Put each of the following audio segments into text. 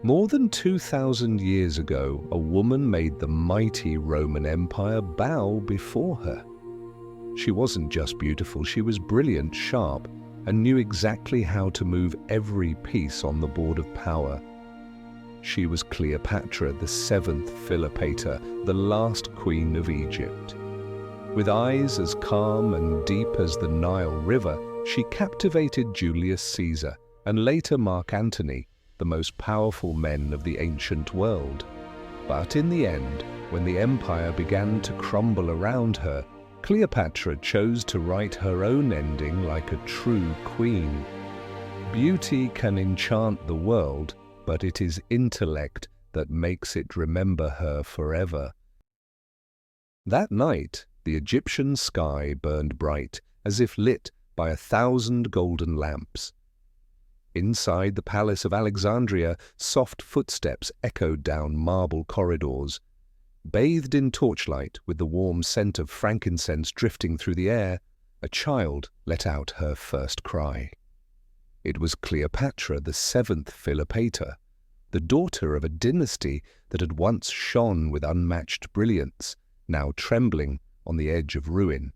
More than 2,000 years ago, a woman made the mighty Roman Empire bow before her. She wasn't just beautiful, she was brilliant, sharp, and knew exactly how to move every piece on the board of power. She was Cleopatra VII Philopator, the last queen of Egypt. With eyes as calm and deep as the Nile River, she captivated Julius Caesar and later Mark Antony, the most powerful men of the ancient world. But in the end, when the empire began to crumble around her, Cleopatra chose to write her own ending like a true queen. Beauty can enchant the world, but it is intellect that makes it remember her forever. That night, the Egyptian sky burned bright, as if lit by 1,000 golden lamps. Inside the palace of Alexandria, soft footsteps echoed down marble corridors. Bathed in torchlight, with the warm scent of frankincense drifting through the air, a child let out her first cry. It was Cleopatra VII Philopator, the daughter of a dynasty that had once shone with unmatched brilliance, now trembling on the edge of ruin.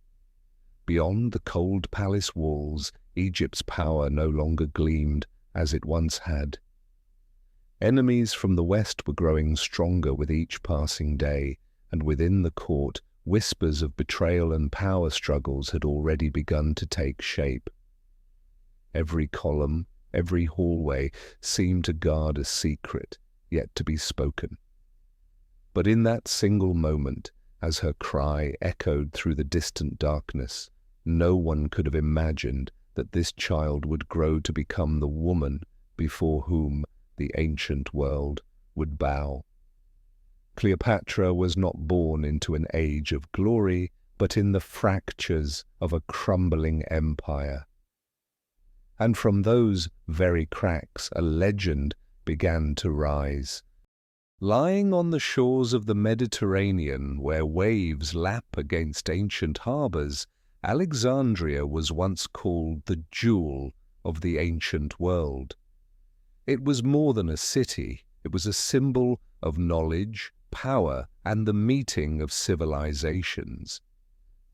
Beyond the cold palace walls, Egypt's power no longer gleamed as it once had. Enemies from the west were growing stronger with each passing day, and within the court, whispers of betrayal and power struggles had already begun to take shape. Every column, every hallway seemed to guard a secret yet to be spoken. But in that single moment, as her cry echoed through the distant darkness, no one could have imagined that this child would grow to become the woman before whom the ancient world would bow. Cleopatra was not born into an age of glory, but in the fractures of a crumbling empire. And from those very cracks a legend began to rise. Lying on the shores of the Mediterranean, where waves lap against ancient harbors, Alexandria was once called the jewel of the ancient world. It was more than a city, it was a symbol of knowledge, power, and the meeting of civilizations.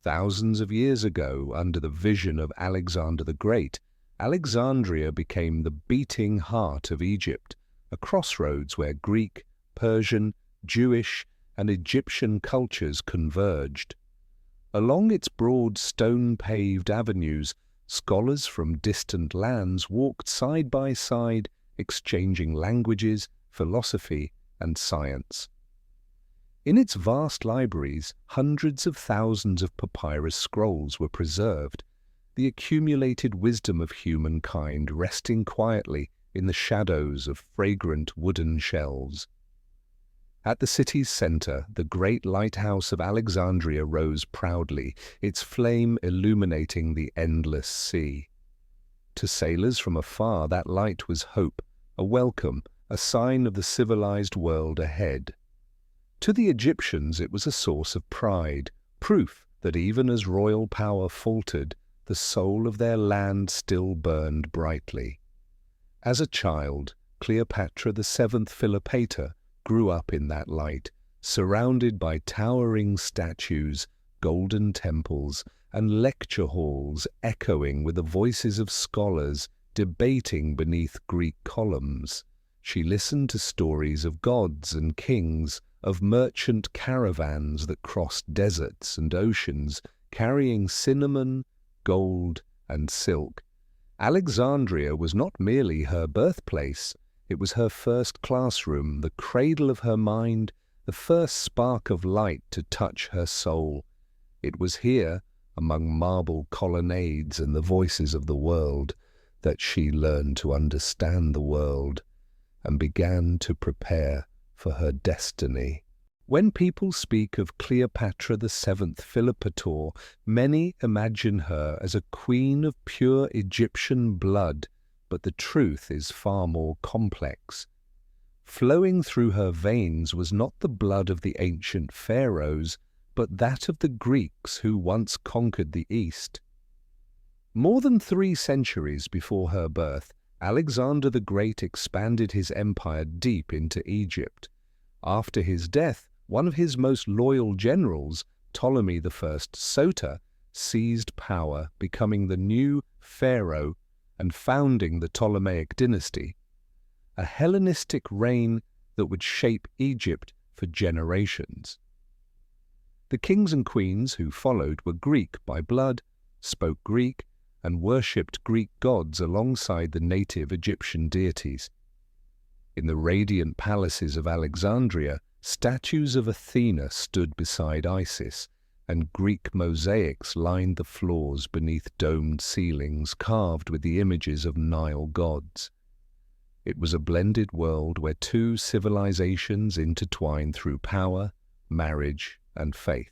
Thousands of years ago, under the vision of Alexander the Great, Alexandria became the beating heart of Egypt, a crossroads where Greek, Persian, Jewish, and Egyptian cultures converged. Along its broad stone-paved avenues, scholars from distant lands walked side by side, exchanging languages, philosophy, and science. In its vast libraries, hundreds of thousands of papyrus scrolls were preserved, the accumulated wisdom of humankind resting quietly in the shadows of fragrant wooden shelves. At the city's center, the great lighthouse of Alexandria rose proudly, its flame illuminating the endless sea. To sailors from afar, that light was hope, a welcome, a sign of the civilized world ahead. To the Egyptians, it was a source of pride, proof that even as royal power faltered, the soul of their land still burned brightly. As a child, Cleopatra VII Philopator grew up in that light, surrounded by towering statues, golden temples, and lecture halls echoing with the voices of scholars debating beneath Greek columns. She listened to stories of gods and kings, of merchant caravans that crossed deserts and oceans, carrying cinnamon, gold, and silk. Alexandria was not merely her birthplace, it was her first classroom, the cradle of her mind, the first spark of light to touch her soul. It was here, among marble colonnades and the voices of the world, that she learned to understand the world and began to prepare for her destiny. When people speak of Cleopatra VII Philopator, many imagine her as a queen of pure Egyptian blood, but the truth is far more complex. Flowing through her veins was not the blood of the ancient pharaohs, but that of the Greeks who once conquered the East. More than 3 centuries before her birth, Alexander the Great expanded his empire deep into Egypt. After his death, one of his most loyal generals, Ptolemy I, seized power, becoming the new pharaoh and founding the Ptolemaic dynasty, a Hellenistic reign that would shape Egypt for generations. The kings and queens who followed were Greek by blood, spoke Greek, and worshipped Greek gods alongside the native Egyptian deities. In the radiant palaces of Alexandria, statues of Athena stood beside Isis, and Greek mosaics lined the floors beneath domed ceilings carved with the images of Nile gods. It was a blended world where two civilizations intertwined through power, marriage, and faith.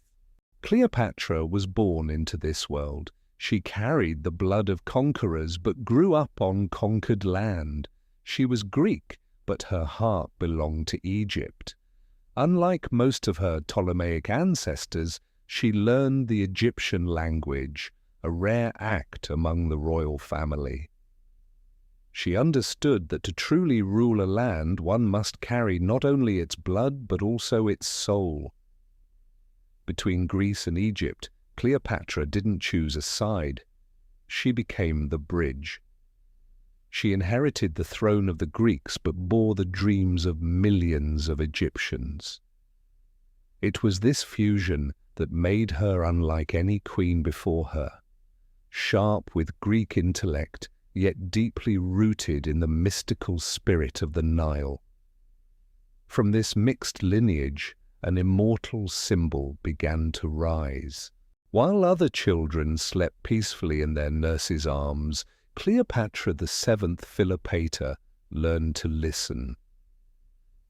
Cleopatra was born into this world. She carried the blood of conquerors but grew up on conquered land. She was Greek, but her heart belonged to Egypt. Unlike most of her Ptolemaic ancestors, she learned the Egyptian language, a rare act among the royal family. She understood that to truly rule a land, one must carry not only its blood but also its soul. Between Greece and Egypt, Cleopatra didn't choose a side. She became the bridge. She inherited the throne of the Greeks but bore the dreams of millions of Egyptians. It was this fusion that made her unlike any queen before her, sharp with Greek intellect, yet deeply rooted in the mystical spirit of the Nile. From this mixed lineage, an immortal symbol began to rise. While other children slept peacefully in their nurses' arms, Cleopatra VII Philopator learned to listen.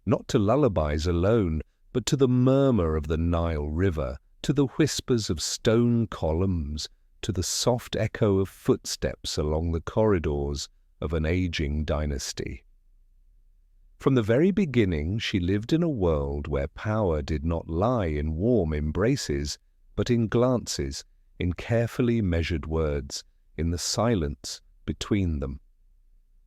Not to lullabies alone, but to the murmur of the Nile River, to the whispers of stone columns, to the soft echo of footsteps along the corridors of an aging dynasty. From the very beginning, she lived in a world where power did not lie in warm embraces, but in glances, in carefully measured words, in the silence between them.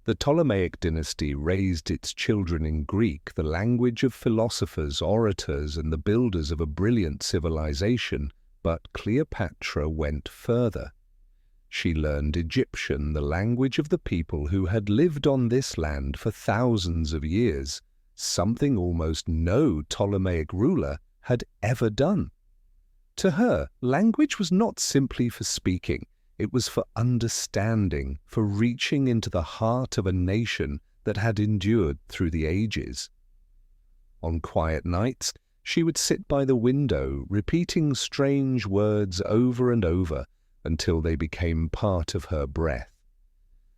The Ptolemaic dynasty raised its children in Greek, the language of philosophers, orators, and the builders of a brilliant civilization, but Cleopatra went further. She learned Egyptian, the language of the people who had lived on this land for thousands of years, something almost no Ptolemaic ruler had ever done. To her, language was not simply for speaking, it was for understanding, for reaching into the heart of a nation that had endured through the ages. On quiet nights, she would sit by the window, repeating strange words over and over until they became part of her breath.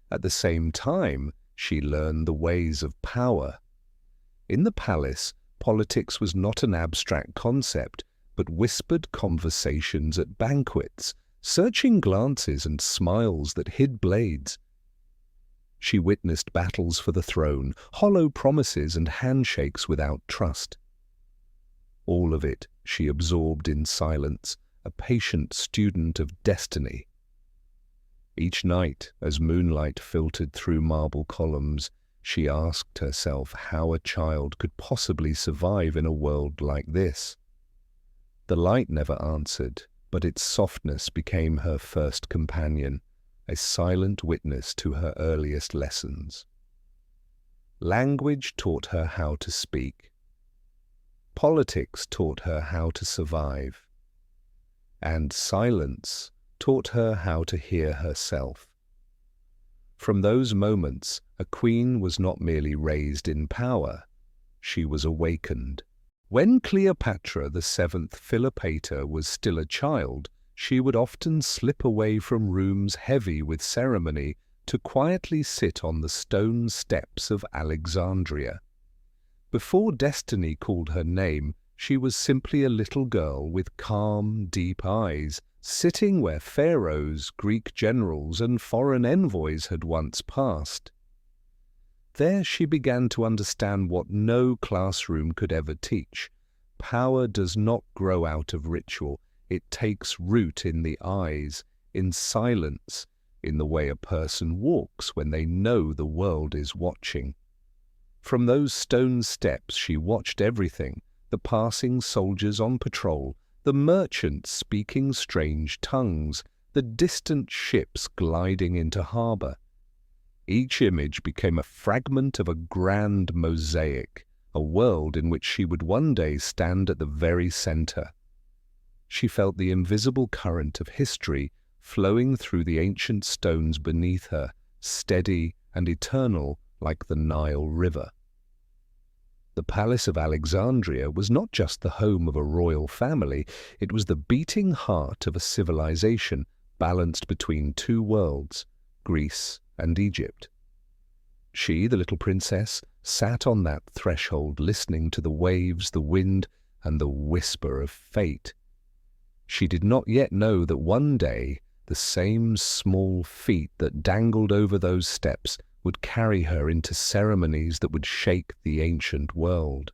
At the same time, she learned the ways of power. In the palace, politics was not an abstract concept, but whispered conversations at banquets, searching glances and smiles that hid blades. She witnessed battles for the throne, hollow promises and handshakes without trust. All of it she absorbed in silence, a patient student of destiny. Each night, as moonlight filtered through marble columns, she asked herself how a child could possibly survive in a world like this. The light never answered, but its softness became her first companion, a silent witness to her earliest lessons. Language taught her how to speak. Politics taught her how to survive. And silence taught her how to hear herself. From those moments, a queen was not merely raised in power, she was awakened. When Cleopatra VII Philopator was still a child, she would often slip away from rooms heavy with ceremony to quietly sit on the stone steps of Alexandria. Before destiny called her name, she was simply a little girl with calm, deep eyes, sitting where pharaohs, Greek generals, and foreign envoys had once passed. There she began to understand what no classroom could ever teach. Power does not grow out of ritual. It takes root in the eyes, in silence, in the way a person walks when they know the world is watching. From those stone steps she watched everything: the passing soldiers on patrol, the merchants speaking strange tongues, the distant ships gliding into harbor. Each image became a fragment of a grand mosaic, a world in which she would one day stand at the very center. She felt the invisible current of history flowing through the ancient stones beneath her, steady and eternal like the Nile River. The Palace of Alexandria was not just the home of a royal family, it was the beating heart of a civilization balanced between two worlds, Greece and Egypt. She, the little princess, sat on that threshold listening to the waves, the wind, and the whisper of fate. She did not yet know that one day the same small feet that dangled over those steps would carry her into ceremonies that would shake the ancient world.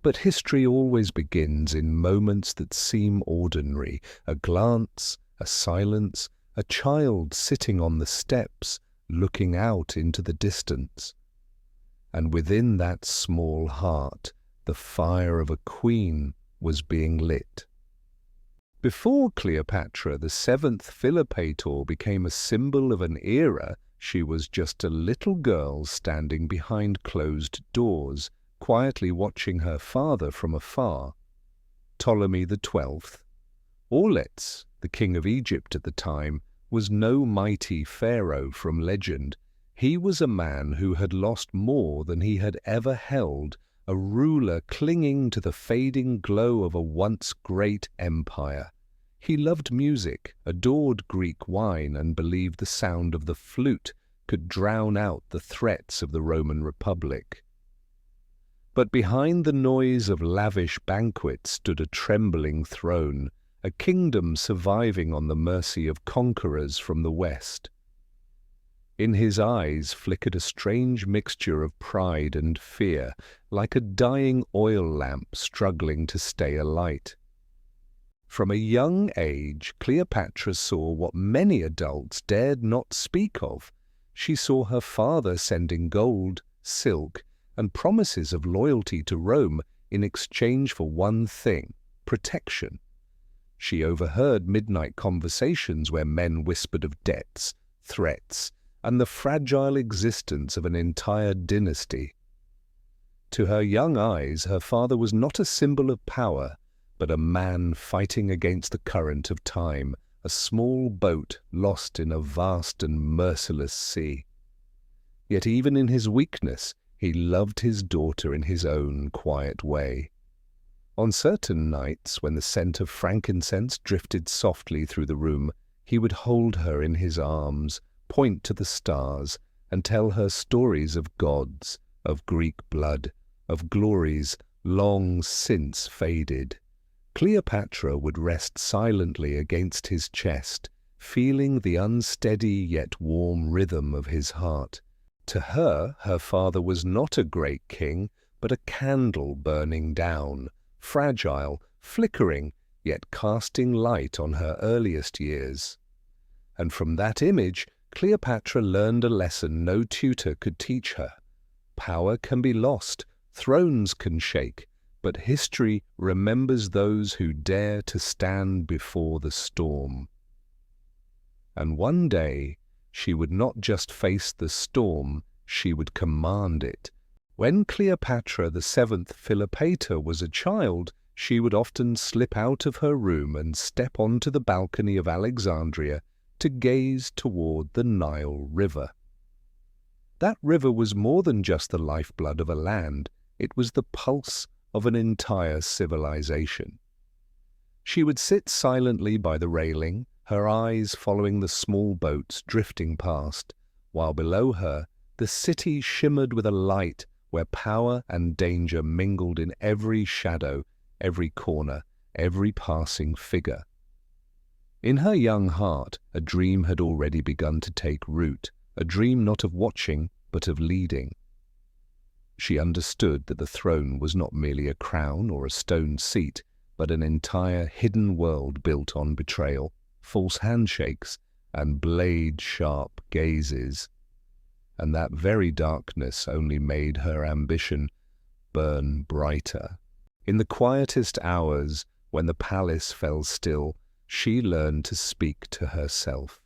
But history always begins in moments that seem ordinary: a glance, a silence, a child sitting on the steps, looking out into the distance. And within that small heart, the fire of a queen was being lit. Before Cleopatra VII Philopator became a symbol of an era, she was just a little girl standing behind closed doors, quietly watching her father from afar. Ptolemy XII, Orlet's, the king of Egypt at the time, was no mighty pharaoh from legend. He was a man who had lost more than he had ever held, a ruler clinging to the fading glow of a once great empire. He loved music, adored Greek wine, and believed the sound of the flute could drown out the threats of the Roman Republic. But behind the noise of lavish banquets stood a trembling throne, a kingdom surviving on the mercy of conquerors from the West. In his eyes flickered a strange mixture of pride and fear, like a dying oil lamp struggling to stay alight. From a young age, Cleopatra saw what many adults dared not speak of. She saw her father sending gold, silk, and promises of loyalty to Rome in exchange for one thing: protection. She overheard midnight conversations where men whispered of debts, threats, and the fragile existence of an entire dynasty. To her young eyes, her father was not a symbol of power, but a man fighting against the current of time, a small boat lost in a vast and merciless sea. Yet even in his weakness, he loved his daughter in his own quiet way. On certain nights, when the scent of frankincense drifted softly through the room, he would hold her in his arms, point to the stars, and tell her stories of gods, of Greek blood, of glories long since faded. Cleopatra would rest silently against his chest, feeling the unsteady yet warm rhythm of his heart. To her, her father was not a great king, but a candle burning down, fragile, flickering, yet casting light on her earliest years. And from that image, Cleopatra learned a lesson no tutor could teach her. Power can be lost, thrones can shake, but history remembers those who dare to stand before the storm. And one day, she would not just face the storm, she would command it. When Cleopatra VII Philopator was a child, she would often slip out of her room and step onto the balcony of Alexandria to gaze toward the Nile River. That river was more than just the lifeblood of a land, it was the pulse of an entire civilization. She would sit silently by the railing, her eyes following the small boats drifting past, while below her the city shimmered with a light where power and danger mingled in every shadow, every corner, every passing figure. In her young heart, a dream had already begun to take root, a dream not of watching, but of leading. She understood that the throne was not merely a crown or a stone seat, but an entire hidden world built on betrayal, false handshakes, and blade-sharp gazes, and that very darkness only made her ambition burn brighter. In the quietest hours, when the palace fell still, she learned to speak to herself.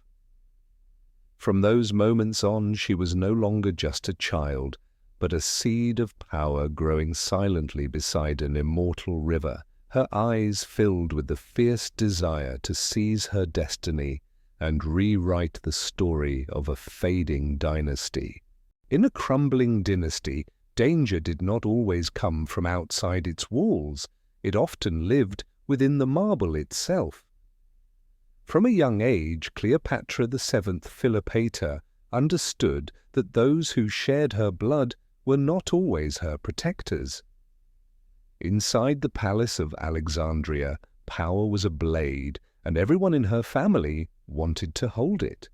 From those moments on, she was no longer just a child, but a seed of power growing silently beside an immortal river, her eyes filled with the fierce desire to seize her destiny and rewrite the story of a fading dynasty. In a crumbling dynasty, danger did not always come from outside its walls. It often lived within the marble itself. From a young age, Cleopatra VII Philopator understood that those who shared her blood were not always her protectors. Inside the palace of Alexandria, power was a blade, and everyone in her family wanted to hold it.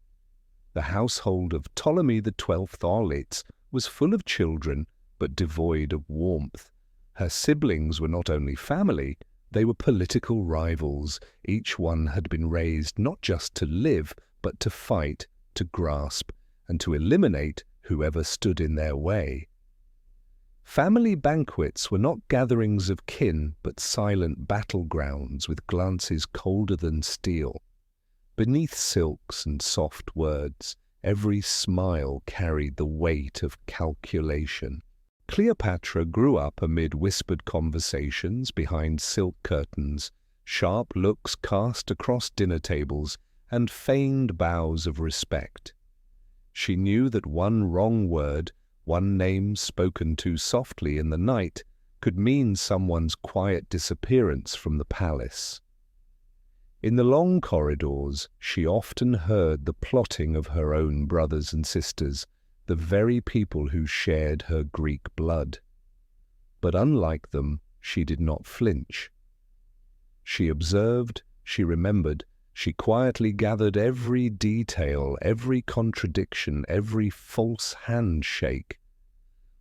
The household of Ptolemy XII Auletes was full of children, but devoid of warmth. Her siblings were not only family, they were political rivals. Each one had been raised not just to live, but to fight, to grasp, and to eliminate whoever stood in their way. Family banquets were not gatherings of kin, but silent battlegrounds with glances colder than steel. Beneath silks and soft words, every smile carried the weight of calculation. Cleopatra grew up amid whispered conversations behind silk curtains, sharp looks cast across dinner tables, and feigned bows of respect. She knew that one wrong word, one name spoken too softly in the night, could mean someone's quiet disappearance from the palace. In the long corridors, she often heard the plotting of her own brothers and sisters, the very people who shared her Greek blood. But unlike them, she did not flinch. She observed, she remembered, she quietly gathered every detail, every contradiction, every false handshake.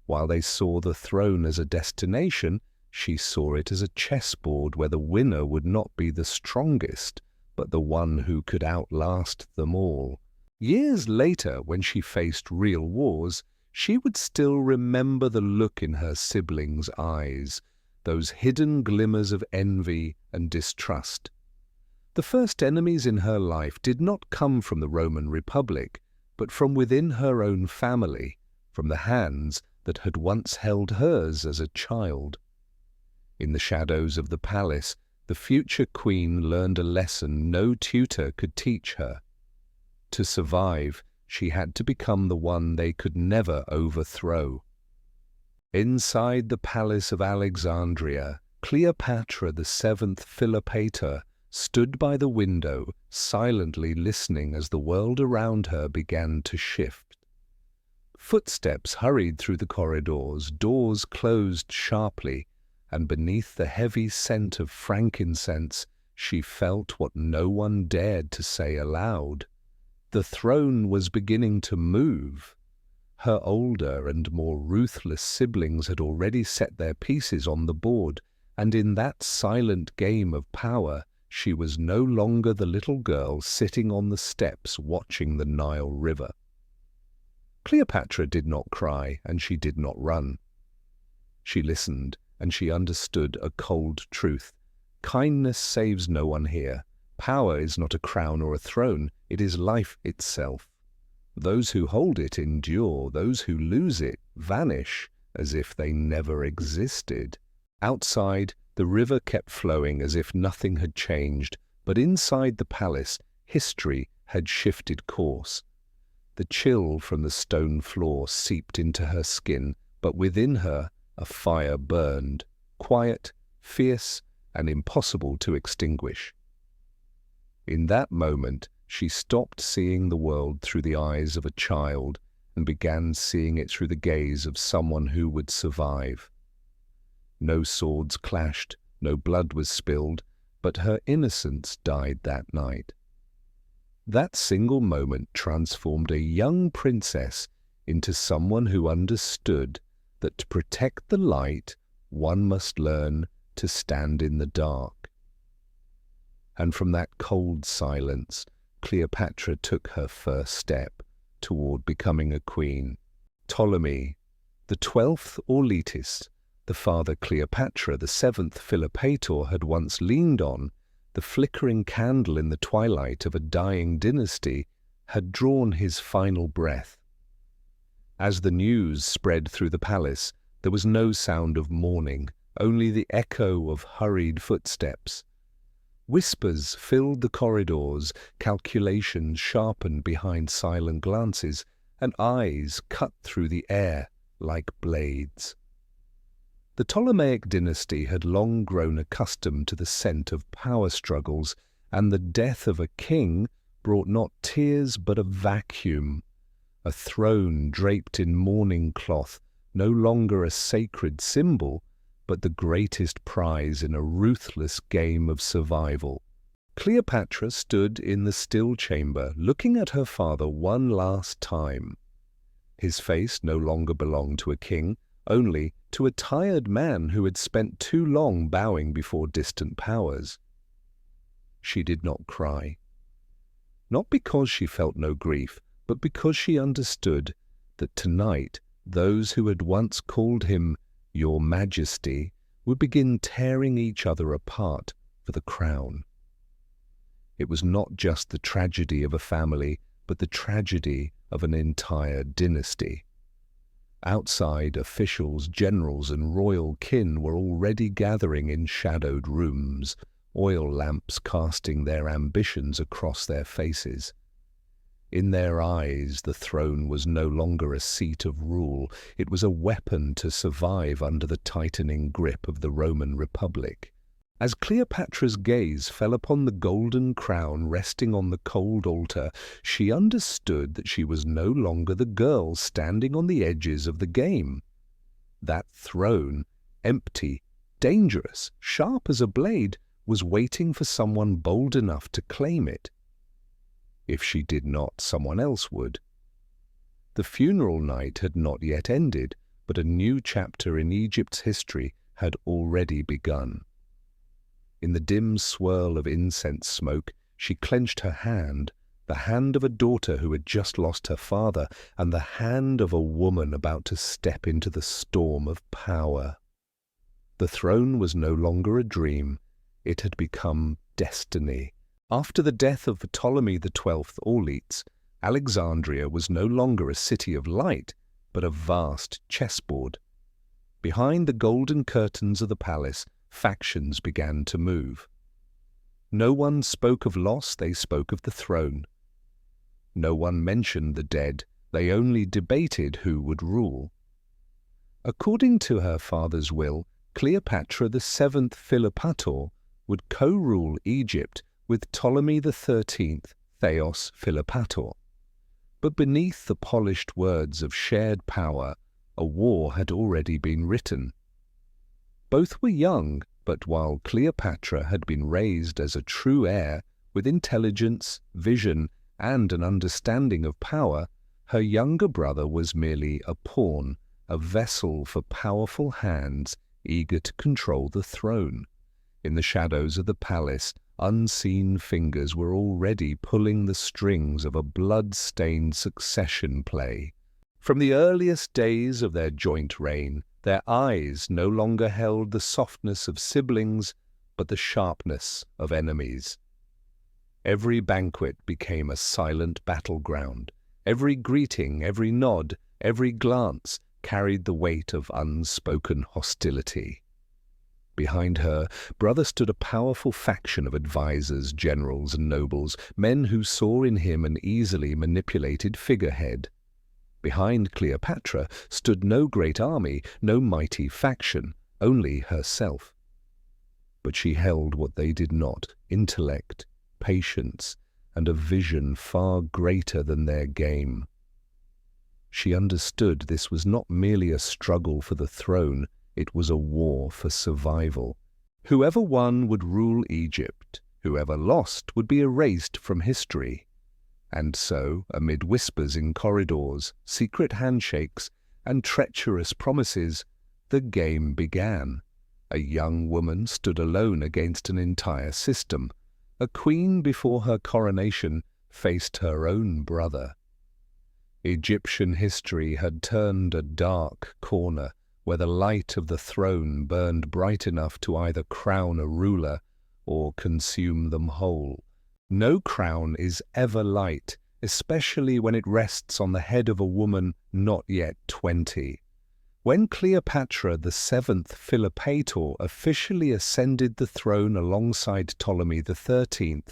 While they saw the throne as a destination, she saw it as a chessboard where the winner would not be the strongest, but the one who could outlast them all. Years later, when she faced real wars, she would still remember the look in her siblings' eyes, those hidden glimmers of envy and distrust. The first enemies in her life did not come from the Roman Republic, but from within her own family, from the hands that had once held hers as a child. In the shadows of the palace, the future queen learned a lesson no tutor could teach her. To survive, she had to become the one they could never overthrow. Inside the palace of Alexandria, Cleopatra VII Philopator stood by the window, silently listening as the world around her began to shift. Footsteps hurried through the corridors, doors closed sharply, and beneath the heavy scent of frankincense, she felt what no one dared to say aloud. The throne was beginning to move. Her older and more ruthless siblings had already set their pieces on the board, and in that silent game of power, she was no longer the little girl sitting on the steps watching the Nile River. Cleopatra did not cry, and she did not run. She listened, and she understood a cold truth. Kindness saves no one here. Power is not a crown or a throne, it is life itself. Those who hold it endure, those who lose it vanish as if they never existed. Outside, the river kept flowing as if nothing had changed, but inside the palace, history had shifted course. The chill from the stone floor seeped into her skin, but within her a fire burned, quiet, fierce, and impossible to extinguish. In that moment, she stopped seeing the world through the eyes of a child and began seeing it through the gaze of someone who would survive. No swords clashed, no blood was spilled, but her innocence died that night. That single moment transformed a young princess into someone who understood that to protect the light, one must learn to stand in the dark. And from that cold silence, Cleopatra took her first step toward becoming a queen. Ptolemy XII Auletes, the father Cleopatra VII Philopator had once leaned on, the flickering candle in the twilight of a dying dynasty, had drawn his final breath. As the news spread through the palace, there was no sound of mourning, only the echo of hurried footsteps. Whispers filled the corridors, calculations sharpened behind silent glances, and eyes cut through the air like blades. The Ptolemaic dynasty had long grown accustomed to the scent of power struggles, and the death of a king brought not tears but a vacuum. A throne draped in mourning cloth, no longer a sacred symbol, but the greatest prize in a ruthless game of survival. Cleopatra stood in the still chamber, looking at her father one last time. His face no longer belonged to a king, only to a tired man who had spent too long bowing before distant powers. She did not cry. Not because she felt no grief, but because she understood that tonight those who had once called him "Your Majesty" would begin tearing each other apart for the crown. It was not just the tragedy of a family, but the tragedy of an entire dynasty. Outside, officials, generals, and royal kin were already gathering in shadowed rooms, oil lamps casting their ambitions across their faces. In their eyes, the throne was no longer a seat of rule. It was a weapon to survive under the tightening grip of the Roman Republic. As Cleopatra's gaze fell upon the golden crown resting on the cold altar, she understood that she was no longer the girl standing on the edges of the game. That throne, empty, dangerous, sharp as a blade, was waiting for someone bold enough to claim it. If she did not, someone else would. The funeral night had not yet ended, but a new chapter in Egypt's history had already begun. In the dim swirl of incense smoke, she clenched her hand, the hand of a daughter who had just lost her father, and the hand of a woman about to step into the storm of power. The throne was no longer a dream. It had become destiny. After the death of Ptolemy XII Auletes, Alexandria was no longer a city of light, but a vast chessboard. Behind the golden curtains of the palace, factions began to move. No one spoke of loss, they spoke of the throne. No one mentioned the dead, they only debated who would rule. According to her father's will, Cleopatra VII Philopator would co-rule Egypt with Ptolemy XIII Theos Philopator. But beneath the polished words of shared power, a war had already been written. Both were young, but while Cleopatra had been raised as a true heir, with intelligence, vision, and an understanding of power, her younger brother was merely a pawn, a vessel for powerful hands eager to control the throne. In the shadows of the palace, unseen fingers were already pulling the strings of a blood-stained succession play. From the earliest days of their joint reign, their eyes no longer held the softness of siblings, but the sharpness of enemies. Every banquet became a silent battleground. Every greeting, every nod, every glance carried the weight of unspoken hostility. Behind her brother stood a powerful faction of advisors, generals, and nobles, men who saw in him an easily manipulated figurehead. Behind Cleopatra stood no great army, no mighty faction, only herself. But she held what they did not: intellect, patience, and a vision far greater than their game. She understood this was not merely a struggle for the throne, it was a war for survival. Whoever won would rule Egypt, whoever lost would be erased from history. And so, amid whispers in corridors, secret handshakes, and treacherous promises, the game began. A young woman stood alone against an entire system. A queen before her coronation, faced her own brother. Egyptian history had turned a dark corner where the light of the throne burned bright enough to either crown a ruler or consume them whole. No crown is ever light, especially when it rests on the head of a woman not yet 20. When Cleopatra VII Philopator officially ascended the throne alongside Ptolemy XIII,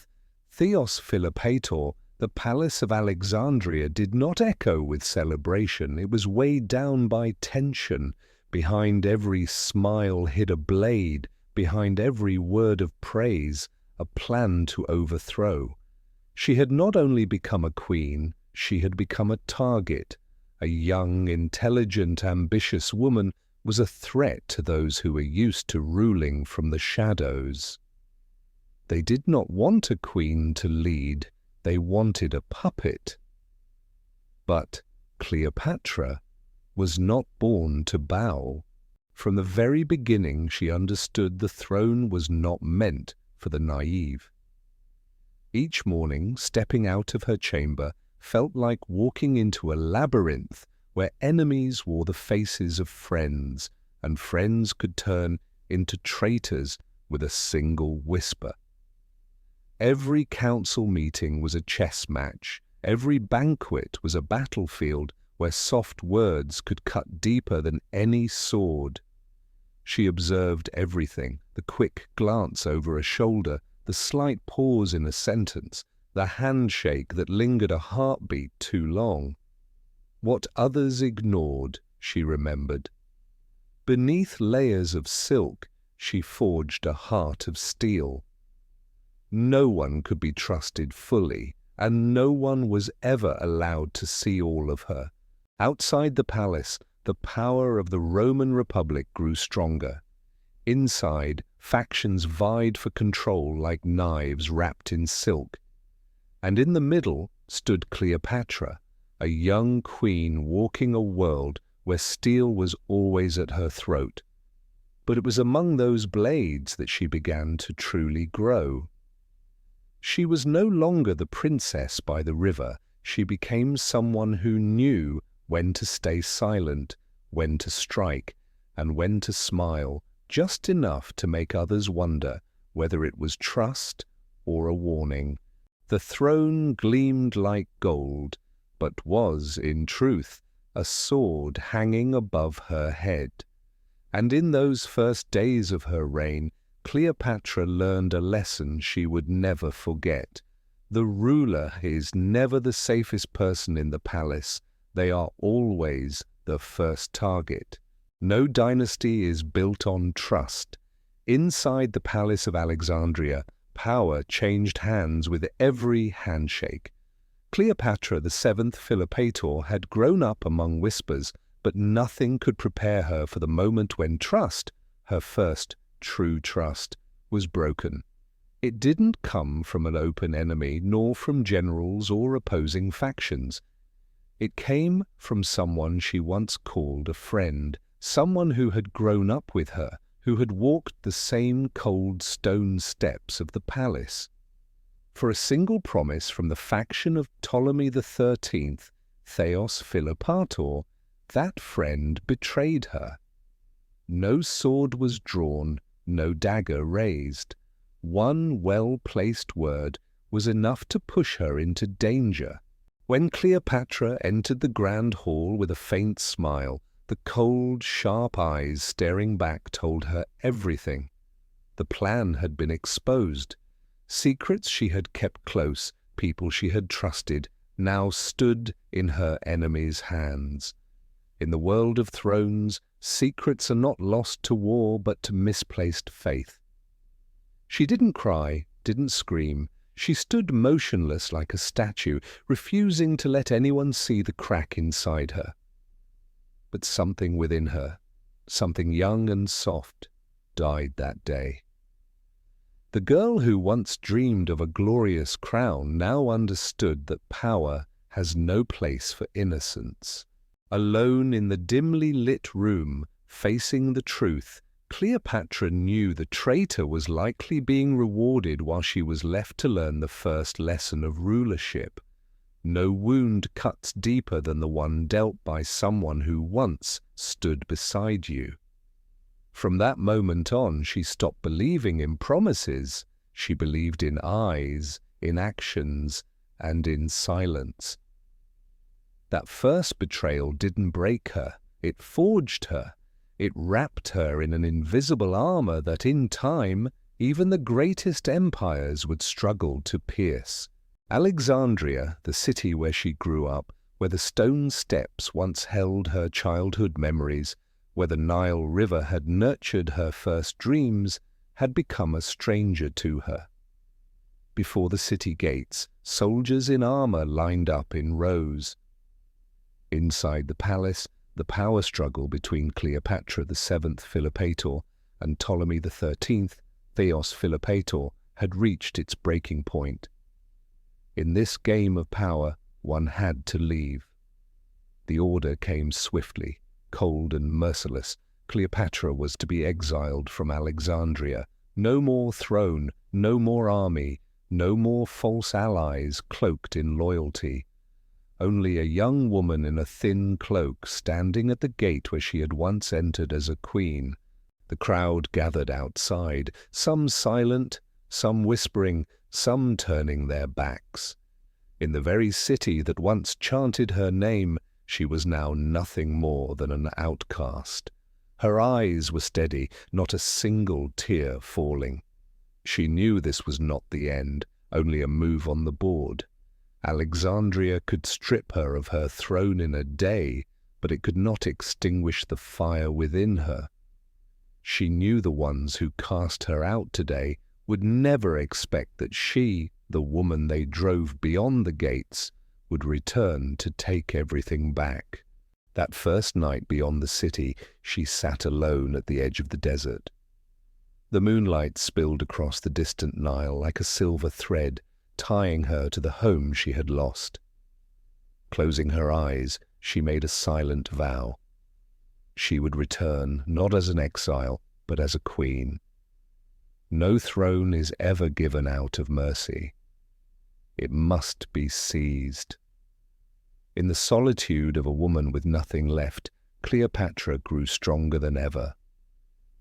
Theos Philopator, the palace of Alexandria did not echo with celebration. It was weighed down by tension. Behind every smile hid a blade, behind every word of praise, a plan to overthrow. She had not only become a queen, she had become a target. A young, intelligent, ambitious woman was a threat to those who were used to ruling from the shadows. They did not want a queen to lead, they wanted a puppet. But Cleopatra was not born to bow. From the very beginning she understood the throne was not meant for the naive. Each morning, stepping out of her chamber, felt like walking into a labyrinth where enemies wore the faces of friends, and friends could turn into traitors with a single whisper. Every council meeting was a chess match. Every banquet was a battlefield where soft words could cut deeper than any sword. She observed everything, the quick glance over a shoulder, the slight pause in a sentence, the handshake that lingered a heartbeat too long. What others ignored, she remembered. Beneath layers of silk, she forged a heart of steel. No one could be trusted fully, and no one was ever allowed to see all of her. Outside the palace, the power of the Roman Republic grew stronger. Inside, factions vied for control like knives wrapped in silk. And in the middle stood Cleopatra, a young queen walking a world where steel was always at her throat. But it was among those blades that she began to truly grow. She was no longer the princess by the river. She became someone who knew when to stay silent, when to strike, and when to smile, just enough to make others wonder whether it was trust or a warning. The throne gleamed like gold, but was, in truth, a sword hanging above her head. And in those first days of her reign, Cleopatra learned a lesson she would never forget. The ruler is never the safest person in the palace. They are always the first target. No dynasty is built on trust. Inside the palace of Alexandria, power changed hands with every handshake. Cleopatra VII Philopator had grown up among whispers, but nothing could prepare her for the moment when trust, her first true trust, was broken. It didn't come from an open enemy, nor from generals or opposing factions. It came from someone she once called a friend, someone who had grown up with her, who had walked the same cold stone steps of the palace. For a single promise from the faction of Ptolemy XIII, Theos Philopator, that friend betrayed her. No sword was drawn, no dagger raised. One well-placed word was enough to push her into danger. When Cleopatra entered the grand hall with a faint smile, the cold, sharp eyes staring back told her everything. The plan had been exposed. Secrets she had kept close, people she had trusted, now stood in her enemy's hands. In the world of thrones, secrets are not lost to war but to misplaced faith. She didn't cry, didn't scream. She stood motionless like a statue, refusing to let anyone see the crack inside her. But something within her, something young and soft, died that day. The girl who once dreamed of a glorious crown now understood that power has no place for innocence. Alone in the dimly lit room, facing the truth, Cleopatra knew the traitor was likely being rewarded while she was left to learn the first lesson of rulership. No wound cuts deeper than the one dealt by someone who once stood beside you. From that moment on, she stopped believing in promises. She believed in eyes, in actions, and in silence. That first betrayal didn't break her. It forged her. It wrapped her in an invisible armor that in time, even the greatest empires would struggle to pierce. Alexandria, the city where she grew up, where the stone steps once held her childhood memories, where the Nile River had nurtured her first dreams, had become a stranger to her. Before the city gates, soldiers in armor lined up in rows. Inside the palace, the power struggle between Cleopatra VII Philopator and Ptolemy XIII Theos Philopator had reached its breaking point. In this game of power, one had to leave. The order came swiftly, cold and merciless. Cleopatra was to be exiled from Alexandria. No more throne, no more army, no more false allies cloaked in loyalty. Only a young woman in a thin cloak standing at the gate where she had once entered as a queen. The crowd gathered outside, some silent, some whispering, some turning their backs. In the very city that once chanted her name, she was now nothing more than an outcast. Her eyes were steady, not a single tear falling. She knew this was not the end, only a move on the board. Alexandria could strip her of her throne in a day, but it could not extinguish the fire within her. She knew the ones who cast her out today would never expect that she, the woman they drove beyond the gates, would return to take everything back. That first night beyond the city, she sat alone at the edge of the desert. The moonlight spilled across the distant Nile like a silver thread, tying her to the home she had lost. Closing her eyes, she made a silent vow. She would return not as an exile, but as a queen. No throne is ever given out of mercy. It must be seized. In the solitude of a woman with nothing left, Cleopatra grew stronger than ever.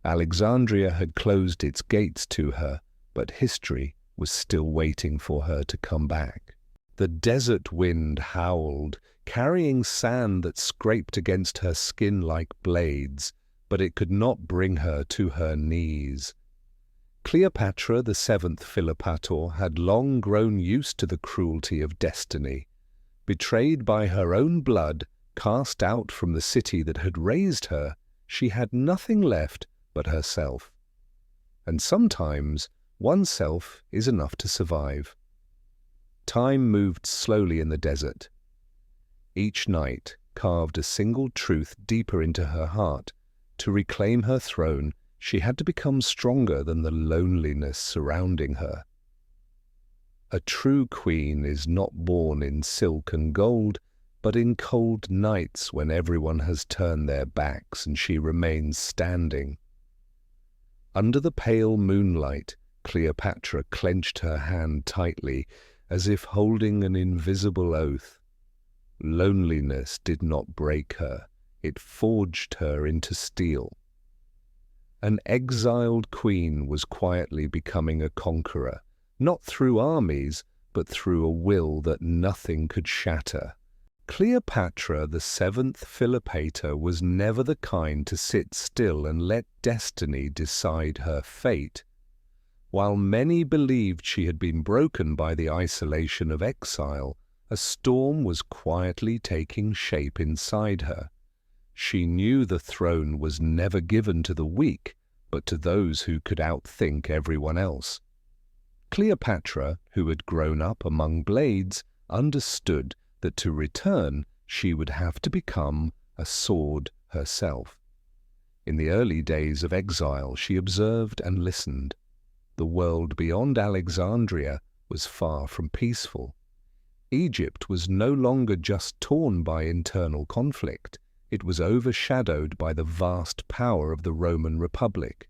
Alexandria had closed its gates to her, but history was still waiting for her to come back. The desert wind howled, carrying sand that scraped against her skin like blades, but it could not bring her to her knees. Cleopatra VII Philopator had long grown used to the cruelty of destiny. Betrayed by her own blood, cast out from the city that had raised her, she had nothing left but herself. And sometimes oneself is enough to survive. Time moved slowly in the desert. Each night carved a single truth deeper into her heart. To reclaim her throne, she had to become stronger than the loneliness surrounding her. A true queen is not born in silk and gold, but in cold nights when everyone has turned their backs and she remains standing. Under the pale moonlight, Cleopatra clenched her hand tightly, as if holding an invisible oath. Loneliness did not break her, it forged her into steel. An exiled queen was quietly becoming a conqueror, not through armies, but through a will that nothing could shatter. Cleopatra VII Philopator was never the kind to sit still and let destiny decide her fate. While many believed she had been broken by the isolation of exile, a storm was quietly taking shape inside her. She knew the throne was never given to the weak, but to those who could outthink everyone else. Cleopatra, who had grown up among blades, understood that to return she would have to become a sword herself. In the early days of exile, she observed and listened. The world beyond Alexandria was far from peaceful. Egypt was no longer just torn by internal conflict. It was overshadowed by the vast power of the Roman Republic.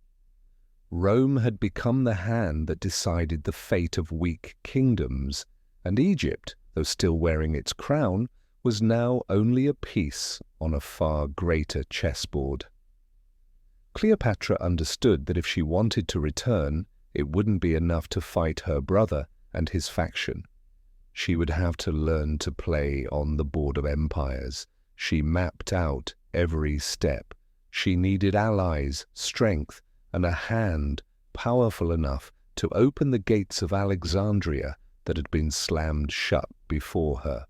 Rome had become the hand that decided the fate of weak kingdoms, and Egypt, though still wearing its crown, was now only a piece on a far greater chessboard. Cleopatra understood that if she wanted to return, it wouldn't be enough to fight her brother and his faction. She would have to learn to play on the board of empires. She mapped out every step. She needed allies, strength, and a hand powerful enough to open the gates of Alexandria that had been slammed shut before her.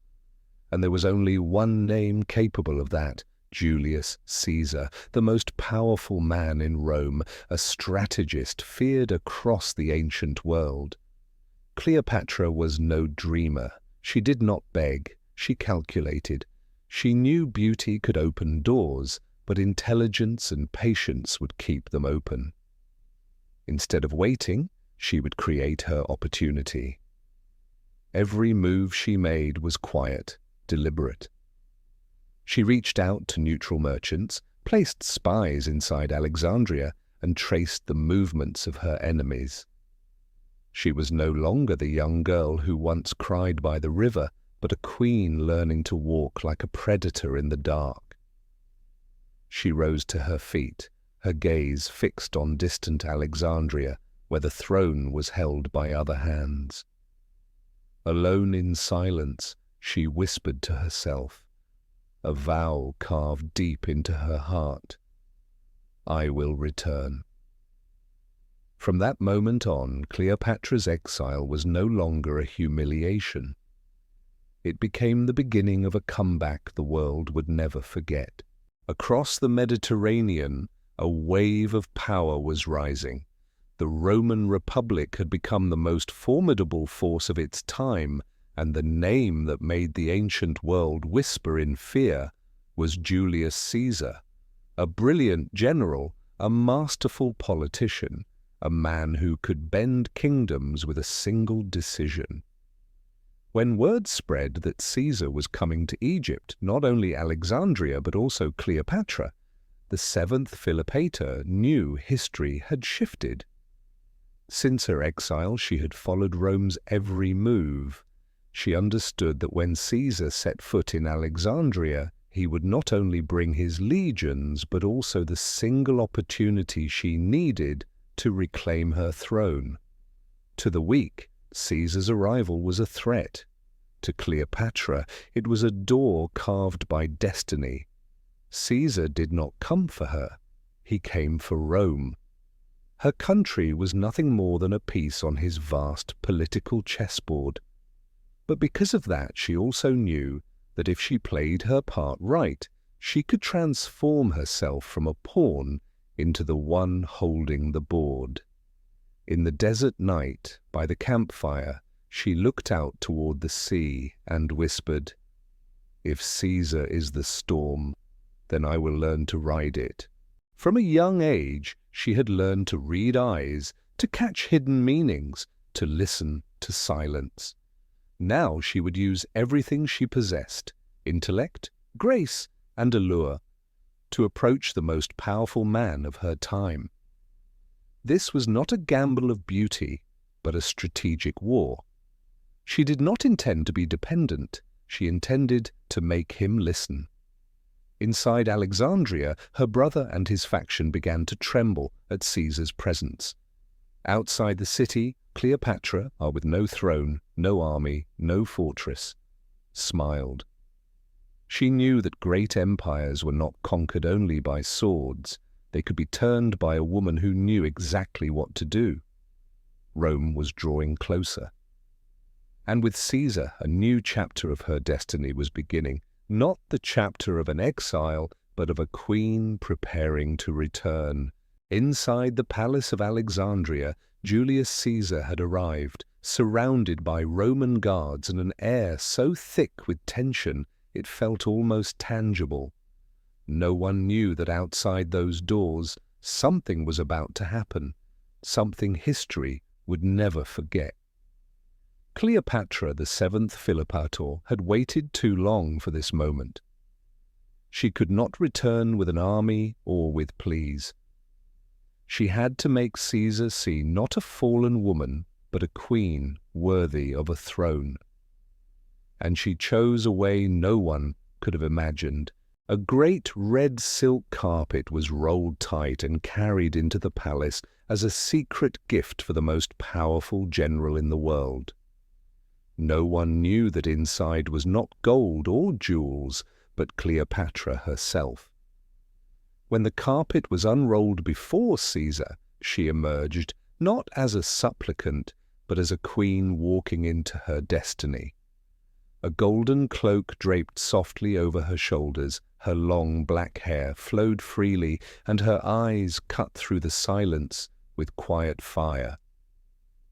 And there was only one name capable of that: Julius Caesar, the most powerful man in Rome, a strategist feared across the ancient world. Cleopatra was no dreamer. She did not beg, she calculated. She knew beauty could open doors, but intelligence and patience would keep them open. Instead of waiting, she would create her opportunity. Every move she made was quiet, deliberate. She reached out to neutral merchants, placed spies inside Alexandria, and traced the movements of her enemies. She was no longer the young girl who once cried by the river, but a queen learning to walk like a predator in the dark. She rose to her feet, her gaze fixed on distant Alexandria, where the throne was held by other hands. Alone in silence, she whispered to herself, a vow carved deep into her heart: I will return. From that moment on, Cleopatra's exile was no longer a humiliation. It became the beginning of a comeback the world would never forget. Across the Mediterranean, a wave of power was rising. The Roman Republic had become the most formidable force of its time, and the name that made the ancient world whisper in fear was Julius Caesar, a brilliant general, a masterful politician, a man who could bend kingdoms with a single decision. When word spread that Caesar was coming to Egypt, not only Alexandria but also Cleopatra, the seventh Philopator knew history had shifted. Since her exile, she had followed Rome's every move. She understood that when Caesar set foot in Alexandria, he would not only bring his legions, but also the single opportunity she needed to reclaim her throne. To the weak, Caesar's arrival was a threat. To Cleopatra, it was a door carved by destiny. Caesar did not come for her. He came for Rome. Her country was nothing more than a piece on his vast political chessboard. But because of that, she also knew that if she played her part right, she could transform herself from a pawn into the one holding the board. In the desert night, by the campfire, she looked out toward the sea and whispered, "If Caesar is the storm, then I will learn to ride it." From a young age, she had learned to read eyes, to catch hidden meanings, to listen to silence. Now she would use everything she possessed, intellect, grace, and allure, to approach the most powerful man of her time. This was not a gamble of beauty, but a strategic war. She did not intend to be dependent. She intended to make him listen. Inside Alexandria, her brother and his faction began to tremble at Caesar's presence. Outside the city, Cleopatra, with no throne, no army, no fortress, smiled. She knew that great empires were not conquered only by swords. They could be turned by a woman who knew exactly what to do. Rome was drawing closer. And with Caesar, a new chapter of her destiny was beginning, not the chapter of an exile, but of a queen preparing to return. Inside the palace of Alexandria, Julius Caesar had arrived, surrounded by Roman guards and an air so thick with tension it felt almost tangible. No one knew that outside those doors something was about to happen, something history would never forget. Cleopatra, the seventh Philopator, had waited too long for this moment. She could not return with an army or with pleas. She had to make Caesar see not a fallen woman, but a queen worthy of a throne. And she chose a way no one could have imagined. A great red silk carpet was rolled tight and carried into the palace as a secret gift for the most powerful general in the world. No one knew that inside was not gold or jewels, but Cleopatra herself. When the carpet was unrolled before Caesar, she emerged not as a supplicant, but as a queen walking into her destiny. A golden cloak draped softly over her shoulders, her long black hair flowed freely, and her eyes cut through the silence with quiet fire.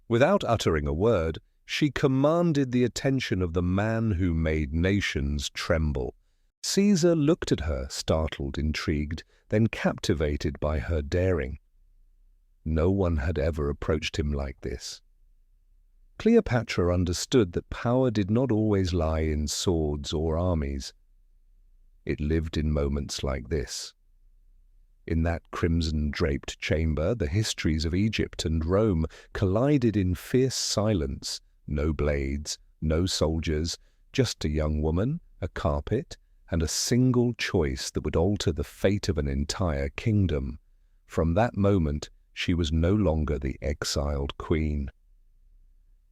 Without uttering a word, she commanded the attention of the man who made nations tremble. Caesar looked at her, startled, intrigued, then captivated by her daring. No one had ever approached him like this. Cleopatra understood that power did not always lie in swords or armies. It lived in moments like this. In that crimson-draped chamber, the histories of Egypt and Rome collided in fierce silence. No blades, no soldiers, just a young woman, a carpet, and a single choice that would alter the fate of an entire kingdom. From that moment, she was no longer the exiled queen.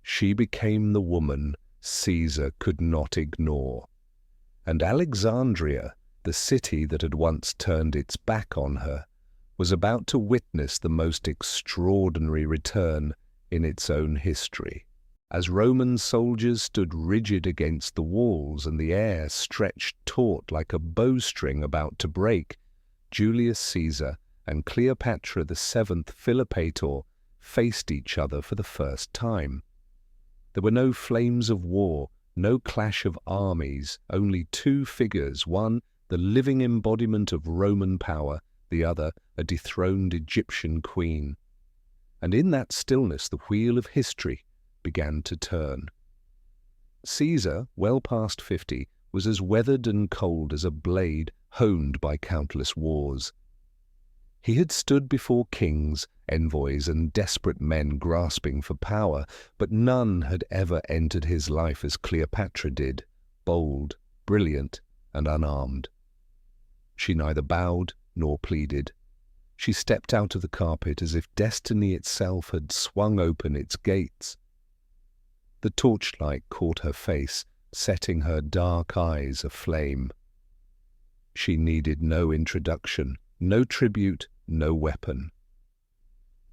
She became the woman Caesar could not ignore. And Alexandria, the city that had once turned its back on her, was about to witness the most extraordinary return in its own history. As Roman soldiers stood rigid against the walls and the air stretched taut like a bowstring about to break, Julius Caesar and Cleopatra VII Philopator faced each other for the first time. There were no flames of war, no clash of armies, only two figures, one the living embodiment of Roman power, the other a dethroned Egyptian queen. And in that stillness the wheel of history began to turn. Caesar, well past 50, was as weathered and cold as a blade honed by countless wars. He had stood before kings, envoys, and desperate men grasping for power, but none had ever entered his life as Cleopatra did, bold, brilliant, and unarmed. She neither bowed nor pleaded. She stepped out of the carpet as if destiny itself had swung open its gates. The torchlight caught her face, setting her dark eyes aflame. She needed no introduction, no tribute, no weapon.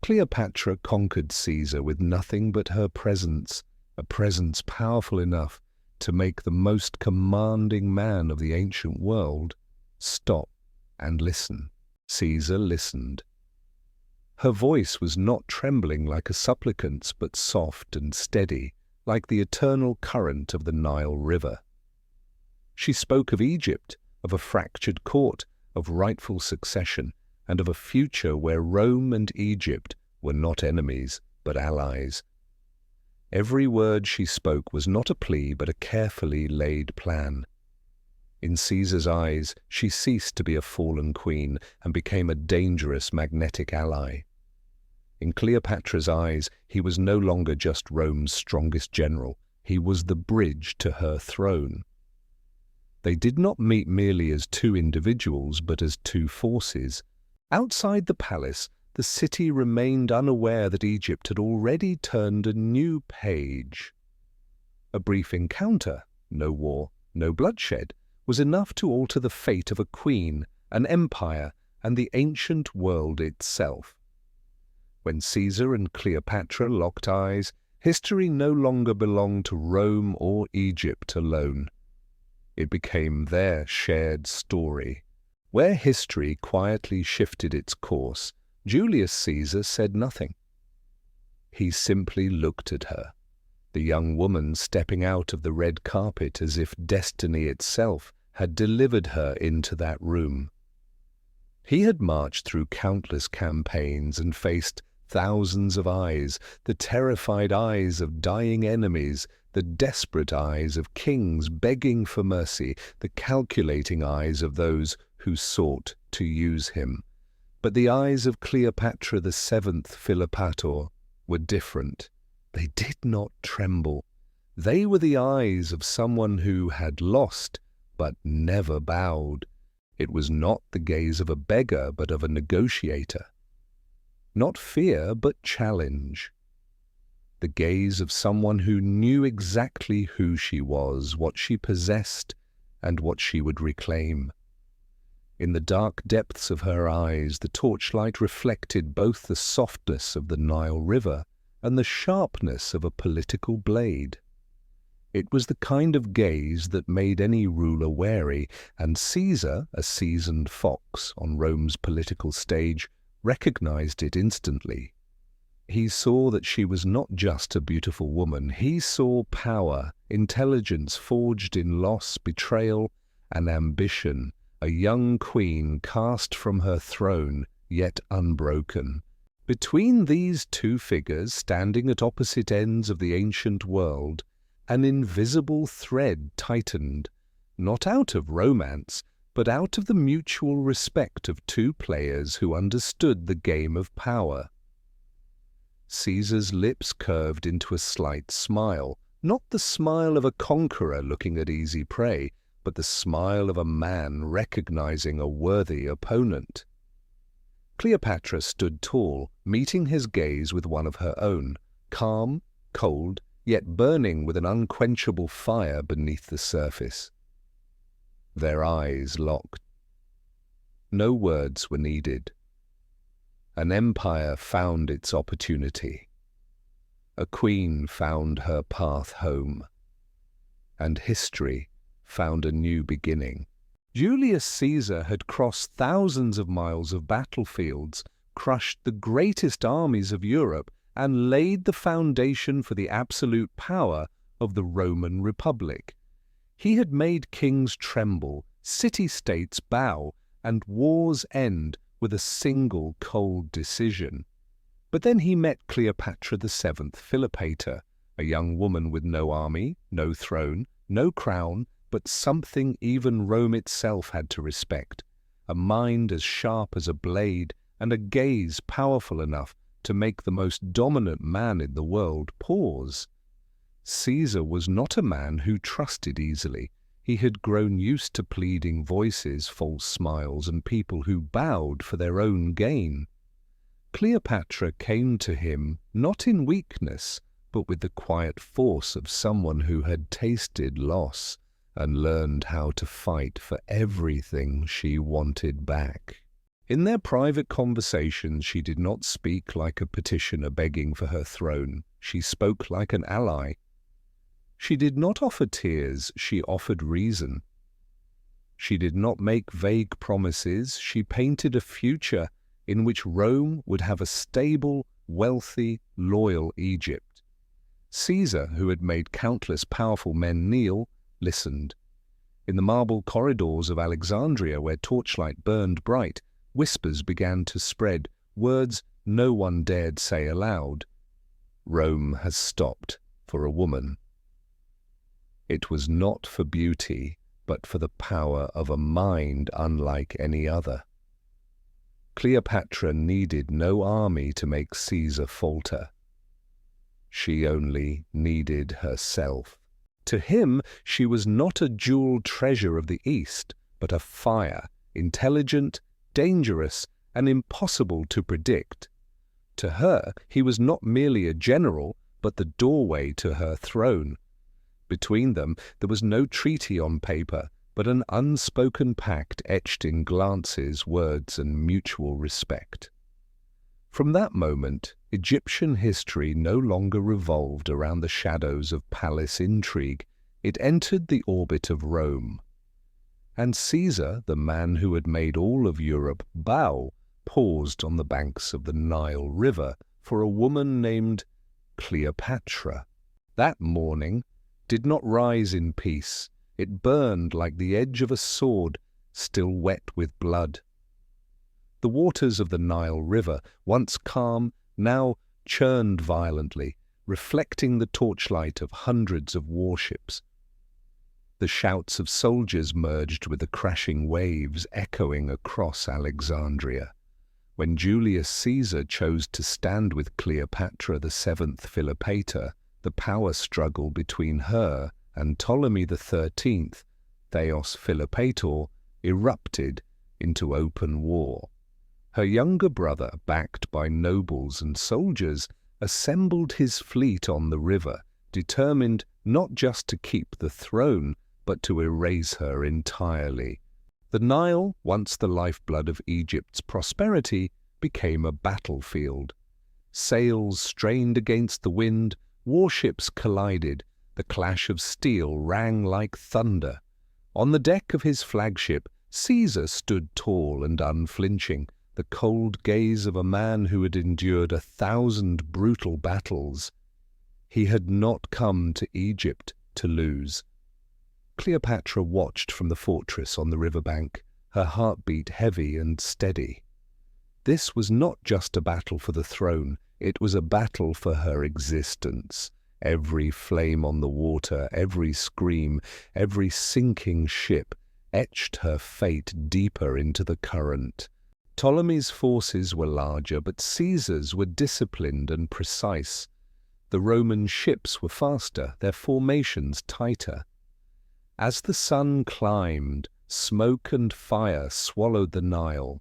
Cleopatra conquered Caesar with nothing but her presence, a presence powerful enough to make the most commanding man of the ancient world stop and listen. Caesar listened. Her voice was not trembling like a supplicant's, but soft and steady, like the eternal current of the Nile River. She spoke of Egypt, of a fractured court, of rightful succession, and of a future where Rome and Egypt were not enemies, but allies. Every word she spoke was not a plea, but a carefully laid plan. In Caesar's eyes, she ceased to be a fallen queen and became a dangerous magnetic ally. In Cleopatra's eyes, he was no longer just Rome's strongest general. He was the bridge to her throne. They did not meet merely as two individuals, but as two forces. Outside the palace, the city remained unaware that Egypt had already turned a new page. A brief encounter, no war, no bloodshed, was enough to alter the fate of a queen, an empire, and the ancient world itself. When Caesar and Cleopatra locked eyes, history no longer belonged to Rome or Egypt alone. It became their shared story. Where history quietly shifted its course, Julius Caesar said nothing. He simply looked at her, the young woman stepping out of the red carpet as if destiny itself had delivered her into that room. He had marched through countless campaigns and faced thousands of eyes, the terrified eyes of dying enemies, the desperate eyes of kings begging for mercy, the calculating eyes of those who sought to use him. But the eyes of Cleopatra VII Philopator were different. They did not tremble. They were the eyes of someone who had lost, but never bowed. It was not the gaze of a beggar, but of a negotiator. Not fear, but challenge. The gaze of someone who knew exactly who she was, what she possessed, and what she would reclaim. In the dark depths of her eyes, the torchlight reflected both the softness of the Nile River and the sharpness of a political blade. It was the kind of gaze that made any ruler wary, and Caesar, a seasoned fox on Rome's political stage, recognized it instantly. He saw that she was not just a beautiful woman. He saw power, intelligence forged in loss, betrayal, and ambition, a young queen cast from her throne, yet unbroken. Between these two figures, standing at opposite ends of the ancient world, an invisible thread tightened, not out of romance, but out of the mutual respect of two players who understood the game of power. Caesar's lips curved into a slight smile, not the smile of a conqueror looking at easy prey, but the smile of a man recognizing a worthy opponent. Cleopatra stood tall, meeting his gaze with one of her own, calm, cold, yet burning with an unquenchable fire beneath the surface. Their eyes locked. No words were needed. An empire found its opportunity. A queen found her path home. And history found a new beginning. Julius Caesar had crossed thousands of miles of battlefields, crushed the greatest armies of Europe, and laid the foundation for the absolute power of the Roman Republic. He had made kings tremble, city-states bow, and wars end with a single cold decision. But then he met Cleopatra VII Philopator, a young woman with no army, no throne, no crown, but something even Rome itself had to respect, a mind as sharp as a blade and a gaze powerful enough to make the most dominant man in the world pause. Caesar was not a man who trusted easily. He had grown used to pleading voices, false smiles, and people who bowed for their own gain. Cleopatra came to him not in weakness, but with the quiet force of someone who had tasted loss and learned how to fight for everything she wanted back. In their private conversations, she did not speak like a petitioner begging for her throne. She spoke like an ally. She did not offer tears, she offered reason. She did not make vague promises, she painted a future in which Rome would have a stable, wealthy, loyal Egypt. Caesar, who had made countless powerful men kneel, listened. In the marble corridors of Alexandria, where torchlight burned bright, whispers began to spread, words no one dared say aloud. Rome has stopped for a woman. It was not for beauty, but for the power of a mind unlike any other. Cleopatra needed no army to make Caesar falter. She only needed herself. To him, she was not a jeweled treasure of the East, but a fire, intelligent, dangerous, and impossible to predict. To her, he was not merely a general, but the doorway to her throne. Between them, there was no treaty on paper, but an unspoken pact etched in glances, words, and mutual respect. From that moment, Egyptian history no longer revolved around the shadows of palace intrigue. It entered the orbit of Rome. And Caesar, the man who had made all of Europe bow, paused on the banks of the Nile River for a woman named Cleopatra. That morning did not rise in peace. It burned like the edge of a sword, still wet with blood. The waters of the Nile River, once calm, now churned violently, reflecting the torchlight of hundreds of warships. The shouts of soldiers merged with the crashing waves echoing across Alexandria. When Julius Caesar chose to stand with Cleopatra VII Philopator, the power struggle between her and Ptolemy XIII, Theos Philopator, erupted into open war. Her younger brother, backed by nobles and soldiers, assembled his fleet on the river, determined not just to keep the throne, but to erase her entirely. The Nile, once the lifeblood of Egypt's prosperity, became a battlefield. Sails strained against the wind, warships collided, the clash of steel rang like thunder. On the deck of his flagship, Caesar stood tall and unflinching, the cold gaze of a man who had endured 1,000 brutal battles. He had not come to Egypt to lose. Cleopatra watched from the fortress on the riverbank, her heartbeat heavy and steady. This was not just a battle for the throne, it was a battle for her existence. Every flame on the water, every scream, every sinking ship etched her fate deeper into the current. Ptolemy's forces were larger, but Caesar's were disciplined and precise. The Roman ships were faster, their formations tighter. As the sun climbed, smoke and fire swallowed the Nile.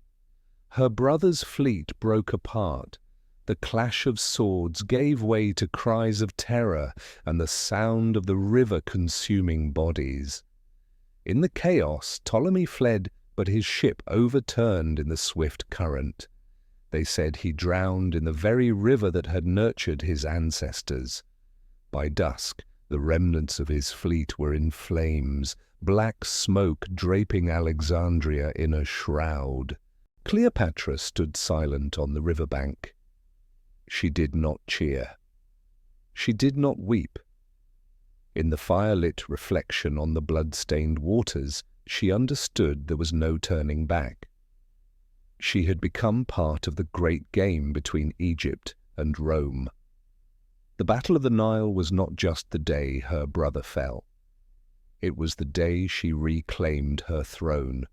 Her brother's fleet broke apart. The clash of swords gave way to cries of terror and the sound of the river consuming bodies. In the chaos, Ptolemy fled, but his ship overturned in the swift current. They said he drowned in the very river that had nurtured his ancestors. By dusk, the remnants of his fleet were in flames, black smoke draping Alexandria in a shroud. Cleopatra stood silent on the riverbank. She did not cheer. She did not weep. In the firelit reflection on the blood-stained waters, she understood there was no turning back. She had become part of the great game between Egypt and Rome. The Battle of the Nile was not just the day her brother fell. It was the day she reclaimed her throne.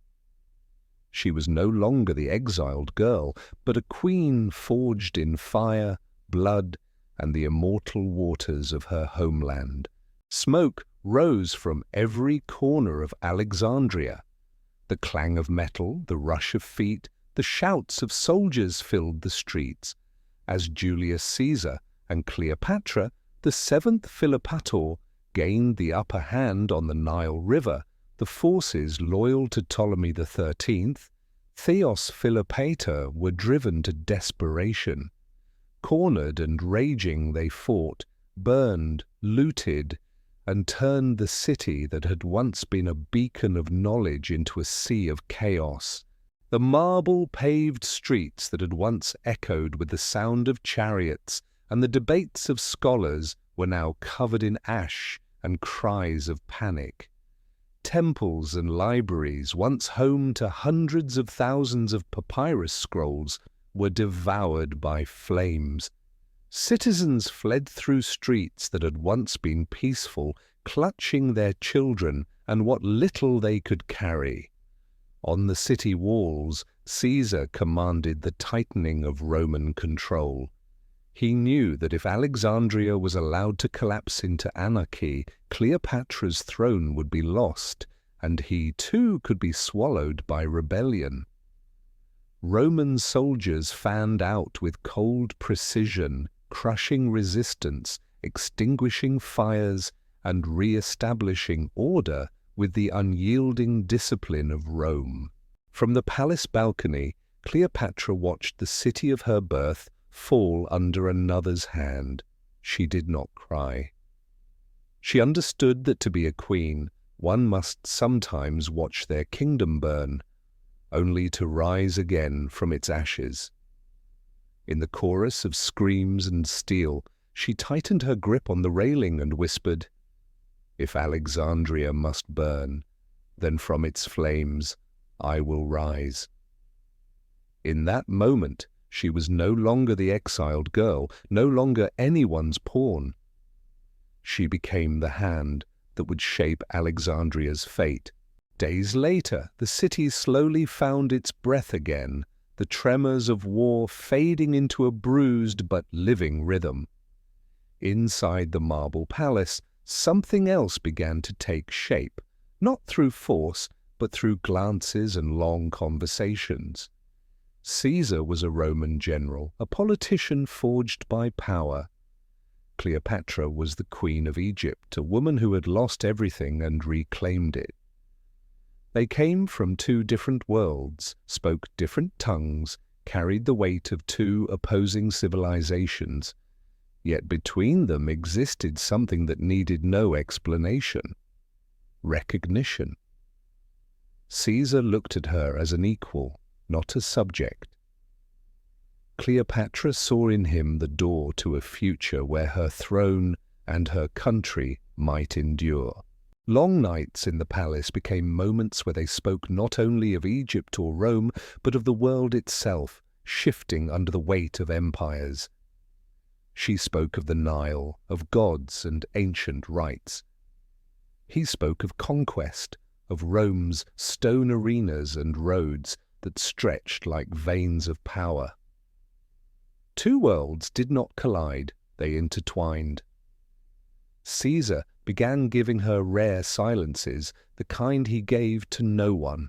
She was no longer the exiled girl, but a queen forged in fire, blood, and the immortal waters of her homeland. Smoke rose from every corner of Alexandria. The clang of metal, the rush of feet, the shouts of soldiers filled the streets. As Julius Caesar and Cleopatra, the seventh Philopator, gained the upper hand on the Nile River, the forces loyal to Ptolemy XIII, Theos Philopator, were driven to desperation. Cornered and raging, they fought, burned, looted, and turned the city that had once been a beacon of knowledge into a sea of chaos. The marble-paved streets that had once echoed with the sound of chariots and the debates of scholars were now covered in ash and cries of panic. Temples and libraries, once home to hundreds of thousands of papyrus scrolls, were devoured by flames. Citizens fled through streets that had once been peaceful, clutching their children and what little they could carry. On the city walls, Caesar commanded the tightening of Roman control. He knew that if Alexandria was allowed to collapse into anarchy, Cleopatra's throne would be lost, and he too could be swallowed by rebellion. Roman soldiers fanned out with cold precision, crushing resistance, extinguishing fires, and re-establishing order with the unyielding discipline of Rome. From the palace balcony, Cleopatra watched the city of her birth fall under another's hand. She did not cry. She understood that to be a queen, one must sometimes watch their kingdom burn, only to rise again from its ashes. In the chorus of screams and steel, she tightened her grip on the railing and whispered, "If Alexandria must burn, then from its flames I will rise." In that moment, she was no longer the exiled girl, no longer anyone's pawn. She became the hand that would shape Alexandria's fate. Days later, the city slowly found its breath again. the tremors of war fading into a bruised but living rhythm. Inside the marble palace, something else began to take shape, not through force, but through glances and long conversations. Caesar was a Roman general, a politician forged by power. Cleopatra was the queen of Egypt, a woman who had lost everything and reclaimed it. They came from two different worlds, spoke different tongues, carried the weight of two opposing civilizations. Yet between them existed something that needed no explanation: recognition. Caesar looked at her as an equal, not a subject. Cleopatra saw in him the door to a future where her throne and her country might endure. Long nights in the palace became moments where they spoke not only of Egypt or Rome, but of the world itself, shifting under the weight of empires. She spoke of the Nile, of gods and ancient rites. He spoke of conquest, of Rome's stone arenas and roads that stretched like veins of power. Two worlds did not collide, they intertwined. Caesar began giving her rare silences, the kind he gave to no one.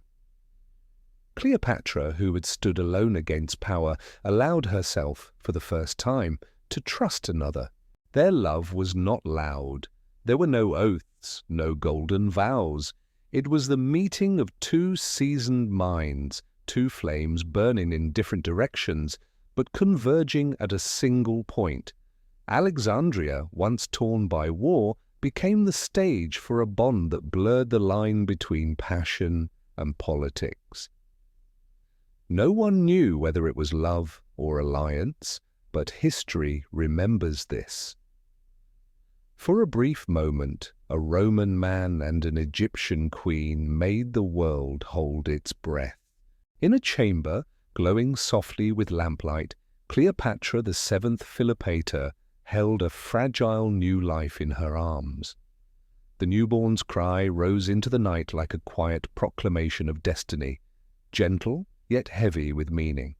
Cleopatra, who had stood alone against power, allowed herself, for the first time, to trust another. Their love was not loud. There were no oaths, no golden vows. It was the meeting of two seasoned minds, two flames burning in different directions, but converging at a single point. Alexandria, once torn by war, became the stage for a bond that blurred the line between passion and politics. No one knew whether it was love or alliance, but history remembers this. For a brief moment, a Roman man and an Egyptian queen made the world hold its breath. In a chamber, glowing softly with lamplight, Cleopatra VII Philopator held a fragile new life in her arms. The newborn's cry rose into the night like a quiet proclamation of destiny, gentle yet heavy with meaning.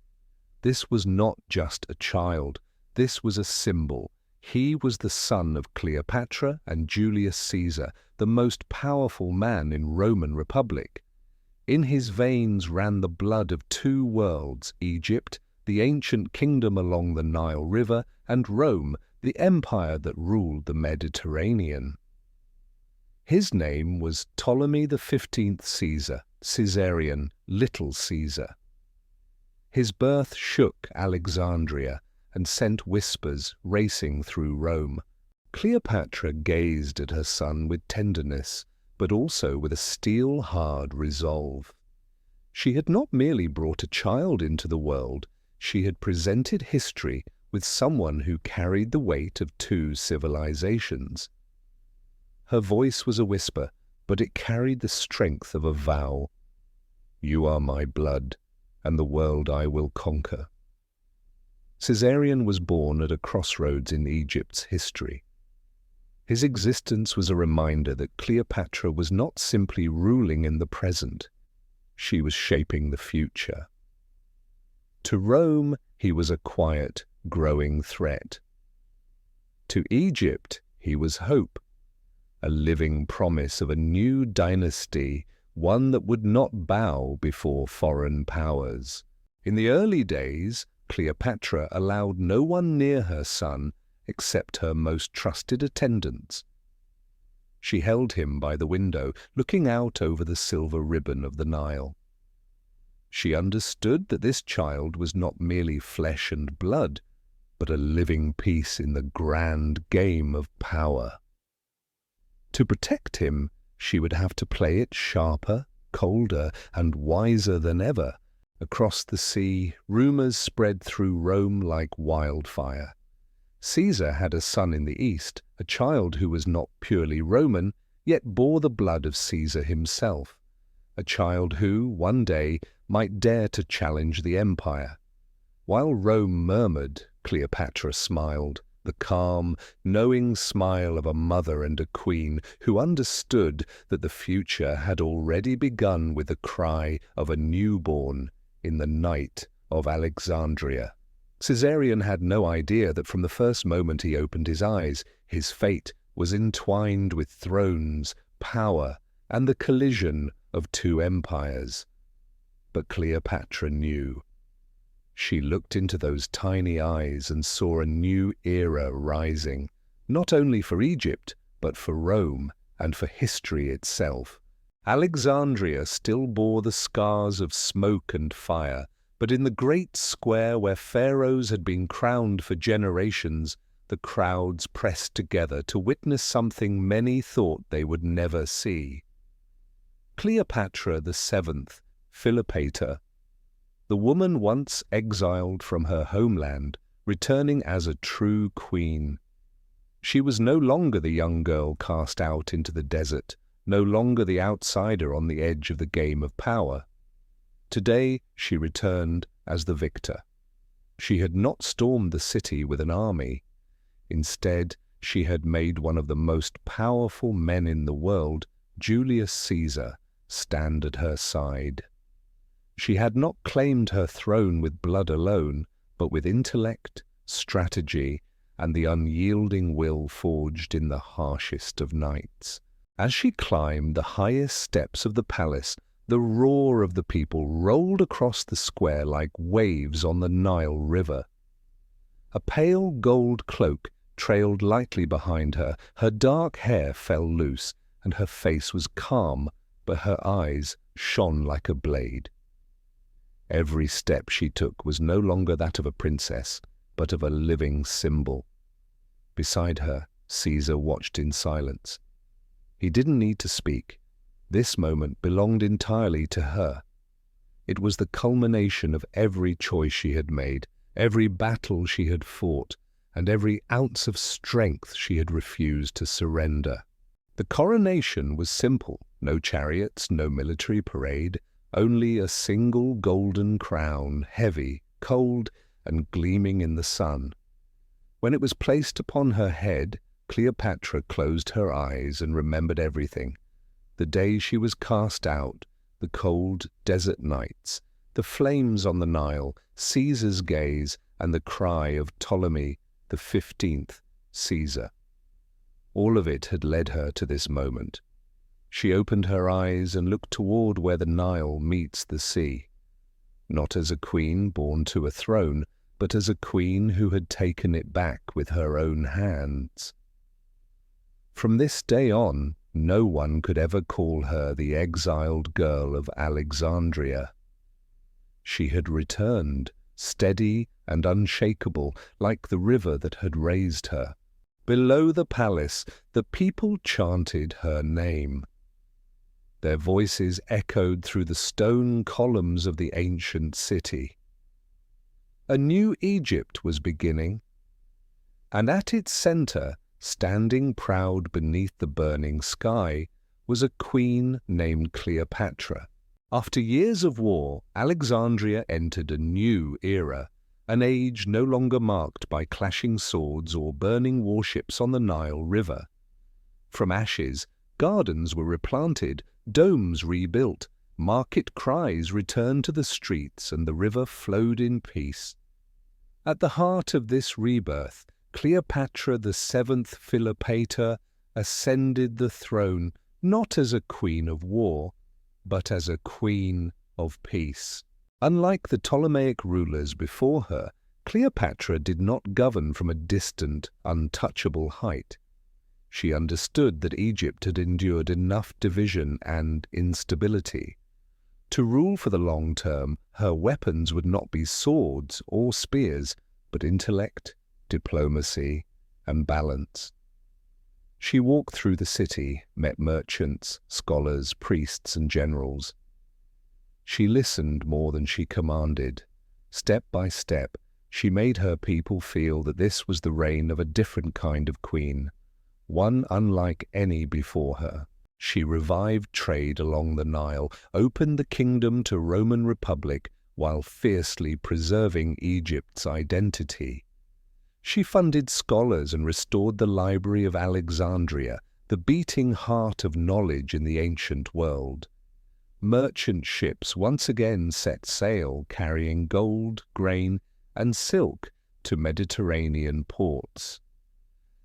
This was not just a child, this was a symbol. He was the son of Cleopatra and Julius Caesar, the most powerful man in Roman Republic. In his veins ran the blood of two worlds, Egypt, the ancient kingdom along the Nile River, and Rome, the empire that ruled the Mediterranean. His name was Ptolemy XV Caesar, Caesarion, Little Caesar. His birth shook Alexandria and sent whispers racing through Rome. Cleopatra gazed at her son with tenderness, but also with a steel-hard resolve. She had not merely brought a child into the world, she had presented history with someone who carried the weight of two civilizations. Her voice was a whisper, but it carried the strength of a vow. "You are my blood, and the world I will conquer." Caesarion was born at a crossroads in Egypt's history. His existence was a reminder that Cleopatra was not simply ruling in the present, she was shaping the future. To Rome, he was a quiet, growing threat. To Egypt, he was hope, a living promise of a new dynasty, one that would not bow before foreign powers. In the early days, Cleopatra allowed no one near her son except her most trusted attendants. She held him by the window, looking out over the silver ribbon of the Nile. She understood that this child was not merely flesh and blood, but a living piece in the grand game of power. To protect him, she would have to play it sharper, colder, and wiser than ever. Across the sea, rumors spread through Rome like wildfire. Caesar had a son in the east, a child who was not purely Roman, yet bore the blood of Caesar himself. A child who, one day, might dare to challenge the empire. While Rome murmured, Cleopatra smiled, the calm, knowing smile of a mother and a queen who understood that the future had already begun with the cry of a newborn in the night of Alexandria. Caesarion had no idea that from the first moment he opened his eyes, his fate was entwined with thrones, power, and the collision of two empires. But Cleopatra knew. She looked into those tiny eyes and saw a new era rising, not only for Egypt, but for Rome and for history itself. Alexandria still bore the scars of smoke and fire, but in the great square where pharaohs had been crowned for generations, the crowds pressed together to witness something many thought they would never see. Cleopatra VII, Cleopatra, the woman once exiled from her homeland, returning as a true queen. She was no longer the young girl cast out into the desert, no longer the outsider on the edge of the game of power. Today she returned as the victor. She had not stormed the city with an army. Instead, she had made one of the most powerful men in the world, Julius Caesar, stand at her side. She had not claimed her throne with blood alone, but with intellect, strategy, and the unyielding will forged in the harshest of nights. As she climbed the highest steps of the palace, the roar of the people rolled across the square like waves on the Nile River. A pale gold cloak trailed lightly behind her, her dark hair fell loose, and her face was calm, but her eyes shone like a blade. Every step she took was no longer that of a princess, but of a living symbol. Beside her, Caesar watched in silence. He didn't need to speak. This moment belonged entirely to her. It was the culmination of every choice she had made, every battle she had fought, and every ounce of strength she had refused to surrender. The coronation was simple, no chariots, no military parade, only a single golden crown, heavy, cold, and gleaming in the sun. When it was placed upon her head, Cleopatra closed her eyes and remembered everything. The day she was cast out, the cold desert nights, the flames on the Nile, Caesar's gaze, and the cry of Ptolemy XV, Caesar. All of it had led her to this moment. She opened her eyes and looked toward where the Nile meets the sea. Not as a queen born to a throne, but as a queen who had taken it back with her own hands. From this day on, no one could ever call her the exiled girl of Alexandria. She had returned, steady and unshakable, like the river that had raised her. Below the palace, the people chanted her name. Their voices echoed through the stone columns of the ancient city. A new Egypt was beginning, and at its center, standing proud beneath the burning sky, was a queen named Cleopatra. After years of war, Alexandria entered a new era, an age no longer marked by clashing swords or burning warships on the Nile River. From ashes, gardens were replanted, domes rebuilt, market cries returned to the streets, and the river flowed in peace. At the heart of this rebirth, Cleopatra VII Cleopatra ascended the throne not as a queen of war, but as a queen of peace. Unlike the Ptolemaic rulers before her, Cleopatra did not govern from a distant, untouchable height. She understood that Egypt had endured enough division and instability. To rule for the long term, her weapons would not be swords or spears, but intellect, diplomacy, and balance. She walked through the city, met merchants, scholars, priests, and generals. She listened more than she commanded. Step by step, she made her people feel that this was the reign of a different kind of queen, one unlike any before her. She revived trade along the Nile, opened the kingdom to Roman Republic while fiercely preserving Egypt's identity. She funded scholars and restored the Library of Alexandria, the beating heart of knowledge in the ancient world. merchant ships once again set sail carrying gold, grain, and silk to Mediterranean ports.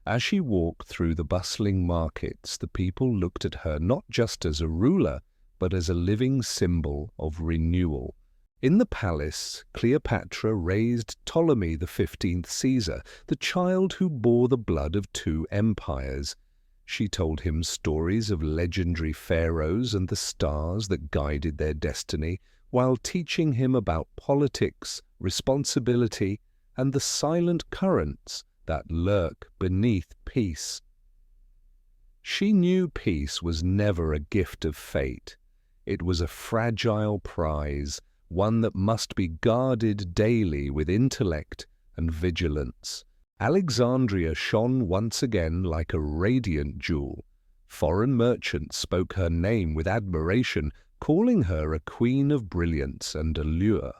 As she walked through the bustling markets, the people looked at her not just as a ruler, but as a living symbol of renewal. In the palace, Cleopatra raised Ptolemy XV Caesar, the child who bore the blood of two empires. She told him stories of legendary pharaohs and the stars that guided their destiny, while teaching him about politics, responsibility, and the silent currents that lurk beneath peace. She knew peace was never a gift of fate. It was a fragile prize, one that must be guarded daily with intellect and vigilance. Alexandria shone once again like a radiant jewel. Foreign merchants spoke her name with admiration, calling her a queen of brilliance and allure.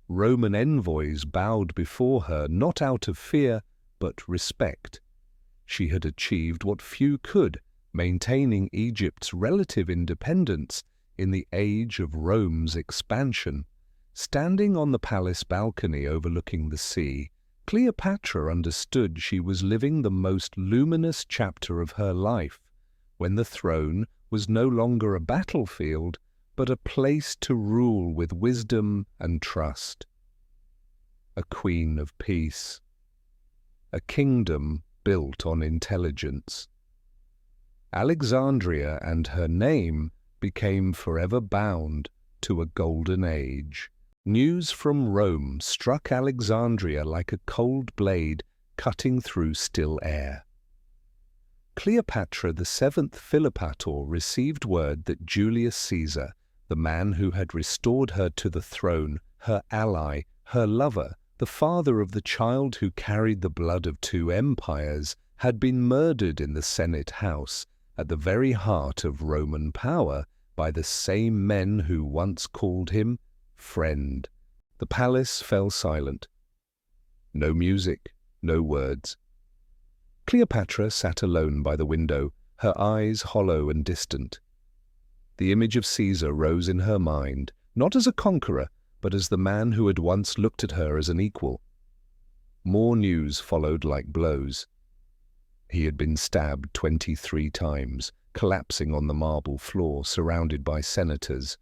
Roman envoys bowed before her not out of fear, but respect. She had achieved what few could, maintaining Egypt's relative independence in the age of Rome's expansion. Standing on the palace balcony overlooking the sea, Cleopatra understood she was living the most luminous chapter of her life, when the throne was no longer a battlefield, but a place to rule with wisdom and trust. A queen of peace. A kingdom built on intelligence. Alexandria and her name became forever bound to a golden age. News from Rome struck Alexandria like a cold blade cutting through still air. Cleopatra VII Philopator received word that Julius Caesar, the man who had restored her to the throne, her ally, her lover, the father of the child who carried the blood of two empires, had been murdered in the Senate house, at the very heart of Roman power, by the same men who once called him friend. The palace fell silent. No music, no words. Cleopatra sat alone by the window, her eyes hollow and distant. The image of Caesar rose in her mind, not as a conqueror, but as the man who had once looked at her as an equal. More news followed like blows. He had been stabbed 23 times, collapsing on the marble floor, surrounded by senators.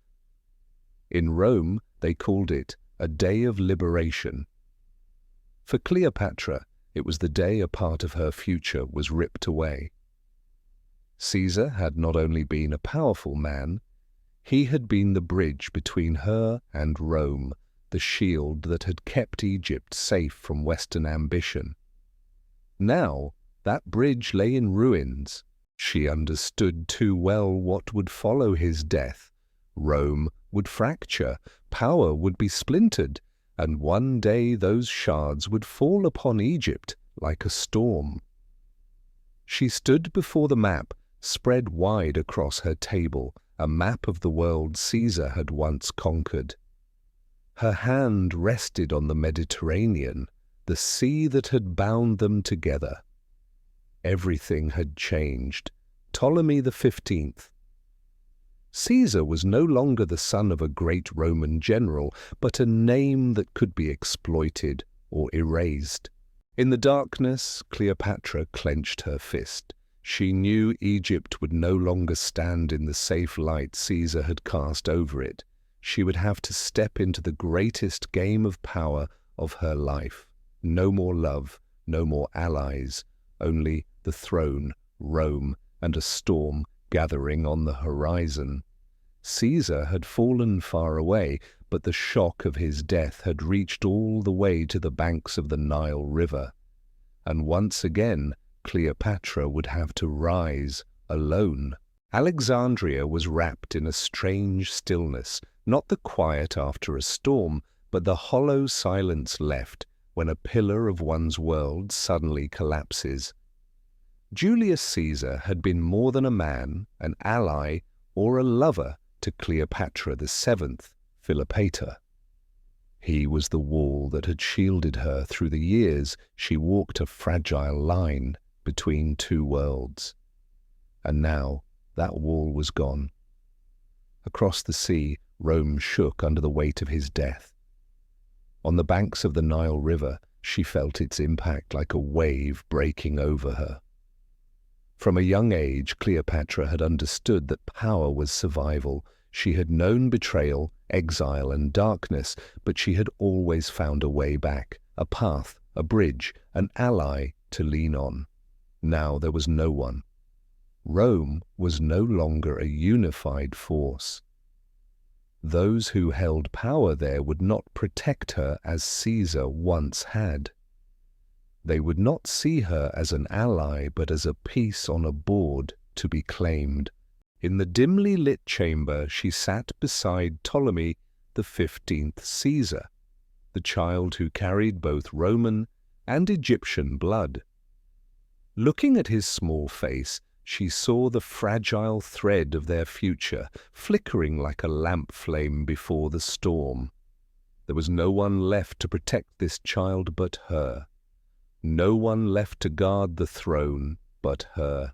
In Rome, they called it a day of liberation. For Cleopatra, it was the day a part of her future was ripped away. Caesar had not only been a powerful man, he had been the bridge between her and Rome, the shield that had kept Egypt safe from Western ambition. Now, that bridge lay in ruins. She understood too well what would follow his death. Rome would fracture, power would be splintered, and one day those shards would fall upon Egypt like a storm. She stood before the map, spread wide across her table, a map of the world Caesar had once conquered. Her hand rested on the Mediterranean, the sea that had bound them together. Everything had changed. Ptolemy XV. Caesar was no longer the son of a great Roman general, but a name that could be exploited or erased. In the darkness, Cleopatra clenched her fist. She knew Egypt would no longer stand in the safe light Caesar had cast over it. She would have to step into the greatest game of power of her life. No more love, no more allies, only the throne, Rome, and a storm gathering on the horizon. Caesar had fallen far away, but the shock of his death had reached all the way to the banks of the Nile River. And once again, Cleopatra would have to rise alone. Alexandria was wrapped in a strange stillness, not the quiet after a storm, but the hollow silence left when a pillar of one's world suddenly collapses. Julius Caesar had been more than a man, an ally, or a lover to Cleopatra VII Philopator. He was the wall that had shielded her through the years she walked a fragile line between two worlds. And now that wall was gone. Across the sea, Rome shook under the weight of his death. On the banks of the Nile River, she felt its impact like a wave breaking over her. From a young age, Cleopatra had understood that power was survival. She had known betrayal, exile, and darkness, but she had always found a way back, a path, a bridge, an ally to lean on. Now there was no one. Rome was no longer a unified force. Those who held power there would not protect her as Caesar once had. They would not see her as an ally, but as a piece on a board to be claimed. In the dimly lit chamber, she sat beside Ptolemy XV Caesar, the child who carried both Roman and Egyptian blood. Looking at his small face, she saw the fragile thread of their future, flickering like a lamp flame before the storm. There was no one left to protect this child but her. No one left to guard the throne but her.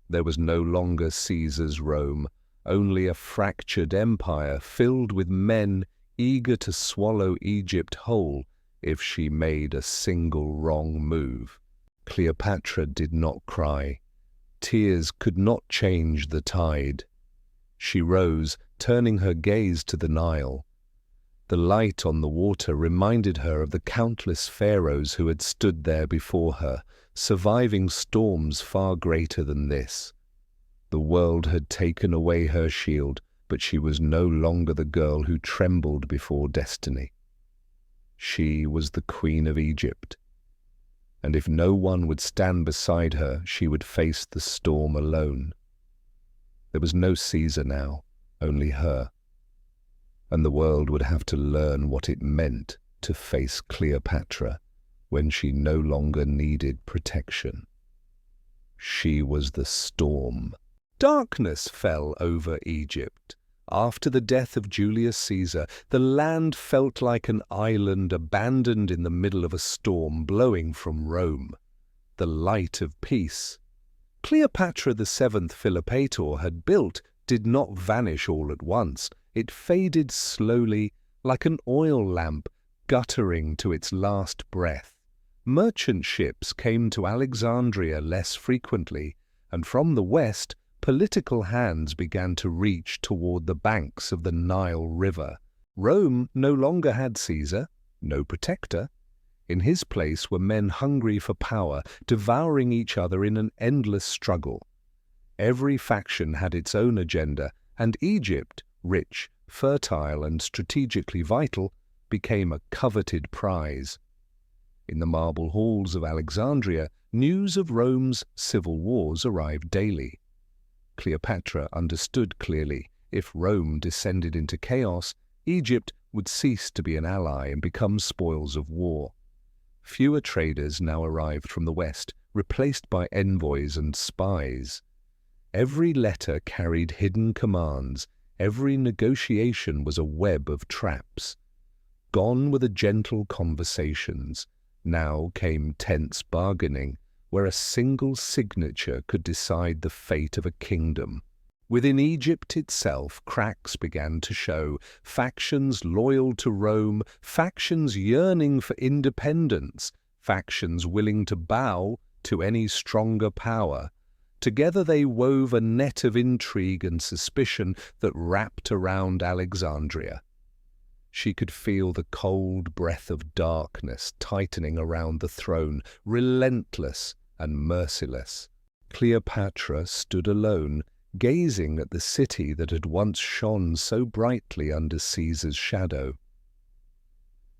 There was no longer Caesar's Rome, only a fractured empire filled with men eager to swallow Egypt whole if she made a single wrong move. Cleopatra did not cry. Tears could not change the tide. She rose, turning her gaze to the Nile. The light on the water reminded her of the countless pharaohs who had stood there before her, surviving storms far greater than this. The world had taken away her shield, but she was no longer the girl who trembled before destiny. She was the Queen of Egypt, and if no one would stand beside her, she would face the storm alone. There was no Caesar now, only her, and the world would have to learn what it meant to face Cleopatra when she no longer needed protection. She was the storm. Darkness fell over Egypt. After the death of Julius Caesar, the land felt like an island abandoned in the middle of a storm blowing from Rome. The light of peace Cleopatra VII Philopator had built did not vanish all at once. It faded slowly, like an oil lamp guttering to its last breath. Merchant ships came to Alexandria less frequently, and from the west, political hands began to reach toward the banks of the Nile River. Rome no longer had Caesar, no protector. In his place were men hungry for power, devouring each other in an endless struggle. Every faction had its own agenda, and Egypt, rich, fertile, and strategically vital, became a coveted prize. In the marble halls of Alexandria, news of Rome's civil wars arrived daily. Cleopatra understood clearly, if Rome descended into chaos, Egypt would cease to be an ally and become spoils of war. Fewer traders now arrived from the west, replaced by envoys and spies. Every letter carried hidden commands. Every negotiation was a web of traps. Gone were the gentle conversations. Now came tense bargaining, where a single signature could decide the fate of a kingdom. Within Egypt itself, cracks began to show, factions loyal to Rome, factions yearning for independence, factions willing to bow to any stronger power. Together they wove a net of intrigue and suspicion that wrapped around Alexandria. She could feel the cold breath of darkness tightening around the throne, relentless and merciless. Cleopatra stood alone, gazing at the city that had once shone so brightly under Caesar's shadow.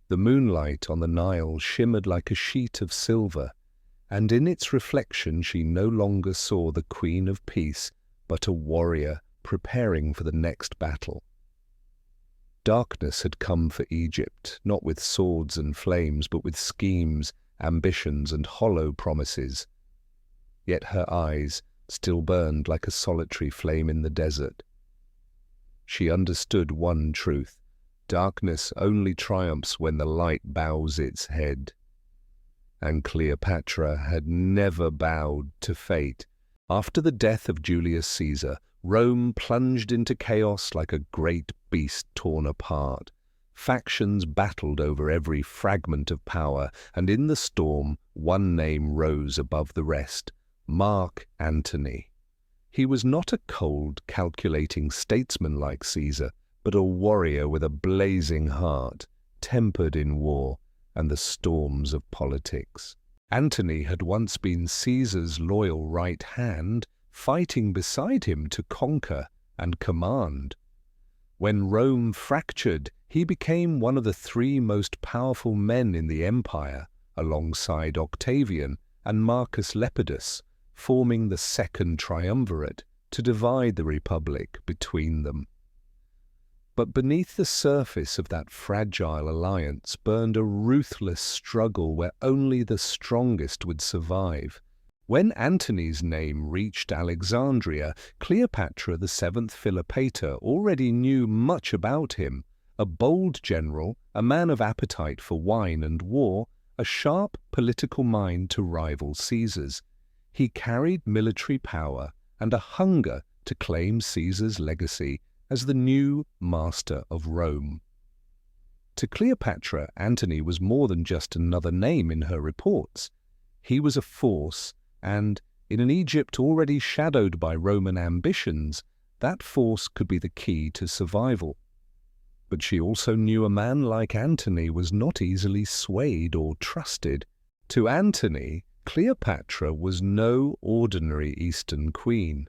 The moonlight on the Nile shimmered like a sheet of silver, and in its reflection she no longer saw the Queen of Peace, but a warrior preparing for the next battle. Darkness had come for Egypt, not with swords and flames, but with schemes, ambitions, and hollow promises. Yet her eyes still burned like a solitary flame in the desert. She understood one truth: darkness only triumphs when the light bows its head. And Cleopatra had never bowed to fate. After the death of Julius Caesar, Rome plunged into chaos like a great beast torn apart. Factions battled over every fragment of power, and in the storm, one name rose above the rest: Mark Antony. He was not a cold, calculating statesman like Caesar, but a warrior with a blazing heart, tempered in war and the storms of politics. Antony had once been Caesar's loyal right hand, fighting beside him to conquer and command. When Rome fractured, he became one of the three most powerful men in the empire, alongside Octavian and Marcus Lepidus, forming the Second Triumvirate to divide the Republic between them. But beneath the surface of that fragile alliance burned a ruthless struggle where only the strongest would survive. When Antony's name reached Alexandria, Cleopatra VII Philopator already knew much about him: a bold general, a man of appetite for wine and war, a sharp political mind to rival Caesar's. He carried military power and a hunger to claim Caesar's legacy as the new master of Rome. To Cleopatra, Antony was more than just another name in her reports. He was a force, and, in an Egypt already shadowed by Roman ambitions, that force could be the key to survival. But she also knew a man like Antony was not easily swayed or trusted. To Antony, Cleopatra was no ordinary Eastern queen.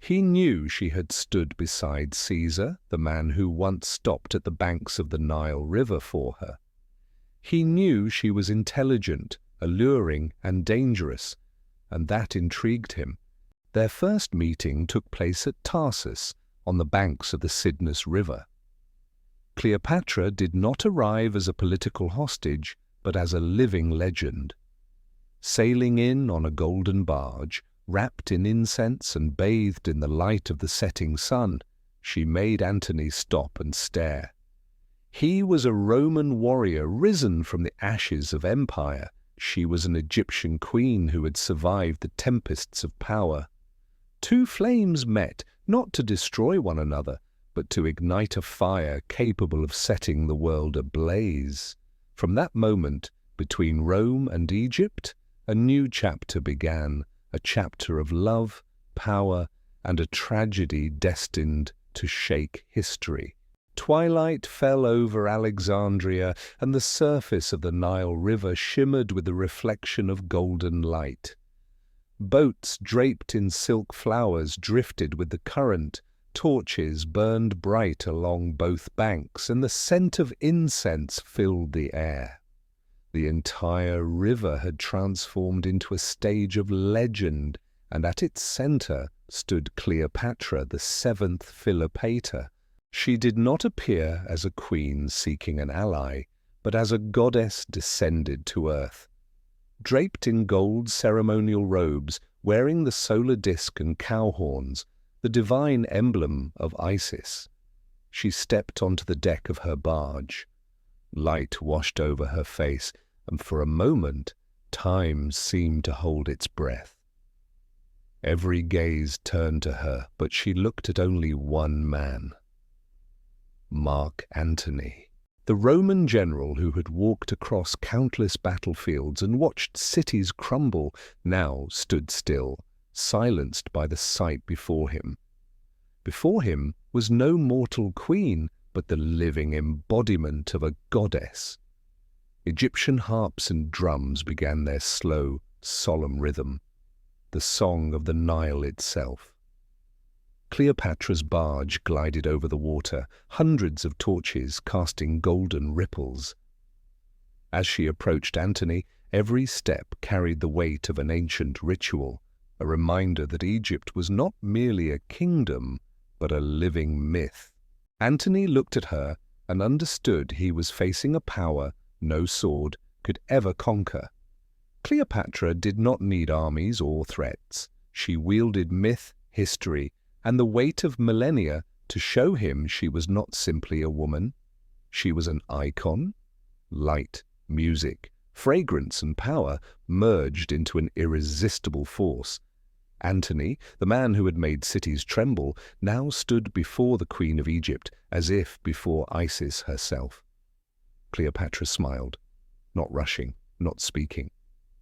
He knew she had stood beside Caesar, the man who once stopped at the banks of the Nile River for her. He knew she was intelligent, alluring, and dangerous, and that intrigued him. Their first meeting took place at Tarsus, on the banks of the Cydnus River. Cleopatra did not arrive as a political hostage, but as a living legend. Sailing in on a golden barge, wrapped in incense and bathed in the light of the setting sun, she made Antony stop and stare. He was a Roman warrior risen from the ashes of empire. She was an Egyptian queen who had survived the tempests of power. Two flames met, not to destroy one another, but to ignite a fire capable of setting the world ablaze. From that moment, between Rome and Egypt, a new chapter began, a chapter of love, power, and a tragedy destined to shake history. Twilight fell over Alexandria, and the surface of the Nile River shimmered with the reflection of golden light. Boats draped in silk flowers drifted with the current, torches burned bright along both banks, and the scent of incense filled the air. The entire river had transformed into a stage of legend, and at its center stood Cleopatra VII Philopator. She did not appear as a queen seeking an ally, but as a goddess descended to earth. Draped in gold ceremonial robes, wearing the solar disk and cow horns, the divine emblem of Isis, she stepped onto the deck of her barge. Light washed over her face, and for a moment, time seemed to hold its breath. Every gaze turned to her, but she looked at only one man: Mark Antony. The Roman general who had walked across countless battlefields and watched cities crumble now stood still, silenced by the sight before him. Before him was no mortal queen, but the living embodiment of a goddess. Egyptian harps and drums began their slow, solemn rhythm, the song of the Nile itself. Cleopatra's barge glided over the water, hundreds of torches casting golden ripples. As she approached Antony, every step carried the weight of an ancient ritual, a reminder that Egypt was not merely a kingdom, but a living myth. Antony looked at her and understood he was facing a power no sword could ever conquer. Cleopatra did not need armies or threats. She wielded myth, history, and the weight of millennia to show him she was not simply a woman. She was an icon. Light, music, fragrance, and power merged into an irresistible force. Antony, the man who had made cities tremble, now stood before the Queen of Egypt as if before Isis herself. Cleopatra smiled, not rushing, not speaking,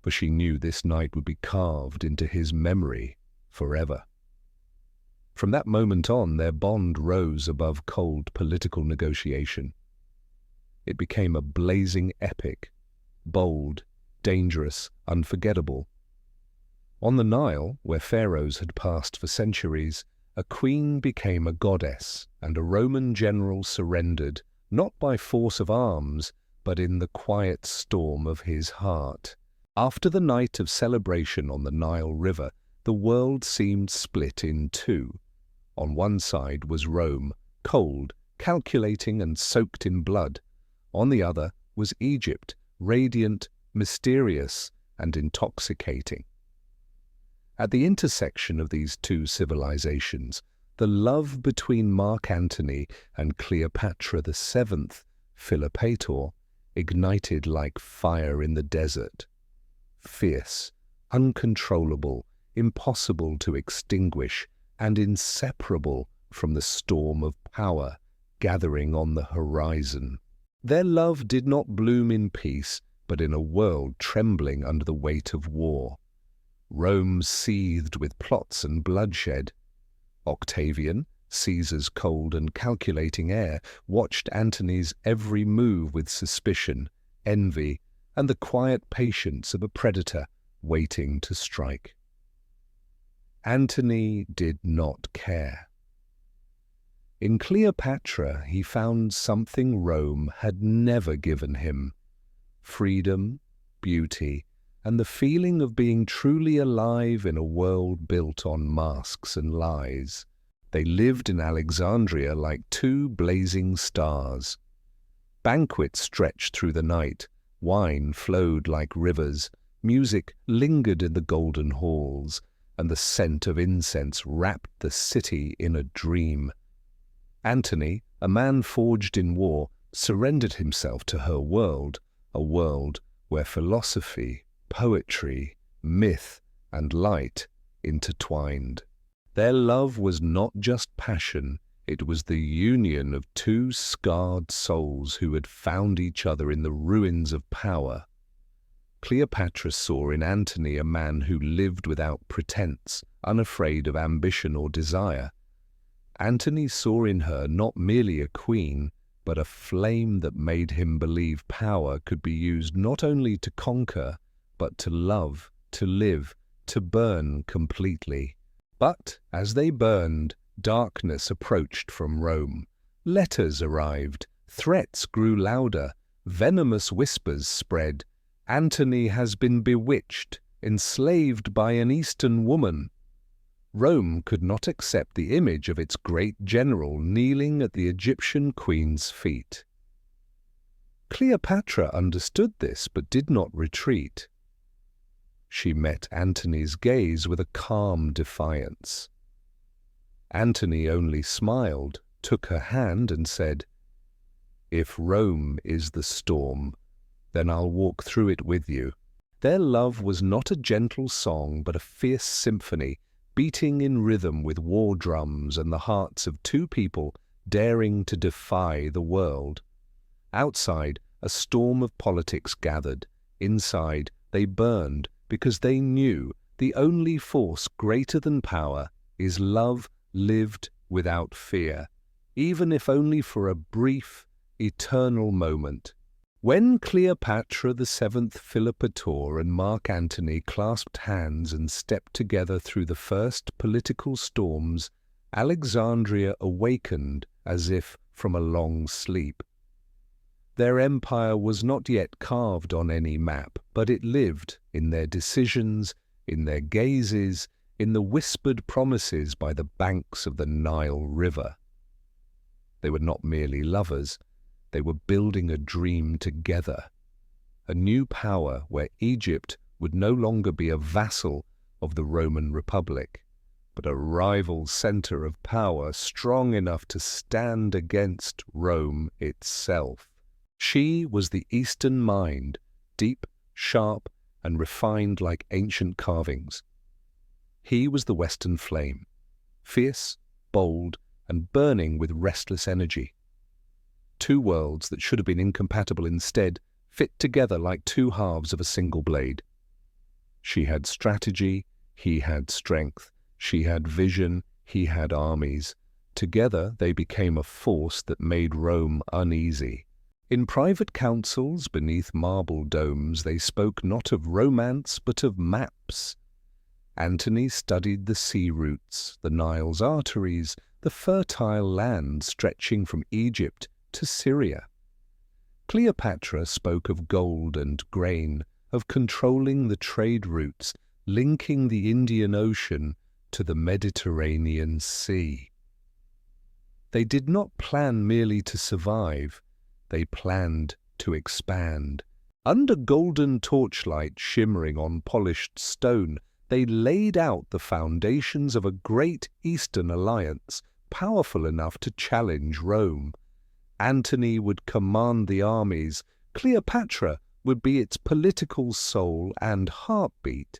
for she knew this night would be carved into his memory forever. From that moment on, their bond rose above cold political negotiation. It became a blazing epic, bold, dangerous, unforgettable. On the Nile, where pharaohs had passed for centuries, a queen became a goddess, and a Roman general surrendered, not by force of arms, but in the quiet storm of his heart. After the night of celebration on the Nile River, the world seemed split in two. On one side was Rome, cold, calculating and soaked in blood. On the other was Egypt, radiant, mysterious, and intoxicating. At the intersection of these two civilizations, the love between Mark Antony and Cleopatra VII, Philopator, ignited like fire in the desert. Fierce, uncontrollable, impossible to extinguish, and inseparable from the storm of power gathering on the horizon. Their love did not bloom in peace, but in a world trembling under the weight of war. Rome seethed with plots and bloodshed. Octavian, Caesar's cold and calculating heir, watched Antony's every move with suspicion, envy, and the quiet patience of a predator waiting to strike. Antony did not care. In Cleopatra he found something Rome had never given him: freedom, beauty, and the feeling of being truly alive in a world built on masks and lies. They lived in Alexandria like two blazing stars. Banquets stretched through the night, wine flowed like rivers, music lingered in the golden halls, and the scent of incense wrapped the city in a dream. Antony, a man forged in war, surrendered himself to her world, a world where philosophy, poetry, myth, and light intertwined. Their love was not just passion, it was the union of two scarred souls who had found each other in the ruins of power. Cleopatra saw in Antony a man who lived without pretense, unafraid of ambition or desire. Antony saw in her not merely a queen, but a flame that made him believe power could be used not only to conquer, but to love, to live, to burn completely. But as they burned, darkness approached from Rome. Letters arrived, threats grew louder, venomous whispers spread. Antony has been bewitched, enslaved by an Eastern woman. Rome could not accept the image of its great general kneeling at the Egyptian queen's feet. Cleopatra understood this but did not retreat. She met Antony's gaze with a calm defiance. Antony only smiled, took her hand and said, "If Rome is the storm, then I'll walk through it with you." Their love was not a gentle song, but a fierce symphony, beating in rhythm with war drums and the hearts of two people daring to defy the world. Outside, a storm of politics gathered. Inside, they burned because they knew the only force greater than power is love lived without fear, even if only for a brief, eternal moment. When Cleopatra VII Philopator and Mark Antony clasped hands and stepped together through the first political storms, Alexandria awakened as if from a long sleep. Their empire was not yet carved on any map, but it lived in their decisions, in their gazes, in the whispered promises by the banks of the Nile River. They were not merely lovers. They were building a dream together, a new power where Egypt would no longer be a vassal of the Roman Republic, but a rival center of power strong enough to stand against Rome itself. She was the Eastern mind, deep, sharp, and refined like ancient carvings. He was the Western flame, fierce, bold, and burning with restless energy. Two worlds that should have been incompatible instead fit together like two halves of a single blade. She had strategy, he had strength. She had vision, he had armies. Together they became a force that made Rome uneasy. In private councils beneath marble domes they spoke not of romance but of maps. Antony studied the sea routes, the Nile's arteries, the fertile land stretching from Egypt to Syria. Cleopatra spoke of gold and grain, of controlling the trade routes, linking the Indian Ocean to the Mediterranean Sea. They did not plan merely to survive, they planned to expand. Under golden torchlight shimmering on polished stone, they laid out the foundations of a great Eastern alliance, powerful enough to challenge Rome. Antony would command the armies, Cleopatra would be its political soul and heartbeat.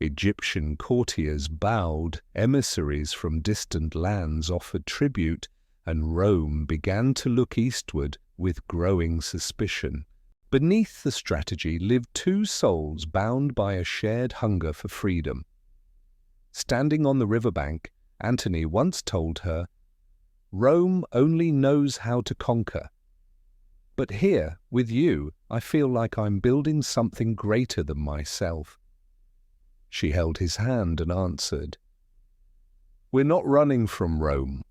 Egyptian courtiers bowed, emissaries from distant lands offered tribute, and Rome began to look eastward with growing suspicion. Beneath the strategy lived two souls bound by a shared hunger for freedom. Standing on the riverbank, Antony once told her, "Rome only knows how to conquer. But here, with you, I feel like I'm building something greater than myself." She held his hand and answered, "We're not running from Rome.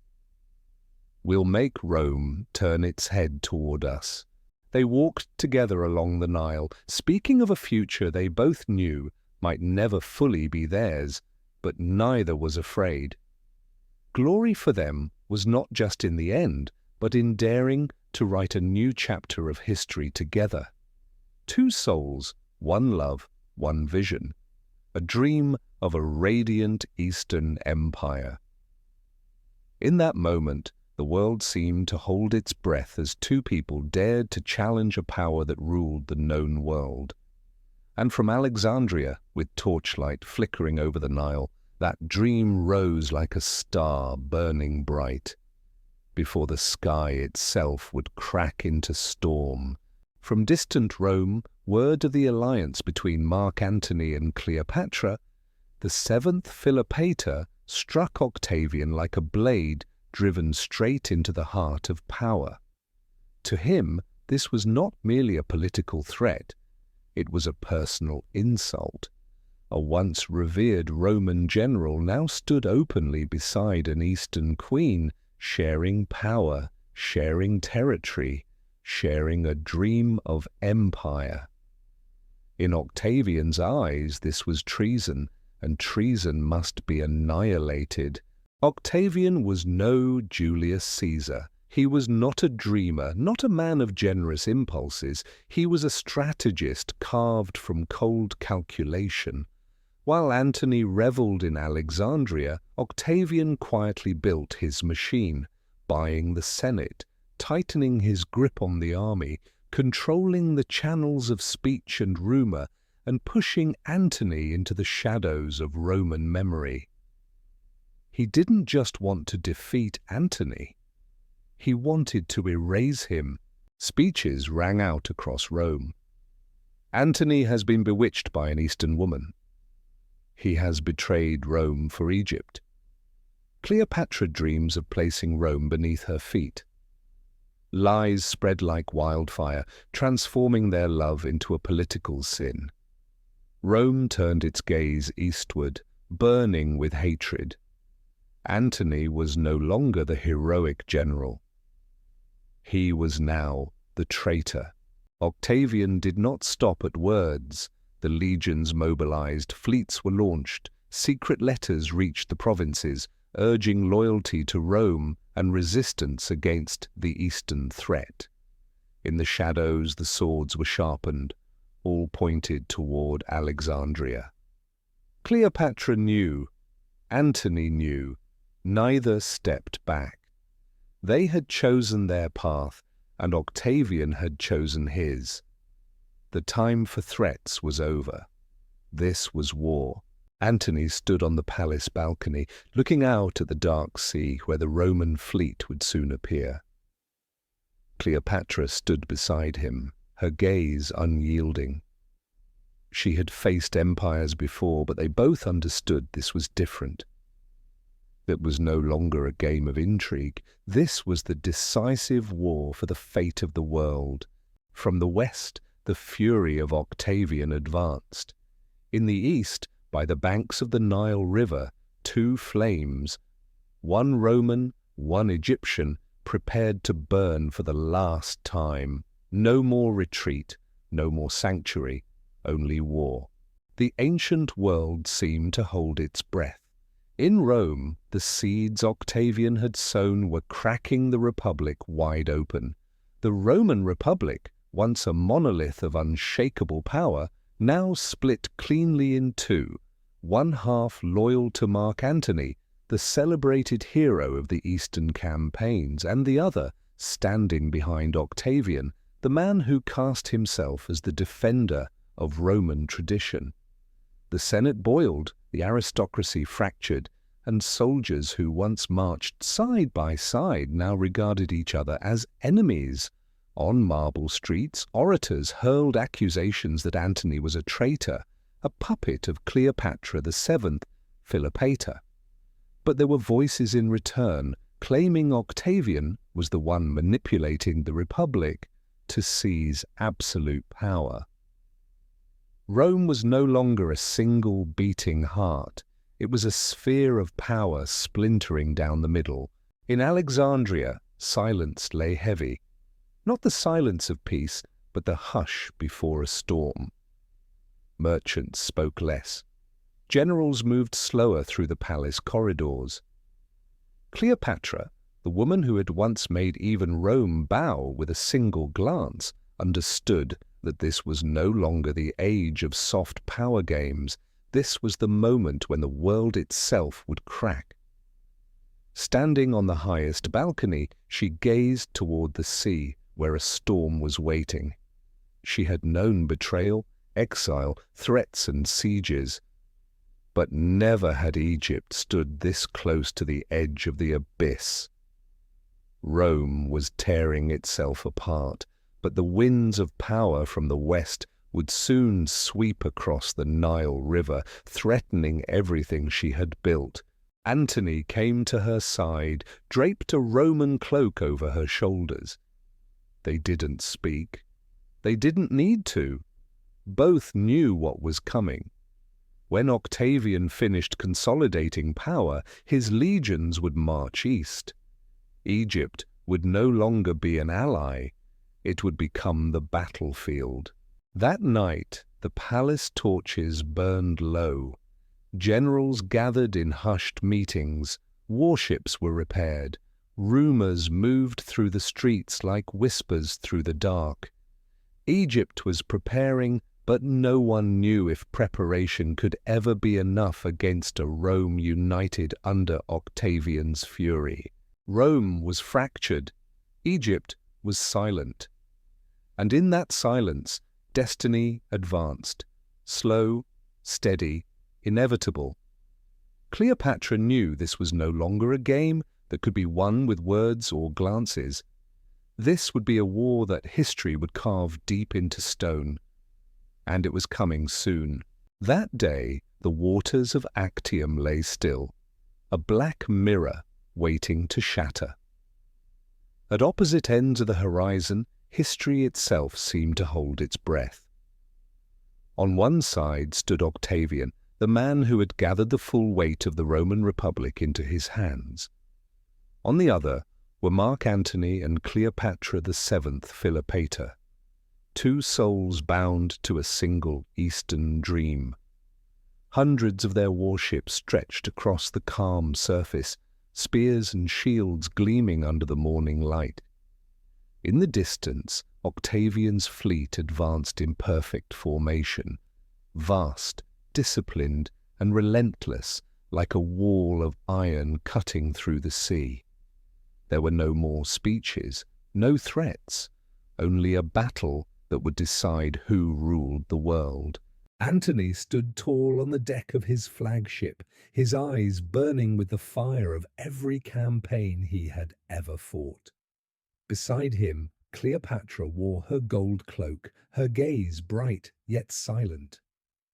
We'll make Rome turn its head toward us." They walked together along the Nile, speaking of a future they both knew might never fully be theirs, but neither was afraid. Glory for them was not just in the end, but in daring to write a new chapter of history together. Two souls, one love, one vision. A dream of a radiant Eastern empire. In that moment, the world seemed to hold its breath as two people dared to challenge a power that ruled the known world. And from Alexandria, with torchlight flickering over the Nile, that dream rose like a star burning bright. Before the sky itself would crack into storm, from distant Rome, word of the alliance between Mark Antony and Cleopatra, the seventh Philopator struck Octavian like a blade driven straight into the heart of power. To him, this was not merely a political threat, it was a personal insult. A once revered Roman general now stood openly beside an Eastern queen, sharing power, sharing territory, sharing a dream of empire. In Octavian's eyes, this was treason, and treason must be annihilated. Octavian was no Julius Caesar. He was not a dreamer, not a man of generous impulses. He was a strategist carved from cold calculation. While Antony reveled in Alexandria, Octavian quietly built his machine, buying the Senate, tightening his grip on the army, controlling the channels of speech and rumor, and pushing Antony into the shadows of Roman memory. He didn't just want to defeat Antony. He wanted to erase him. Speeches rang out across Rome. Antony has been bewitched by an Eastern woman. He has betrayed Rome for Egypt. Cleopatra dreams of placing Rome beneath her feet. Lies spread like wildfire, transforming their love into a political sin. Rome turned its gaze eastward, burning with hatred. Antony was no longer the heroic general. He was now the traitor. Octavian did not stop at words. The legions mobilized, fleets were launched, secret letters reached the provinces, urging loyalty to Rome and resistance against the Eastern threat. In the shadows, the swords were sharpened, all pointed toward Alexandria. Cleopatra knew, Antony knew, neither stepped back. They had chosen their path, and Octavian had chosen his. The time for threats was over. This was war. Antony stood on the palace balcony, looking out at the dark sea where the Roman fleet would soon appear. Cleopatra stood beside him, her gaze unyielding. She had faced empires before, but they both understood this was different. It was no longer a game of intrigue. This was the decisive war for the fate of the world. From the west, the fury of Octavian advanced. In the east, by the banks of the Nile River, two flames, one Roman, one Egyptian, prepared to burn for the last time. No more retreat, no more sanctuary, only war. The ancient world seemed to hold its breath. In Rome, the seeds Octavian had sown were cracking the Republic wide open. The Roman Republic, once a monolith of unshakable power, now split cleanly in two, one half loyal to Mark Antony, the celebrated hero of the Eastern campaigns, and the other standing behind Octavian, the man who cast himself as the defender of Roman tradition. The Senate boiled, the aristocracy fractured, and soldiers who once marched side by side now regarded each other as enemies. On marble streets, orators hurled accusations that Antony was a traitor, a puppet of Cleopatra VII, Philopator. But there were voices in return, claiming Octavian was the one manipulating the Republic to seize absolute power. Rome was no longer a single beating heart. It was a sphere of power splintering down the middle. In Alexandria, silence lay heavy. Not the silence of peace, but the hush before a storm. Merchants spoke less. Generals moved slower through the palace corridors. Cleopatra, the woman who had once made even Rome bow with a single glance, understood that this was no longer the age of soft power games. This was the moment when the world itself would crack. Standing on the highest balcony, she gazed toward the sea, where a storm was waiting. She had known betrayal, exile, threats and sieges, but never had Egypt stood this close to the edge of the abyss. Rome was tearing itself apart, but the winds of power from the west would soon sweep across the Nile River, threatening everything she had built. Antony came to her side, draped a Roman cloak over her shoulders. They didn't speak. They didn't need to. Both knew what was coming. When Octavian finished consolidating power, his legions would march east. Egypt would no longer be an ally. It would become the battlefield. That night, the palace torches burned low. Generals gathered in hushed meetings. Warships were repaired. Rumors moved through the streets like whispers through the dark. Egypt was preparing, but no one knew if preparation could ever be enough against a Rome united under Octavian's fury. Rome was fractured. Egypt was silent. And in that silence, destiny advanced, slow, steady, inevitable. Cleopatra knew this was no longer a game that could be won with words or glances. This would be a war that history would carve deep into stone. And it was coming soon. That day, the waters of Actium lay still, a black mirror waiting to shatter. At opposite ends of the horizon, history itself seemed to hold its breath. On one side stood Octavian, the man who had gathered the full weight of the Roman Republic into his hands. On the other were Mark Antony and Cleopatra VII, Philopator, two souls bound to a single Eastern dream. Hundreds of their warships stretched across the calm surface, spears and shields gleaming under the morning light. In the distance, Octavian's fleet advanced in perfect formation, vast, disciplined, and relentless, like a wall of iron cutting through the sea. There were no more speeches, no threats, only a battle that would decide who ruled the world. Antony stood tall on the deck of his flagship, his eyes burning with the fire of every campaign he had ever fought. Beside him, Cleopatra wore her gold cloak, her gaze bright yet silent.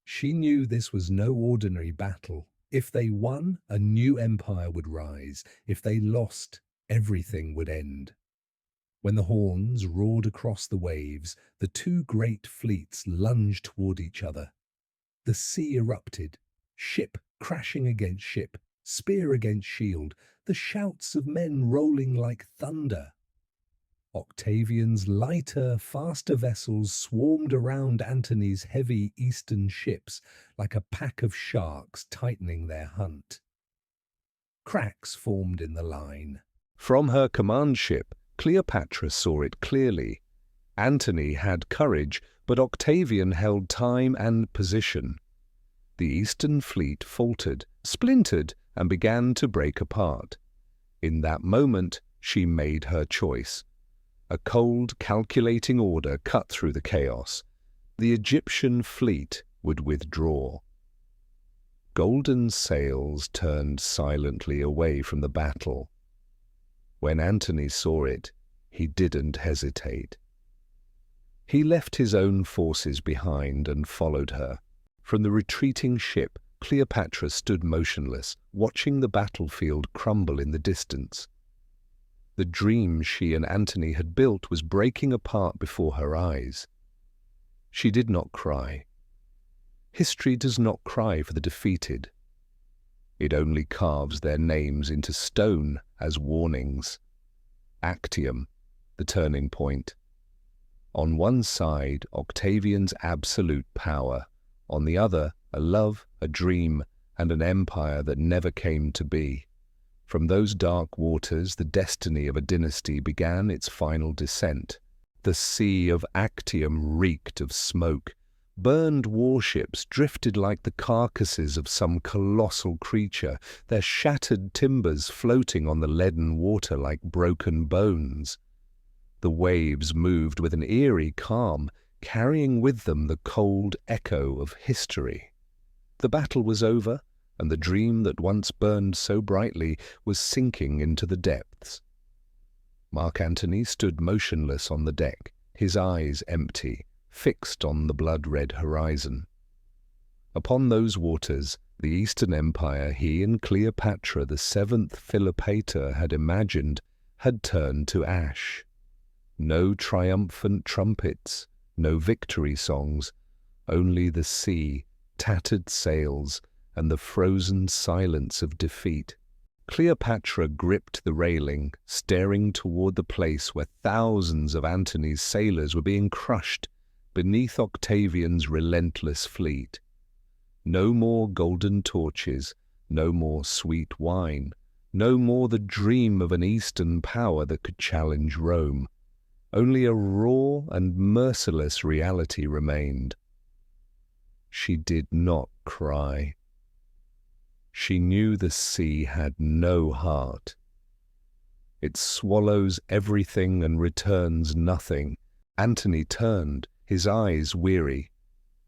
She knew this was no ordinary battle. If they won, a new empire would rise. If they lost, everything would end. When the horns roared across the waves, the two great fleets lunged toward each other. The sea erupted, ship crashing against ship, spear against shield, the shouts of men rolling like thunder. Octavian's lighter, faster vessels swarmed around Antony's heavy eastern ships like a pack of sharks tightening their hunt. Cracks formed in the line. From her command ship, Cleopatra saw it clearly. Antony had courage, but Octavian held time and position. The eastern fleet faltered, splintered, and began to break apart. In that moment, she made her choice. A cold, calculating order cut through the chaos. The Egyptian fleet would withdraw. Golden sails turned silently away from the battle. When Antony saw it, he didn't hesitate. He left his own forces behind and followed her. From the retreating ship, Cleopatra stood motionless, watching the battlefield crumble in the distance. The dream she and Antony had built was breaking apart before her eyes. She did not cry. History does not cry for the defeated. It only carves their names into stone as warnings. Actium, the turning point. On one side, Octavian's absolute power. On the other, a love, a dream, and an empire that never came to be. From those dark waters, the destiny of a dynasty began its final descent. The sea of Actium reeked of smoke. Burned warships drifted like the carcasses of some colossal creature, their shattered timbers floating on the leaden water like broken bones. The waves moved with an eerie calm, carrying with them the cold echo of history. The battle was over, and the dream that once burned so brightly was sinking into the depths. Mark Antony stood motionless on the deck, his eyes empty, fixed on the blood-red horizon. Upon those waters, the Eastern Empire he and Cleopatra the seventh Philopator had imagined had turned to ash. No triumphant trumpets, no victory songs, only the sea, tattered sails, and the frozen silence of defeat. Cleopatra gripped the railing, staring toward the place where thousands of Antony's sailors were being crushed beneath Octavian's relentless fleet. No more golden torches, no more sweet wine, no more the dream of an Eastern power that could challenge Rome. Only a raw and merciless reality remained. She did not cry. She knew the sea had no heart. It swallows everything and returns nothing. Antony turned, his eyes weary,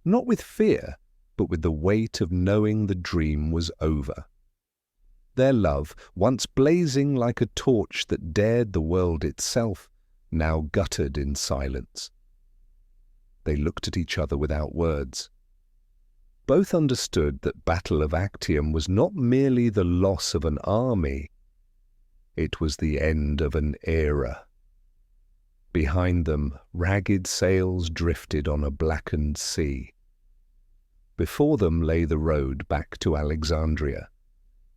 not with fear, but with the weight of knowing the dream was over. Their love, once blazing like a torch that dared the world itself, now guttered in silence. They looked at each other without words. Both understood that Battle of Actium was not merely the loss of an army, it was the end of an era. Behind them, ragged sails drifted on a blackened sea. Before them lay the road back to Alexandria,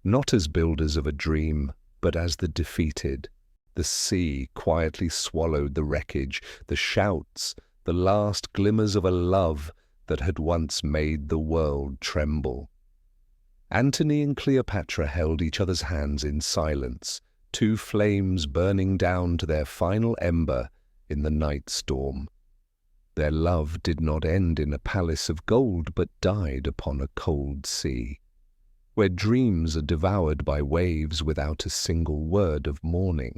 not as builders of a dream, but as the defeated. The sea quietly swallowed the wreckage, the shouts, the last glimmers of a love that had once made the world tremble. Antony and Cleopatra held each other's hands in silence, two flames burning down to their final ember in the night storm. Their love did not end in a palace of gold, but died upon a cold sea, where dreams are devoured by waves without a single word of mourning.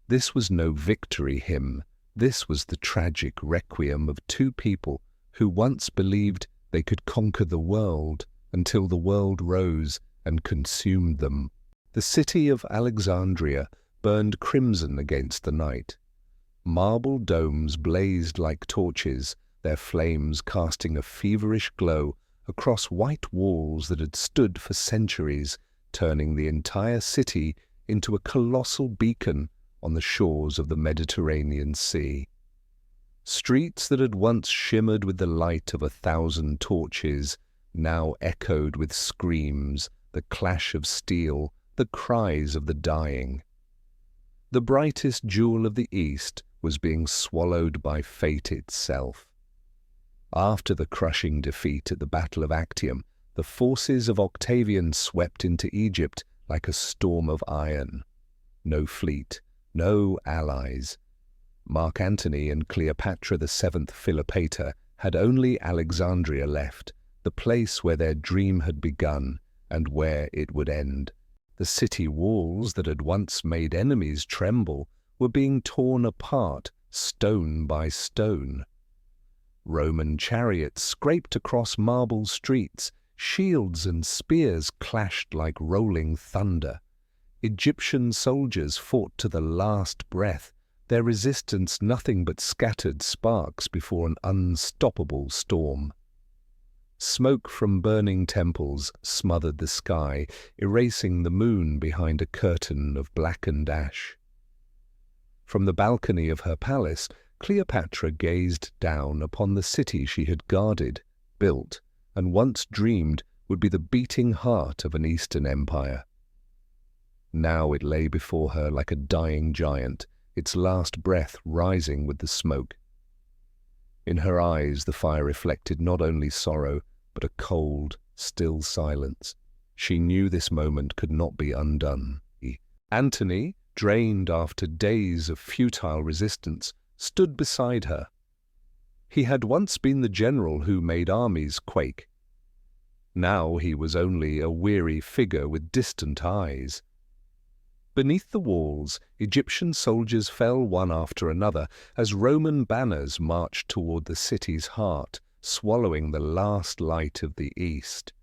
This was no victory hymn. This was the tragic requiem of two people who once believed they could conquer the world until the world rose and consumed them. The city of Alexandria burned crimson against the night. Marble domes blazed like torches, their flames casting a feverish glow across white walls that had stood for centuries, turning the entire city into a colossal beacon on the shores of the Mediterranean Sea. Streets that had once shimmered with the light of 1,000 torches now echoed with screams, the clash of steel, the cries of the dying. The brightest jewel of the East was being swallowed by fate itself. After the crushing defeat at the Battle of Actium, the forces of Octavian swept into Egypt like a storm of iron. No fleet, no allies. Mark Antony and Cleopatra VII Philopator had only Alexandria left, the place where their dream had begun and where it would end. The city walls that had once made enemies tremble were being torn apart, stone by stone. Roman chariots scraped across marble streets, shields and spears clashed like rolling thunder. Egyptian soldiers fought to the last breath, their resistance nothing but scattered sparks before an unstoppable storm. Smoke from burning temples smothered the sky, erasing the moon behind a curtain of blackened ash. From the balcony of her palace, Cleopatra gazed down upon the city she had guarded, built, and once dreamed would be the beating heart of an Eastern empire. Now it lay before her like a dying giant, its last breath rising with the smoke. In her eyes the fire reflected not only sorrow, but a cold, still silence. She knew this moment could not be undone. Antony, drained after days of futile resistance, stood beside her. He had once been the general who made armies quake. Now he was only a weary figure with distant eyes. Beneath the walls, Egyptian soldiers fell one after another as Roman banners marched toward the city's heart, swallowing the last light of the East.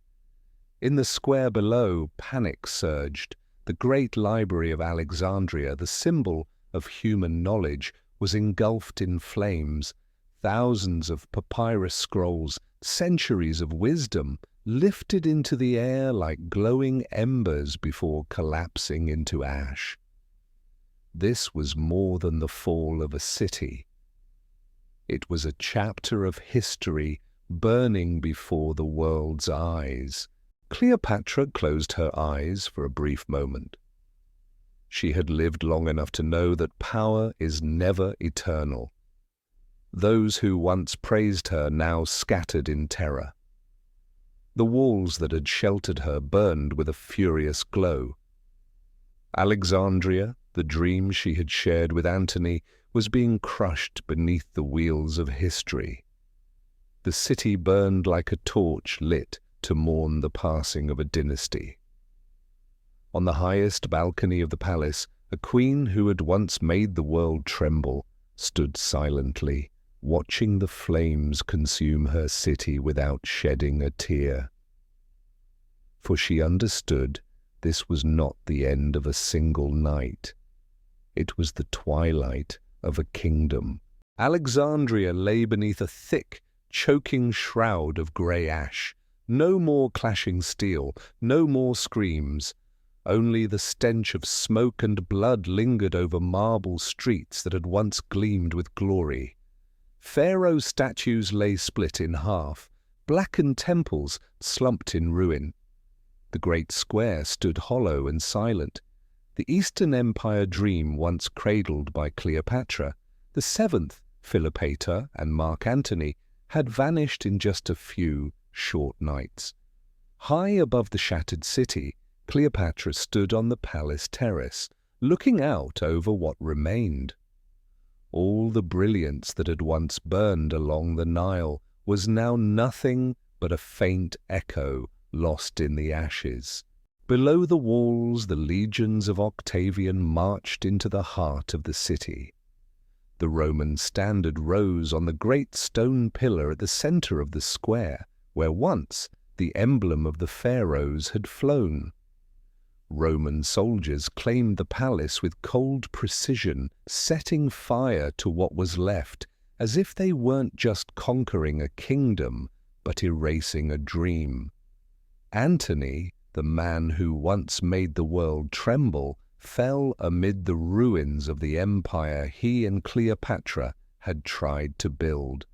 In the square below, panic surged. The great library of Alexandria, the symbol of human knowledge, was engulfed in flames. Thousands of papyrus scrolls, centuries of wisdom, lifted into the air like glowing embers before collapsing into ash. This was more than the fall of a city. It was a chapter of history burning before the world's eyes. Cleopatra closed her eyes for a brief moment. She had lived long enough to know that power is never eternal. Those who once praised her now scattered in terror. The walls that had sheltered her burned with a furious glow. Alexandria, the dream she had shared with Antony, was being crushed beneath the wheels of history. The city burned like a torch lit to mourn the passing of a dynasty. On the highest balcony of the palace, a queen who had once made the world tremble stood silently, watching the flames consume her city without shedding a tear. For she understood this was not the end of a single night. It was the twilight of a kingdom. Alexandria lay beneath a thick, choking shroud of grey ash. No more clashing steel, no more screams. Only the stench of smoke and blood lingered over marble streets that had once gleamed with glory. Pharaoh statues lay split in half. Blackened temples slumped in ruin. The great square stood hollow and silent. The Eastern Empire dream once cradled by Cleopatra, the seventh Philopator and Mark Antony, had vanished in just a few short nights. High above the shattered city, Cleopatra stood on the palace terrace, looking out over what remained. All the brilliance that had once burned along the Nile was now nothing but a faint echo lost in the ashes. Below the walls, the legions of Octavian marched into the heart of the city. The Roman standard rose on the great stone pillar at the center of the square, where once the emblem of the pharaohs had flown. Roman soldiers claimed the palace with cold precision, setting fire to what was left, as if they weren't just conquering a kingdom, but erasing a dream. Antony, the man who once made the world tremble, fell amid the ruins of the empire he and Cleopatra had tried to build.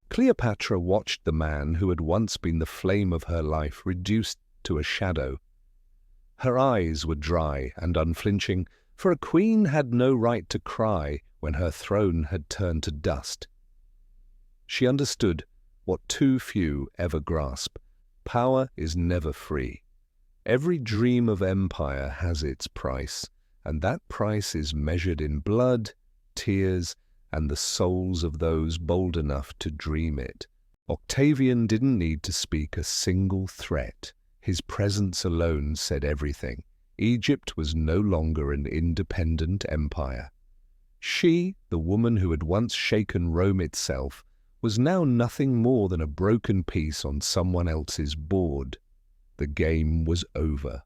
Cleopatra watched the man who had once been the flame of her life reduced to a shadow. Her eyes were dry and unflinching, for a queen had no right to cry when her throne had turned to dust. She understood what too few ever grasp: power is never free. Every dream of empire has its price, and that price is measured in blood, tears, and the souls of those bold enough to dream it. Octavian didn't need to speak a single threat. His presence alone said everything. Egypt was no longer an independent empire. She, the woman who had once shaken Rome itself, was now nothing more than a broken piece on someone else's board. The game was over.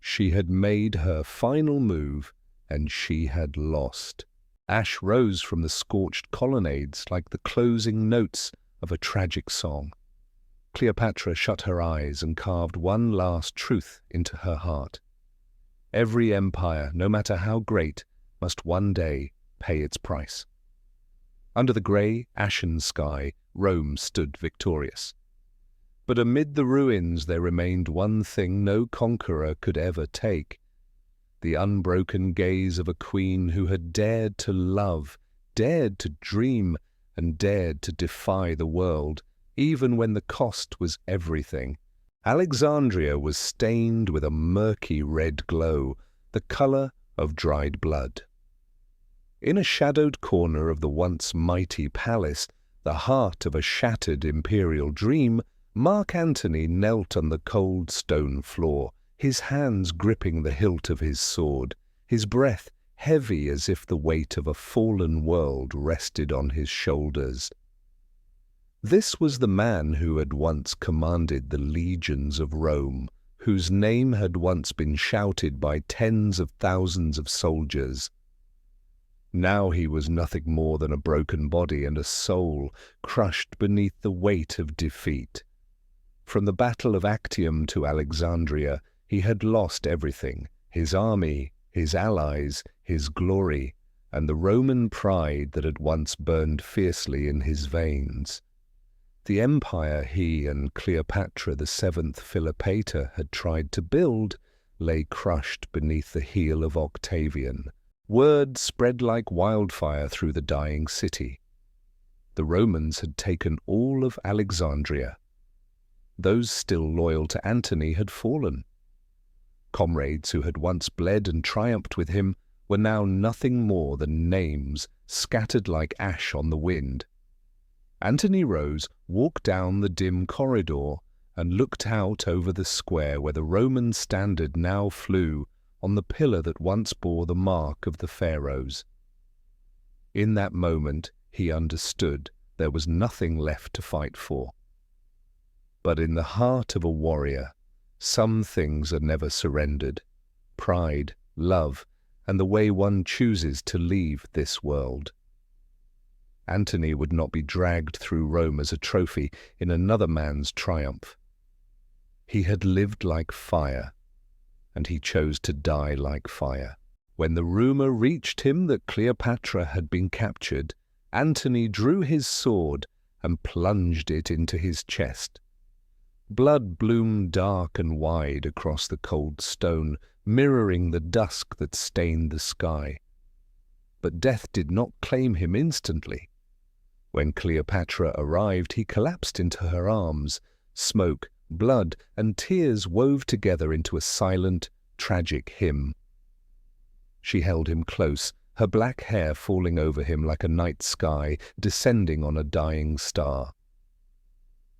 She had made her final move, and she had lost. Ash rose from the scorched colonnades like the closing notes of a tragic song. Cleopatra shut her eyes and carved one last truth into her heart. Every empire, no matter how great, must one day pay its price. Under the grey, ashen sky, Rome stood victorious. But amid the ruins there remained one thing no conqueror could ever take: the unbroken gaze of a queen who had dared to love, dared to dream, and dared to defy the world, even when the cost was everything. Alexandria was stained with a murky red glow, the color of dried blood. In a shadowed corner of the once mighty palace, the heart of a shattered imperial dream, Mark Antony knelt on the cold stone floor, his hands gripping the hilt of his sword, his breath heavy as if the weight of a fallen world rested on his shoulders. This was the man who had once commanded the legions of Rome, whose name had once been shouted by tens of thousands of soldiers. Now he was nothing more than a broken body and a soul crushed beneath the weight of defeat. From the Battle of Actium to Alexandria, he had lost everything: his army, his allies, his glory, and the Roman pride that had once burned fiercely in his veins. The empire he and Cleopatra VII Philopator had tried to build lay crushed beneath the heel of Octavian. Word spread like wildfire through the dying city. The Romans had taken all of Alexandria. Those still loyal to Antony had fallen. Comrades who had once bled and triumphed with him were now nothing more than names scattered like ash on the wind. Antony rose, walked down the dim corridor, and looked out over the square where the Roman standard now flew on the pillar that once bore the mark of the pharaohs. In that moment he understood there was nothing left to fight for. But in the heart of a warrior, some things are never surrendered: pride, love, and the way one chooses to leave this world. Antony would not be dragged through Rome as a trophy in another man's triumph. He had lived like fire, and he chose to die like fire. When the rumor reached him that Cleopatra had been captured, Antony drew his sword and plunged it into his chest. Blood bloomed dark and wide across the cold stone, mirroring the dusk that stained the sky. But death did not claim him instantly. When Cleopatra arrived, he collapsed into her arms. Smoke, blood, and tears wove together into a silent, tragic hymn. She held him close, her black hair falling over him like a night sky descending on a dying star.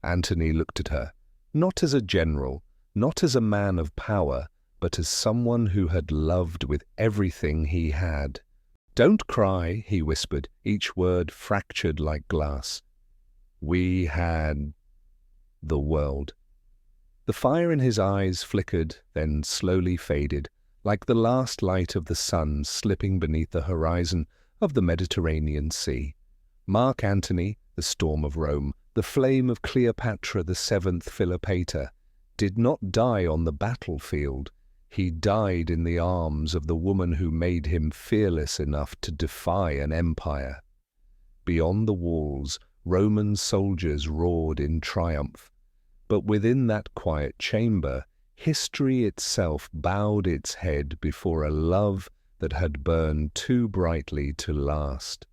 Antony looked at her, not as a general, not as a man of power, but as someone who had loved with everything he had. "Don't cry," he whispered, each word fractured like glass. "We had the world." The fire in his eyes flickered, then slowly faded, like the last light of the sun slipping beneath the horizon of the Mediterranean Sea. Mark Antony, the storm of Rome, the flame of Cleopatra VII Philopator, did not die on the battlefield. He died in the arms of the woman who made him fearless enough to defy an empire. Beyond the walls, Roman soldiers roared in triumph. But within that quiet chamber, history itself bowed its head before a love that had burned too brightly to last.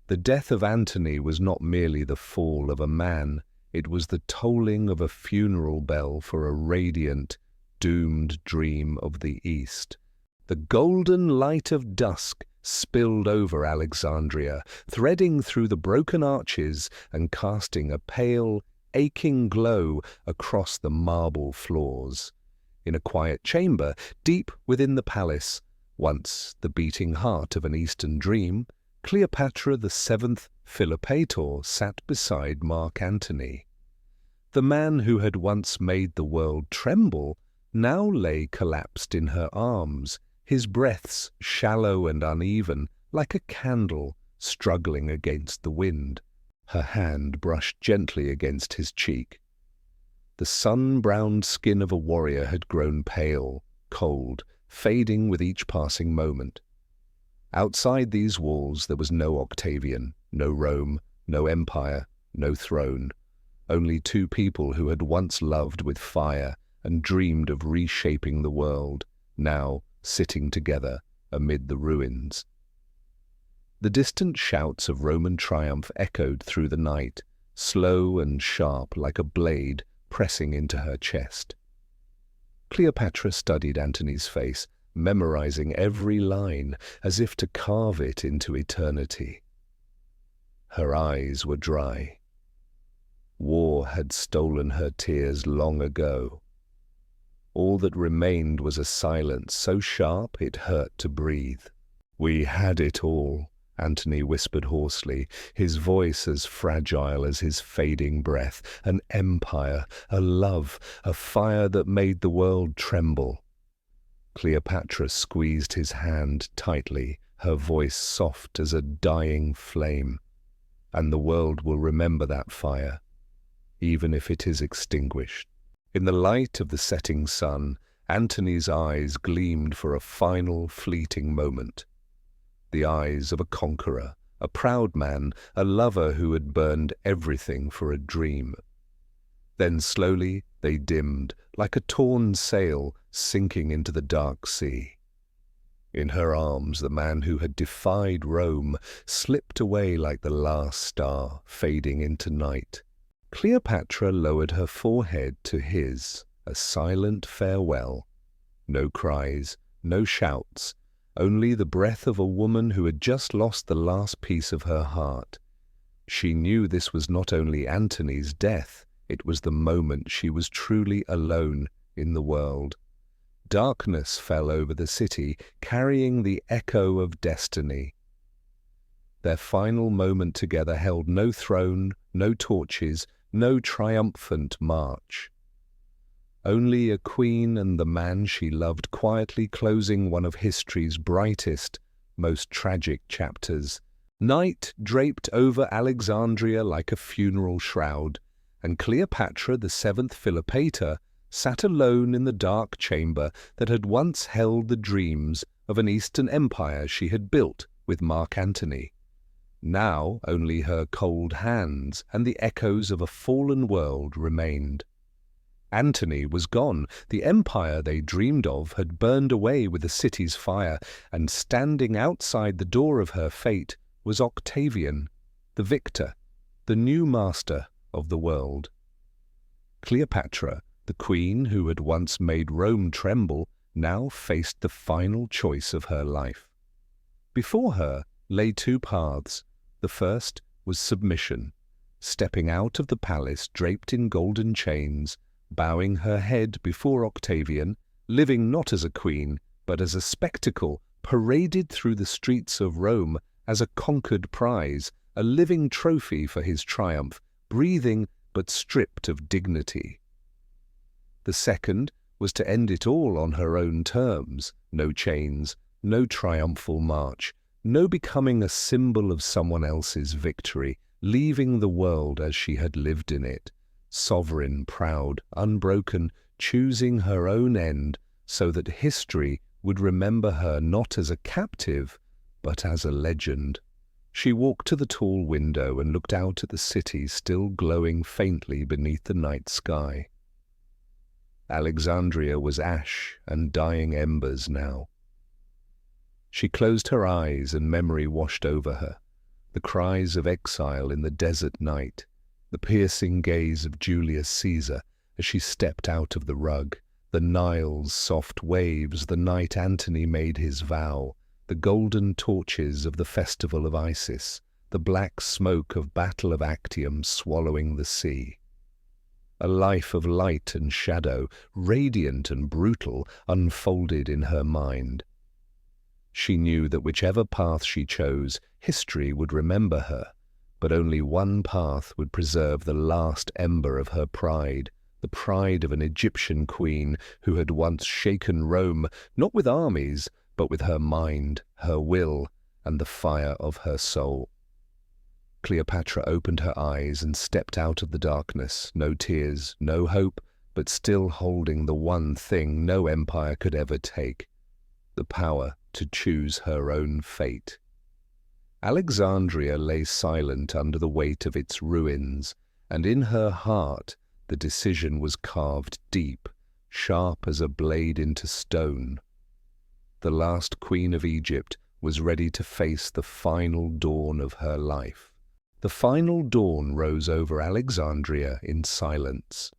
The death of Antony was not merely the fall of a man, it was the tolling of a funeral bell for a radiant, doomed dream of the East. The golden light of dusk spilled over Alexandria, threading through the broken arches and casting a pale, aching glow across the marble floors. In a quiet chamber, deep within the palace, once the beating heart of an Eastern dream, Cleopatra VII Philopator sat beside Mark Antony. The man who had once made the world tremble now lay collapsed in her arms, his breaths shallow and uneven, like a candle struggling against the wind. Her hand brushed gently against his cheek. The sun-browned skin of a warrior had grown pale, cold, fading with each passing moment. Outside these walls there was no Octavian, no Rome, no empire, no throne. Only two people who had once loved with fire and dreamed of reshaping the world, now sitting together amid the ruins. The distant shouts of Roman triumph echoed through the night, slow and sharp like a blade pressing into her chest. Cleopatra studied Antony's face, memorizing every line as if to carve it into eternity. Her eyes were dry. War had stolen her tears long ago. All that remained was a silence so sharp it hurt to breathe. "We had it all," Antony whispered hoarsely, his voice as fragile as his fading breath. "An empire, a love, a fire that made the world tremble." Cleopatra squeezed his hand tightly, her voice soft as a dying flame. "And the world will remember that fire, even if it is extinguished." In the light of the setting sun, Antony's eyes gleamed for a final fleeting moment. The eyes of a conqueror, a proud man, a lover who had burned everything for a dream. Then slowly they dimmed, like a torn sail sinking into the dark sea. In her arms, the man who had defied Rome slipped away like the last star, fading into night. Cleopatra lowered her forehead to his, a silent farewell. No cries, no shouts, only the breath of a woman who had just lost the last piece of her heart. She knew this was not only Antony's death, it was the moment she was truly alone in the world. Darkness fell over the city, carrying the echo of destiny. Their final moment together held no throne, no torches, no triumphant march. Only a queen and the man she loved quietly closing one of history's brightest, most tragic chapters. Night draped over Alexandria like a funeral shroud, and Cleopatra VII Philopator sat alone in the dark chamber that had once held the dreams of an Eastern empire she had built with Mark Antony. Now only her cold hands and the echoes of a fallen world remained. Antony was gone. The empire they dreamed of had burned away with the city's fire, and standing outside the door of her fate was Octavian, the victor, the new master of the world. Cleopatra, the queen who had once made Rome tremble, now faced the final choice of her life. Before her lay two paths. The first was submission, stepping out of the palace draped in golden chains, bowing her head before Octavian, living not as a queen, but as a spectacle paraded through the streets of Rome as a conquered prize, a living trophy for his triumph, breathing but stripped of dignity. The second was to end it all on her own terms, no chains, no triumphal march, no becoming a symbol of someone else's victory, leaving the world as she had lived in it, sovereign, proud, unbroken, choosing her own end so that history would remember her not as a captive, but as a legend. She walked to the tall window and looked out at the city still glowing faintly beneath the night sky. Alexandria was ash and dying embers now. She closed her eyes and memory washed over her. The cries of exile in the desert night, the piercing gaze of Julius Caesar as she stepped out of the rug, the Nile's soft waves the night Antony made his vow, the golden torches of the festival of Isis, the black smoke of Battle of Actium swallowing the sea. A life of light and shadow, radiant and brutal, unfolded in her mind. She knew that whichever path she chose, history would remember her, but only one path would preserve the last ember of her pride, the pride of an Egyptian queen who had once shaken Rome, not with armies, but with her mind, her will, and the fire of her soul. Cleopatra opened her eyes and stepped out of the darkness, no tears, no hope, but still holding the one thing no empire could ever take, the power to choose her own fate. Alexandria lay silent under the weight of its ruins, and in her heart the decision was carved deep, sharp as a blade into stone. The last queen of Egypt was ready to face the final dawn of her life. The final dawn rose over Alexandria in silence.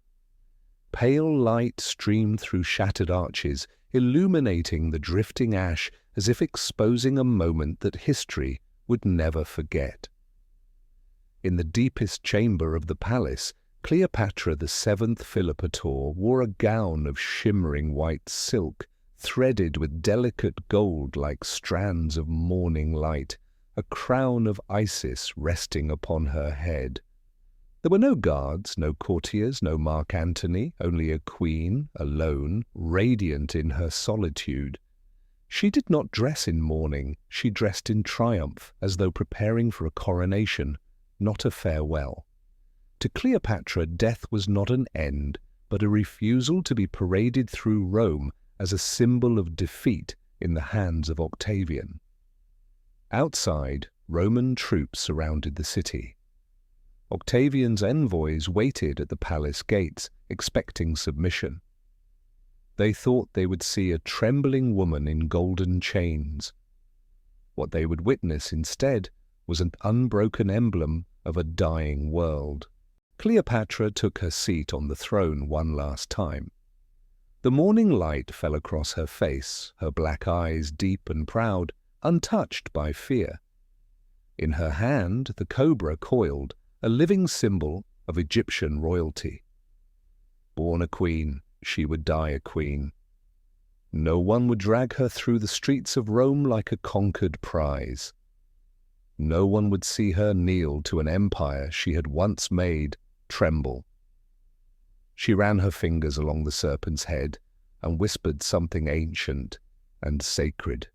Pale light streamed through shattered arches, illuminating the drifting ash as if exposing a moment that history would never forget. In the deepest chamber of the palace, Cleopatra VII Philopator wore a gown of shimmering white silk, threaded with delicate gold like strands of morning light, a crown of Isis resting upon her head. There were no guards, no courtiers, no Mark Antony, only a queen, alone, radiant in her solitude. She did not dress in mourning, she dressed in triumph, as though preparing for a coronation, not a farewell. To Cleopatra, death was not an end, but a refusal to be paraded through Rome as a symbol of defeat in the hands of Octavian. Outside, Roman troops surrounded the city. Octavian's envoys waited at the palace gates, expecting submission. They thought they would see a trembling woman in golden chains. What they would witness instead was an unbroken emblem of a dying world. Cleopatra took her seat on the throne one last time. The morning light fell across her face, her black eyes deep and proud, untouched by fear. In her hand the cobra coiled, a living symbol of Egyptian royalty. Born a queen, she would die a queen. No one would drag her through the streets of Rome like a conquered prize. No one would see her kneel to an empire she had once made tremble. She ran her fingers along the serpent's head and whispered something ancient and sacred.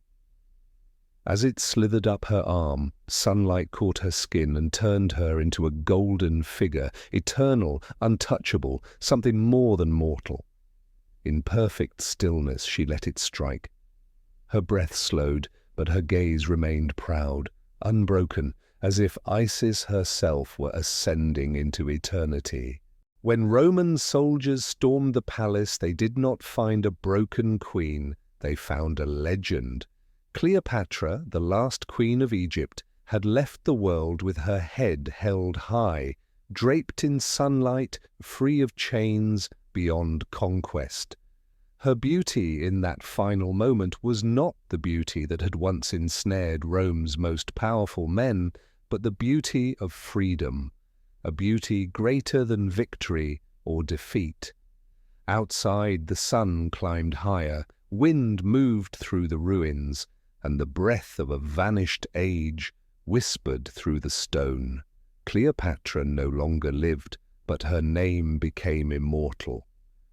As it slithered up her arm, sunlight caught her skin and turned her into a golden figure, eternal, untouchable, something more than mortal. In perfect stillness she let it strike. Her breath slowed, but her gaze remained proud, unbroken, as if Isis herself were ascending into eternity. When Roman soldiers stormed the palace, they did not find a broken queen, they found a legend. Cleopatra, the last queen of Egypt, had left the world with her head held high, draped in sunlight, free of chains, beyond conquest. Her beauty in that final moment was not the beauty that had once ensnared Rome's most powerful men, but the beauty of freedom, a beauty greater than victory or defeat. Outside, the sun climbed higher, wind moved through the ruins. and the breath of a vanished age whispered through the stone. Cleopatra no longer lived, but her name became immortal,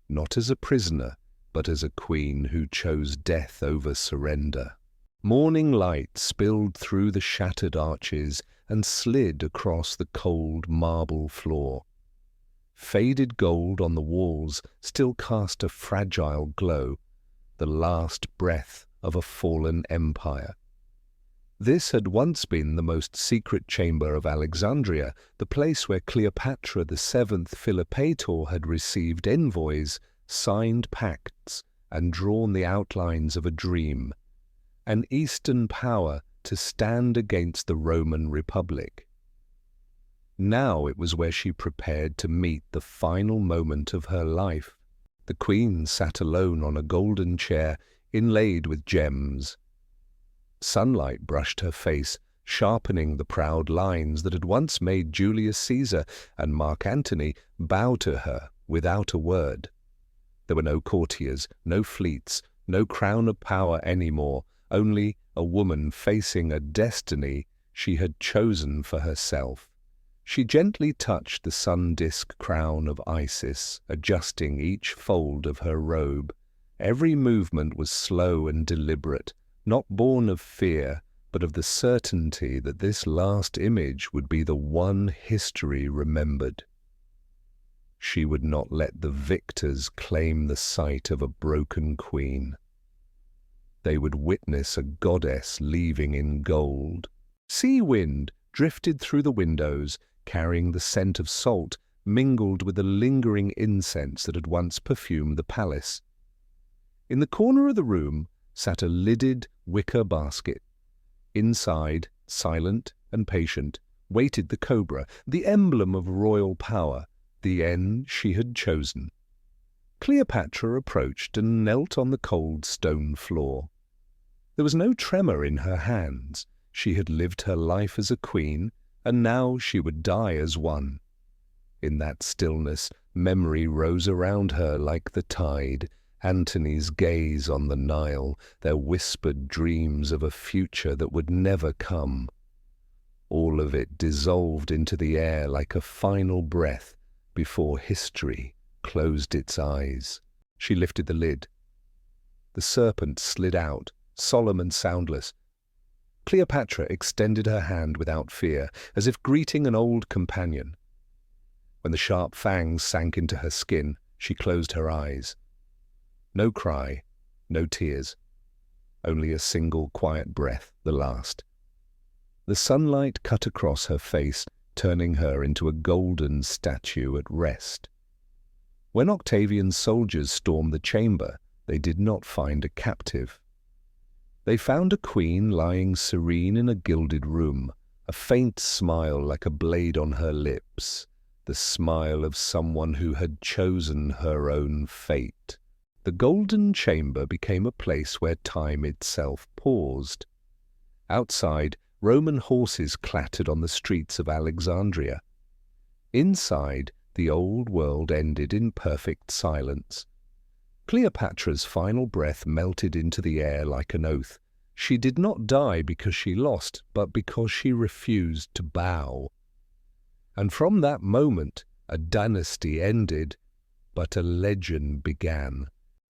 not as a prisoner, but as a queen who chose death over surrender. Morning light spilled through the shattered arches and slid across the cold marble floor. Faded gold on the walls still cast a fragile glow, the last breath of a fallen empire. This had once been the most secret chamber of Alexandria, the place where Cleopatra VII Philopator had received envoys, signed pacts, and drawn the outlines of a dream, an Eastern power to stand against the Roman Republic. Now it was where she prepared to meet the final moment of her life. The queen sat alone on a golden chair inlaid with gems. Sunlight brushed her face, sharpening the proud lines that had once made Julius Caesar and Mark Antony bow to her without a word. There were no courtiers, no fleets, no crown of power anymore, only a woman facing a destiny she had chosen for herself. She gently touched the sun-disk crown of Isis, adjusting each fold of her robe. Every movement was slow and deliberate, not born of fear, but of the certainty that this last image would be the one history remembered. She would not let the victors claim the sight of a broken queen. They would witness a goddess leaving in gold. Sea wind drifted through the windows, carrying the scent of salt mingled with the lingering incense that had once perfumed the palace. In the corner of the room sat a lidded wicker basket. Inside, silent and patient, waited the cobra, the emblem of royal power, the end she had chosen. Cleopatra approached and knelt on the cold stone floor. There was no tremor in her hands. She had lived her life as a queen, and now she would die as one. In that stillness, memory rose around her like the tide, Antony's gaze on the Nile, their whispered dreams of a future that would never come. All of it dissolved into the air like a final breath before history closed its eyes. She lifted the lid. The serpent slid out, solemn and soundless. Cleopatra extended her hand without fear, as if greeting an old companion. When the sharp fangs sank into her skin, she closed her eyes. No cry, no tears, only a single quiet breath, the last. The sunlight cut across her face, turning her into a golden statue at rest. When Octavian's soldiers stormed the chamber, they did not find a captive. They found a queen lying serene in a gilded room, a faint smile like a blade on her lips, the smile of someone who had chosen her own fate. The golden chamber became a place where time itself paused. Outside, Roman horses clattered on the streets of Alexandria. Inside, the old world ended in perfect silence. Cleopatra's final breath melted into the air like an oath. She did not die because she lost, but because she refused to bow. And from that moment, a dynasty ended, but a legend began.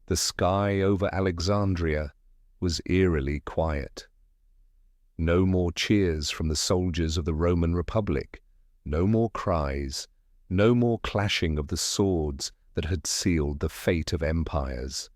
The sky over Alexandria was eerily quiet. No more cheers from the soldiers of the Roman Republic, no more cries, no more clashing of the swords that had sealed the fate of empires.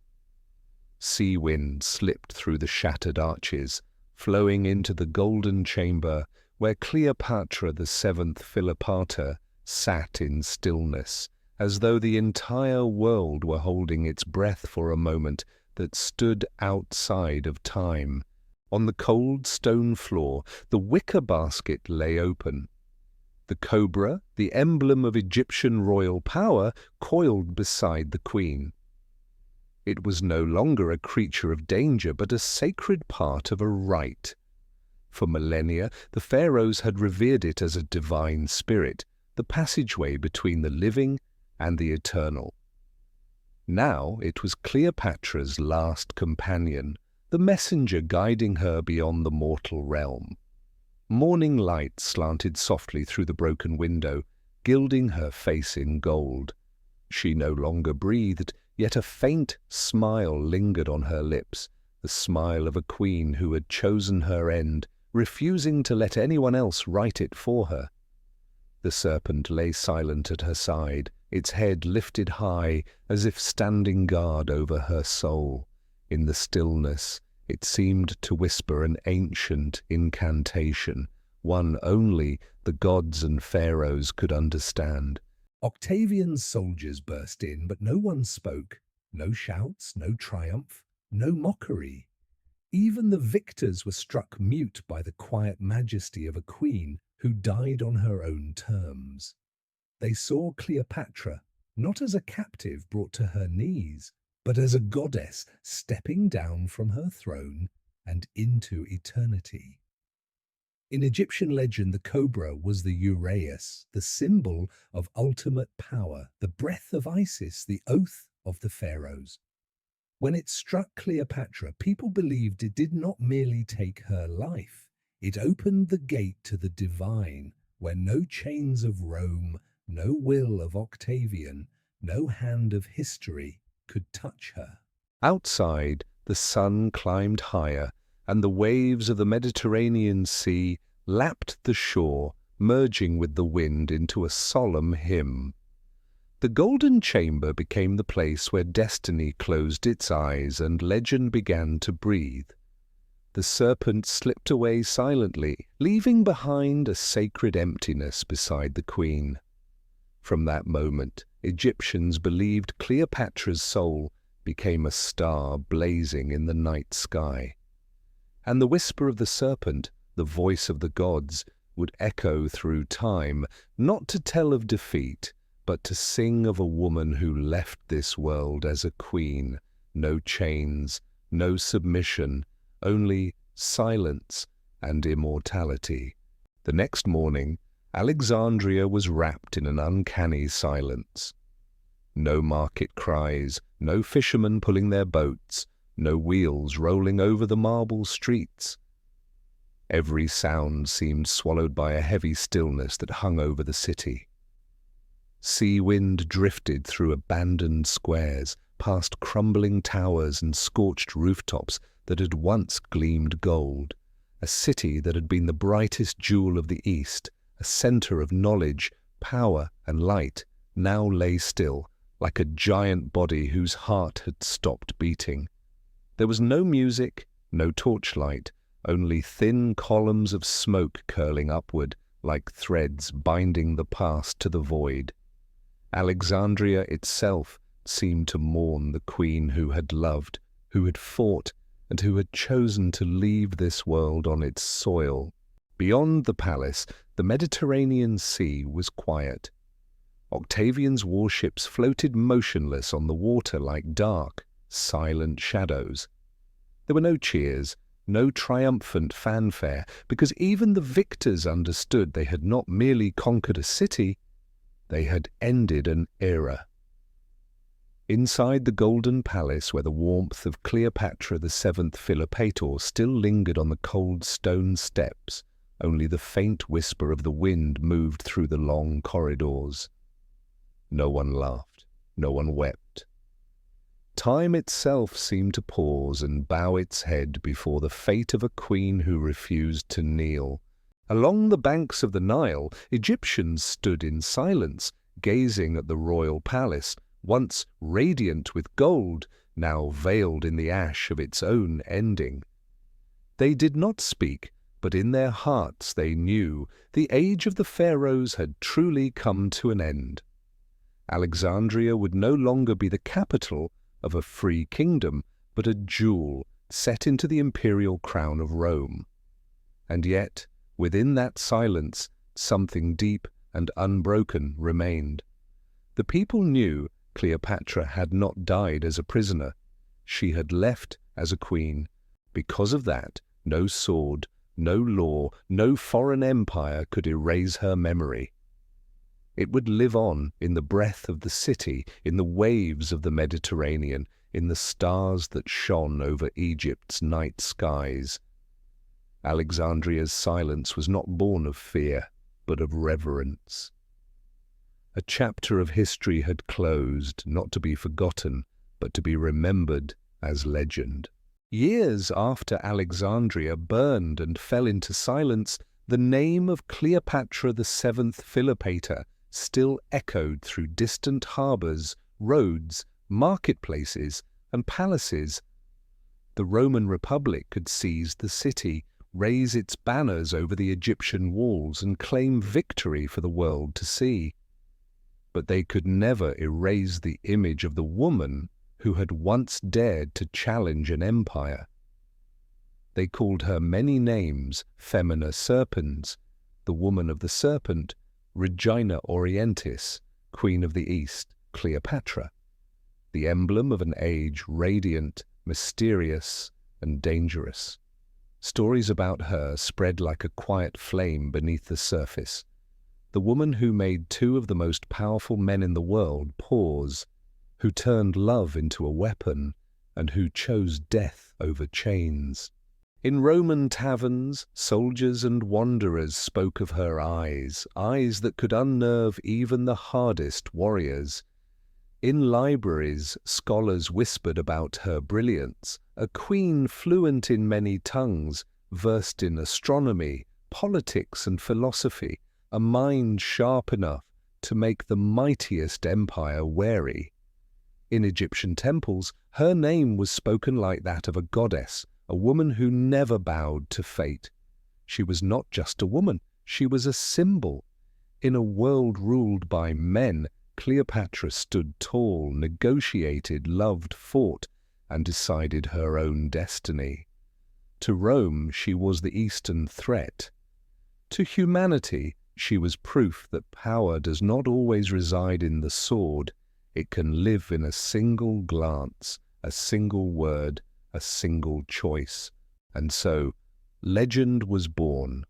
Sea wind slipped through the shattered arches, flowing into the golden chamber where Cleopatra VII Philopator sat in stillness, as though the entire world were holding its breath for a moment that stood outside of time. On the cold stone floor, the wicker basket lay open. The cobra, the emblem of Egyptian royal power, coiled beside the queen. It was no longer a creature of danger, but a sacred part of a rite. For millennia, the pharaohs had revered it as a divine spirit, the passageway between the living and the eternal. Now it was Cleopatra's last companion, the messenger guiding her beyond the mortal realm. Morning light slanted softly through the broken window, gilding her face in gold. She no longer breathed, yet a faint smile lingered on her lips, the smile of a queen who had chosen her end, refusing to let anyone else write it for her. The serpent lay silent at her side, its head lifted high, as if standing guard over her soul. In the stillness, it seemed to whisper an ancient incantation, one only the gods and pharaohs could understand. Octavian's soldiers burst in, but no one spoke. No shouts, no triumph, no mockery. Even the victors were struck mute by the quiet majesty of a queen who died on her own terms. They saw Cleopatra not as a captive brought to her knees, but as a goddess stepping down from her throne and into eternity. In Egyptian legend, the cobra was the uraeus, the symbol of ultimate power, the breath of Isis, the oath of the pharaohs. When it struck Cleopatra, people believed it did not merely take her life. It opened the gate to the divine, where no chains of Rome, no will of Octavian, no hand of history could touch her. Outside, the sun climbed higher, and the waves of the Mediterranean Sea lapped the shore, merging with the wind into a solemn hymn. The golden chamber became the place where destiny closed its eyes and legend began to breathe. The serpent slipped away silently, leaving behind a sacred emptiness beside the queen. From that moment, Egyptians believed Cleopatra's soul became a star blazing in the night sky. And the whisper of the serpent, the voice of the gods, would echo through time, not to tell of defeat, but to sing of a woman who left this world as a queen. No chains, no submission, only silence and immortality. The next morning, Alexandria was wrapped in an uncanny silence. No market cries, no fishermen pulling their boats, no wheels rolling over the marble streets. Every sound seemed swallowed by a heavy stillness that hung over the city. Sea wind drifted through abandoned squares, past crumbling towers and scorched rooftops that had once gleamed gold. A city that had been the brightest jewel of the East, a center of knowledge, power, and light, now lay still, like a giant body whose heart had stopped beating. There was no music, no torchlight, only thin columns of smoke curling upward, like threads binding the past to the void. Alexandria itself seemed to mourn the queen who had loved, who had fought, and who had chosen to leave this world on its soil. Beyond the palace, the Mediterranean Sea was quiet. Octavian's warships floated motionless on the water like dark, silent shadows. There were no cheers, no triumphant fanfare, because even the victors understood they had not merely conquered a city, they had ended an era. Inside the golden palace, where the warmth of Cleopatra VII Philopator still lingered on the cold stone steps, only the faint whisper of the wind moved through the long corridors. No one laughed, no one wept. Time itself seemed to pause and bow its head before the fate of a queen who refused to kneel. Along the banks of the Nile, Egyptians stood in silence, gazing at the royal palace, once radiant with gold, now veiled in the ash of its own ending. They did not speak, but in their hearts they knew the age of the pharaohs had truly come to an end. Alexandria would no longer be the capital of a free kingdom, but a jewel set into the imperial crown of Rome. And yet, within that silence, something deep and unbroken remained. The people knew Cleopatra had not died as a prisoner. She had left as a queen. Because of that, no sword, no law, no foreign empire could erase her memory. It would live on in the breath of the city, in the waves of the Mediterranean, in the stars that shone over Egypt's night skies. Alexandria's silence was not born of fear, but of reverence. A chapter of history had closed, not to be forgotten, but to be remembered as legend. Years after Alexandria burned and fell into silence, the name of Cleopatra VII Philopator still echoed through distant harbors, roads, marketplaces, and palaces. The Roman Republic had seized the city, raise its banners over the Egyptian walls, and claim victory for the world to see. But they could never erase the image of the woman who had once dared to challenge an empire. They called her many names: Femina Serpens, the woman of the serpent; Regina Orientis, Queen of the East; Cleopatra, the emblem of an age radiant, mysterious, and dangerous. Stories about her spread like a quiet flame beneath the surface. The woman who made two of the most powerful men in the world pause, who turned love into a weapon, and who chose death over chains. In Roman taverns, soldiers and wanderers spoke of her eyes, eyes that could unnerve even the hardest warriors. In libraries, scholars whispered about her brilliance, a queen fluent in many tongues, versed in astronomy, politics, and philosophy, a mind sharp enough to make the mightiest empire wary. In Egyptian temples, her name was spoken like that of a goddess, a woman who never bowed to fate. She was not just a woman, she was a symbol. In a world ruled by men, Cleopatra stood tall, negotiated, loved, fought, and decided her own destiny. To Rome, she was the Eastern threat. To humanity, she was proof that power does not always reside in the sword. It can live in a single glance, a single word, a single choice. And so, legend was born.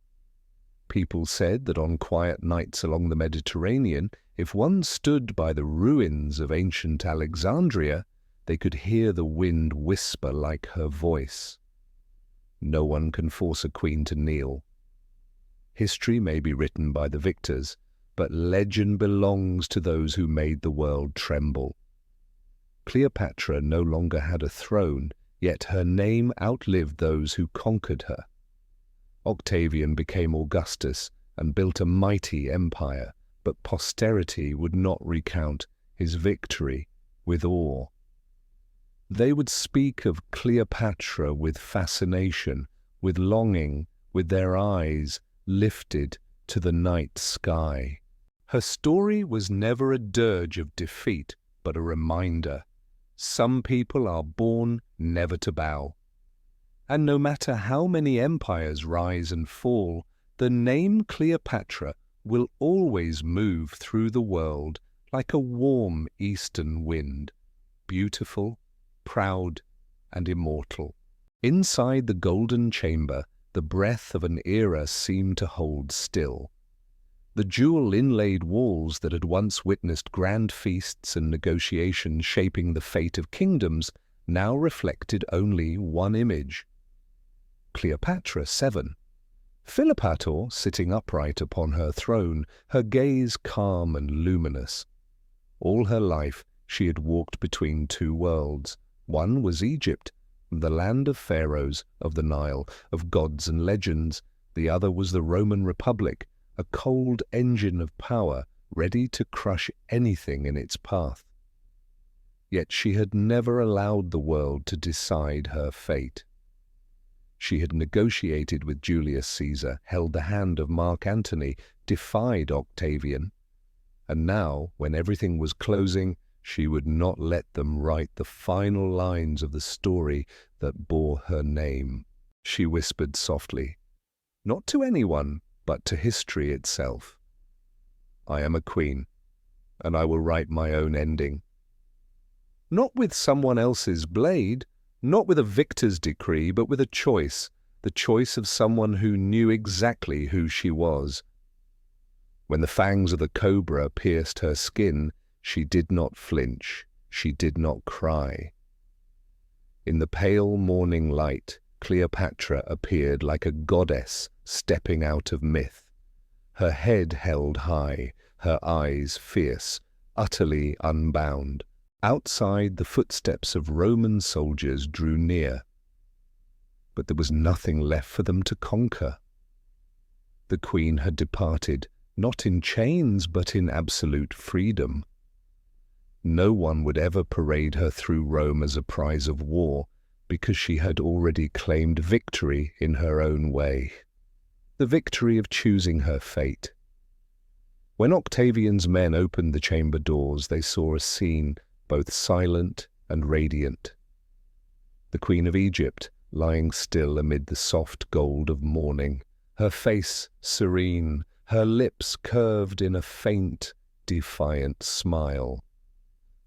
People said that on quiet nights along the Mediterranean, if one stood by the ruins of ancient Alexandria, they could hear the wind whisper like her voice. No one can force a queen to kneel. History may be written by the victors, but legend belongs to those who made the world tremble. Cleopatra no longer had a throne, yet her name outlived those who conquered her. Octavian became Augustus and built a mighty empire, but posterity would not recount his victory with awe. They would speak of Cleopatra with fascination, with longing, with their eyes lifted to the night sky. Her story was never a dirge of defeat, but a reminder. Some people are born never to bow. And no matter how many empires rise and fall, the name Cleopatra will always move through the world like a warm eastern wind, beautiful, proud, and immortal. Inside the golden chamber, the breath of an era seemed to hold still. The jewel-inlaid walls that had once witnessed grand feasts and negotiations shaping the fate of kingdoms now reflected only one image: Cleopatra VII. Philopator sitting upright upon her throne, her gaze calm and luminous. All her life she had walked between two worlds. One was Egypt, the land of pharaohs, of the Nile, of gods and legends. The other was the Roman Republic, a cold engine of power, ready to crush anything in its path. Yet she had never allowed the world to decide her fate. She had negotiated with Julius Caesar, held the hand of Mark Antony, defied Octavian. And now, when everything was closing, she would not let them write the final lines of the story that bore her name. She whispered softly, not to anyone, but to history itself, "I am a queen, and I will write my own ending. Not with someone else's blade, not with a victor's decree, but with a choice, the choice of someone who knew exactly who she was. When the fangs of the cobra pierced her skin, she did not flinch, she did not cry. In the pale morning light, Cleopatra appeared like a goddess stepping out of myth. Her head held high, her eyes fierce, utterly unbound. Outside, the footsteps of Roman soldiers drew near. But there was nothing left for them to conquer. The queen had departed, not in chains, but in absolute freedom. No one would ever parade her through Rome as a prize of war, because she had already claimed victory in her own way. The victory of choosing her fate. When Octavian's men opened the chamber doors, they saw a scene both silent and radiant. The Queen of Egypt, lying still amid the soft gold of morning, her face serene, her lips curved in a faint, defiant smile.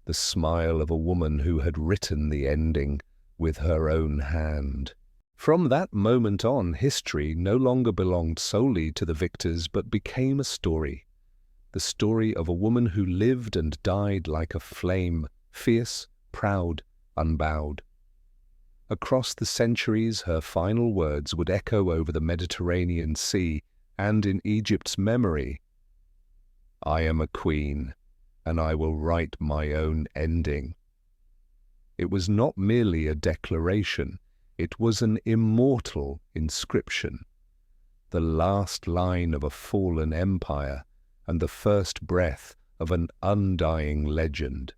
The smile of a woman who had written the ending with her own hand. From that moment on, history no longer belonged solely to the victors, but became a story. The story of a woman who lived and died like a flame, fierce, proud, unbowed. Across the centuries, her final words would echo over the Mediterranean Sea and in Egypt's memory. "I am a queen, and I will write my own ending." It was not merely a declaration, it was an immortal inscription, the last line of a fallen empire and the first breath of an undying legend.